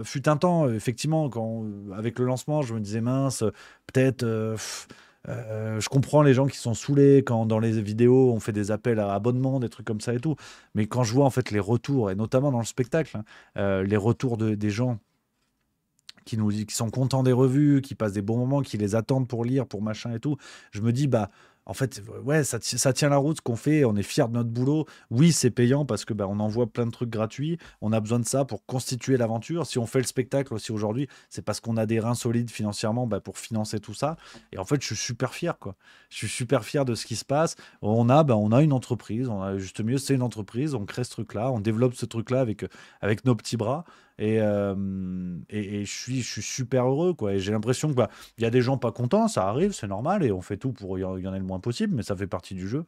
Fut un temps, effectivement, quand, avec le lancement, je me disais mince, peut-être... je comprends les gens qui sont saoulés quand dans les vidéos on fait des appels à abonnement, des trucs comme ça et tout. Mais quand je vois en fait les retours, et notamment dans le spectacle, les retours des gens qui sont contents des revues, qui passent des bons moments, qui les attendent pour lire, pour machin et tout, je me dis, bah, en fait, ouais, ça tient la route ce qu'on fait, on est fiers de notre boulot. Oui, c'est payant parce que bah, on envoie plein de trucs gratuits, on a besoin de ça pour constituer l'aventure. Si on fait le spectacle aussi aujourd'hui, c'est parce qu'on a des reins solides financièrement pour financer tout ça. Et en fait, je suis super fier, quoi. Je suis super fier de ce qui se passe. On a une entreprise, Juste Mieux, c'est une entreprise, on crée ce truc-là, on développe ce truc-là avec nos petits bras. Et je suis super heureux, quoi. Et j'ai l'impression que y a des gens pas contents, ça arrive, c'est normal, et on fait tout pour y en ait le moins possible, mais ça fait partie du jeu.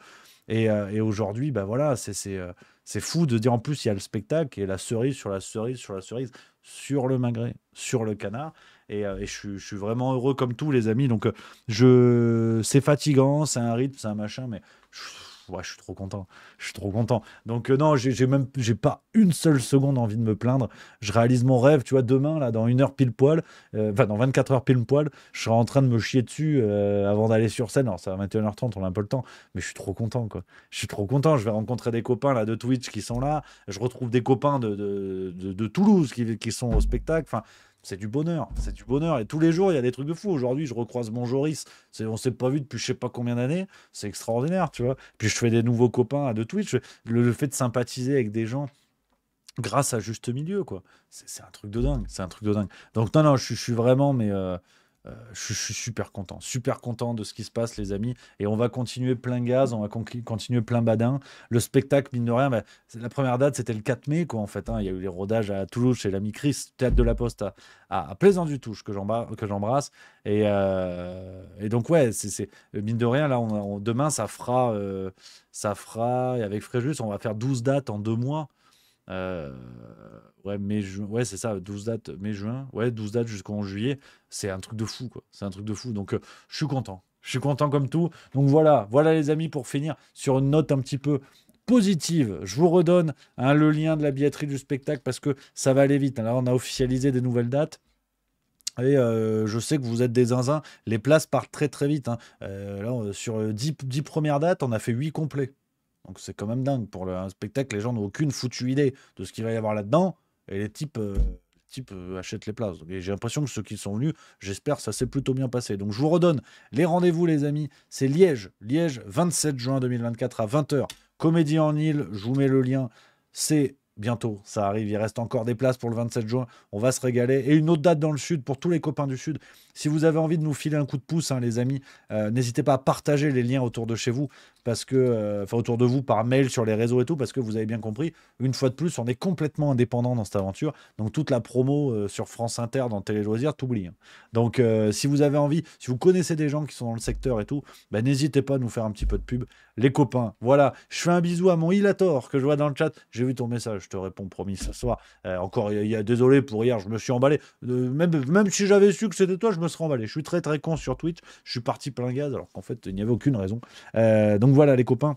Et aujourd'hui, voilà, c'est fou de dire, en plus, il y a le spectacle et la cerise sur la cerise sur la cerise sur le magret, sur le canard. Et je suis vraiment heureux comme tous les amis. Donc c'est fatigant, c'est un rythme, c'est un machin, mais je suis trop content. Je suis trop content. Donc non, j'ai pas une seule seconde envie de me plaindre. Je réalise mon rêve, tu vois, demain, là, dans 1 heure pile poil, dans 24 heures pile poil, je serai en train de me chier dessus avant d'aller sur scène. Alors ça va 21h30, on a un peu le temps, mais je suis trop content, quoi. Je suis trop content. Je vais rencontrer des copains là de Twitch qui sont là. Je retrouve des copains de Toulouse qui sont au spectacle. Enfin, c'est du bonheur, c'est du bonheur. Et tous les jours, il y a des trucs de fou. Aujourd'hui, je recroise mon Joris. On s'est pas vu depuis je sais pas combien d'années. C'est extraordinaire, tu vois. Puis je fais des nouveaux copains de Twitch. Le fait de sympathiser avec des gens grâce à Juste Milieu, quoi. C'est un truc de dingue. C'est un truc de dingue. Donc non, je suis vraiment, mais je suis super content de ce qui se passe, les amis. Et on va continuer plein gaz, on va continuer plein badin. Le spectacle, mine de rien, la première date, c'était le 4 mai, quoi, en fait. Il y a eu les rodages à Toulouse chez l'ami Chris, Théâtre de la Poste à Plaisance-du-Touche, que j'embrasse. Et donc, ouais, c'est mine de rien, là, demain, ça fera, et avec Fréjus, on va faire 12 dates en 2 mois. Ouais, c'est ça, 12 dates, mai-juin, ouais, 12 dates jusqu'en juillet, c'est un truc de fou, quoi. C'est un truc de fou. Donc, je suis content. Je suis content comme tout. Donc, voilà, les amis, pour finir sur une note un petit peu positive. Je vous redonne le lien de la billetterie du spectacle parce que ça va aller vite. Là, on a officialisé des nouvelles dates. Et je sais que vous êtes des zinzins. Les places partent très, très vite. Là, sur 10 premières dates, on a fait 8 complets. Donc c'est quand même dingue. Pour un spectacle, les gens n'ont aucune foutue idée de ce qu'il va y avoir là-dedans. Et les types achètent les places. Et j'ai l'impression que ceux qui sont venus, j'espère que ça s'est plutôt bien passé. Donc je vous redonne les rendez-vous, les amis. C'est Liège, 27 juin 2024 à 20h. Comédie en Île, je vous mets le lien. C'est bientôt, ça arrive. Il reste encore des places pour le 27 juin. On va se régaler. Et une autre date dans le Sud pour tous les copains du Sud. Si vous avez envie de nous filer un coup de pouce, les amis, n'hésitez pas à partager les liens autour de chez vous, parce que, autour de vous, par mail, sur les réseaux et tout, parce que vous avez bien compris, une fois de plus, on est complètement indépendant dans cette aventure. Donc toute la promo sur France Inter, dans Télé Loisirs, t'oublies. Donc si vous avez envie, si vous connaissez des gens qui sont dans le secteur et tout, n'hésitez pas à nous faire un petit peu de pub. Les copains, voilà. Je fais un bisou à mon Ilator que je vois dans le chat. J'ai vu ton message, je te réponds promis ce soir. Encore, désolé pour hier, je me suis emballé. Même si j'avais su que c'était toi, je me serais emballé. Je suis très très con sur Twitch. Je suis parti plein gaz alors qu'en fait, il n'y avait aucune raison. Donc voilà, les copains.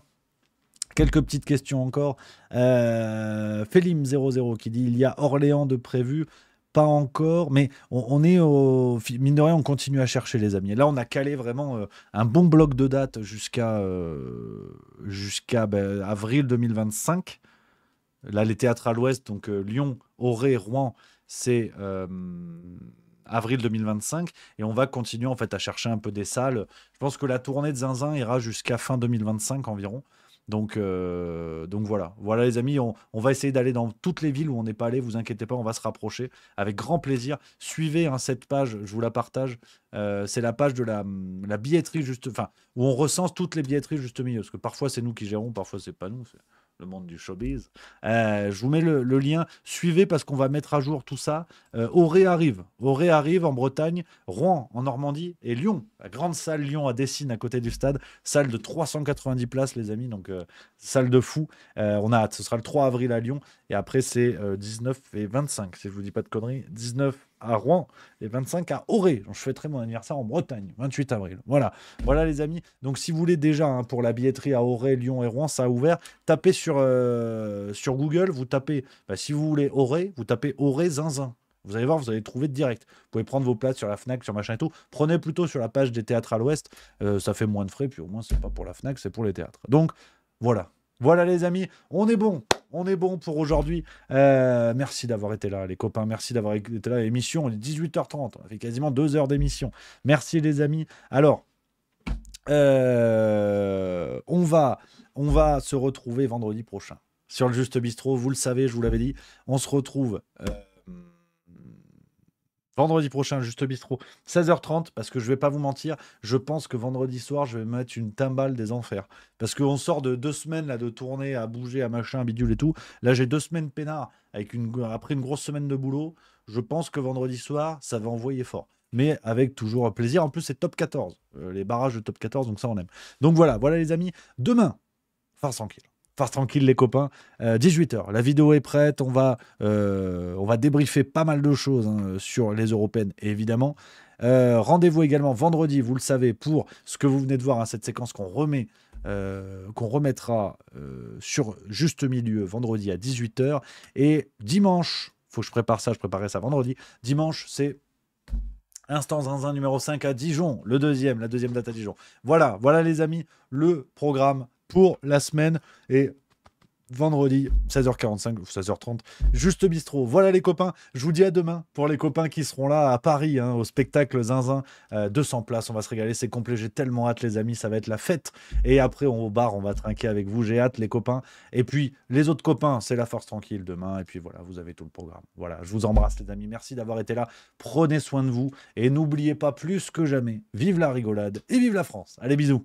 Quelques petites questions encore. Félim00 qui dit il y a Orléans de prévu. Pas encore, mais on est au... Mine de rien, on continue à chercher, les amis. Et là, on a calé vraiment un bon bloc de dates jusqu'à avril 2025. Là, les théâtres à l'ouest, donc Lyon, Auray, Rouen, c'est avril 2025. Et on va continuer en fait à chercher un peu des salles. Je pense que la tournée de Zinzin ira jusqu'à fin 2025 environ. Donc voilà, les amis, on va essayer d'aller dans toutes les villes où on n'est pas allé, vous inquiétez pas, on va se rapprocher avec grand plaisir. Suivez cette page, je vous la partage, c'est la page de la billetterie où on recense toutes les billetteries Juste Milieu, parce que parfois c'est nous qui gérons, parfois c'est pas nous, c'est le monde du showbiz. Je vous mets le lien, suivez parce qu'on va mettre à jour tout ça. Auray arrive en Bretagne, Rouen en Normandie et Lyon, la grande salle Lyon à Dessines à côté du stade, salle de 390 places, les amis, donc salle de fou. On a hâte, ce sera le 3 avril à Lyon et après c'est 19 et 25, si je vous dis pas de conneries, 19 à Rouen et 25 à Auray. Je fêterai mon anniversaire en Bretagne, 28 avril. Voilà, voilà les amis. Donc si vous voulez déjà pour la billetterie à Auray, Lyon et Rouen, ça a ouvert. Tapez sur Google, vous tapez, si vous voulez Auray, vous tapez Auray Zinzin. Vous allez voir, vous allez trouver direct. Vous pouvez prendre vos places sur la Fnac, sur machin et tout. Prenez plutôt sur la page des théâtres à l'Ouest. Ça fait moins de frais, puis au moins c'est pas pour la Fnac, c'est pour les théâtres. Donc voilà. Voilà les amis, on est bon pour aujourd'hui. Merci d'avoir été là les copains, merci d'avoir été là. L'émission, il est 18h30, on a fait quasiment 2 heures d'émission. Merci les amis. Alors, on va se retrouver vendredi prochain sur le Juste Bistrot. Vous le savez, je vous l'avais dit, on se retrouve vendredi prochain, Juste Bistrot, 16h30, parce que je vais pas vous mentir, je pense que vendredi soir, je vais mettre une timbale des enfers. Parce qu'on sort de 2 semaines là, de tournée, à bouger, à machin, à bidule et tout. Là, j'ai 2 semaines peinard, après une grosse semaine de boulot. Je pense que vendredi soir, ça va envoyer fort. Mais avec toujours plaisir. En plus, c'est top 14. Les barrages de top 14, donc ça, on aime. Donc voilà les amis. Demain, farce tranquille. Farce tranquille les copains, 18h, la vidéo est prête, on va débriefer pas mal de choses sur les européennes évidemment. Rendez-vous également vendredi, vous le savez, pour ce que vous venez de voir, cette séquence qu'on remettra sur Juste Milieu vendredi à 18h. Et dimanche, faut que je prépare ça, je préparais ça vendredi. Dimanche, c'est Instant Zinzin numéro 5 à Dijon, la deuxième date à Dijon. Voilà les amis, le programme pour la semaine. Et vendredi 16h45 ou 16h30, Juste Bistrot. Voilà les copains, je vous dis à demain pour les copains qui seront là à Paris au spectacle Zinzin, 200 places, on va se régaler, c'est complet, j'ai tellement hâte les amis, ça va être la fête. Et après au bar, on va trinquer avec vous, j'ai hâte les copains. Et puis les autres copains, c'est la force tranquille demain. Et puis voilà, vous avez tout le programme. Voilà, je vous embrasse les amis, merci d'avoir été là, prenez soin de vous et n'oubliez pas plus que jamais, vive la rigolade et vive la France. Allez, bisous.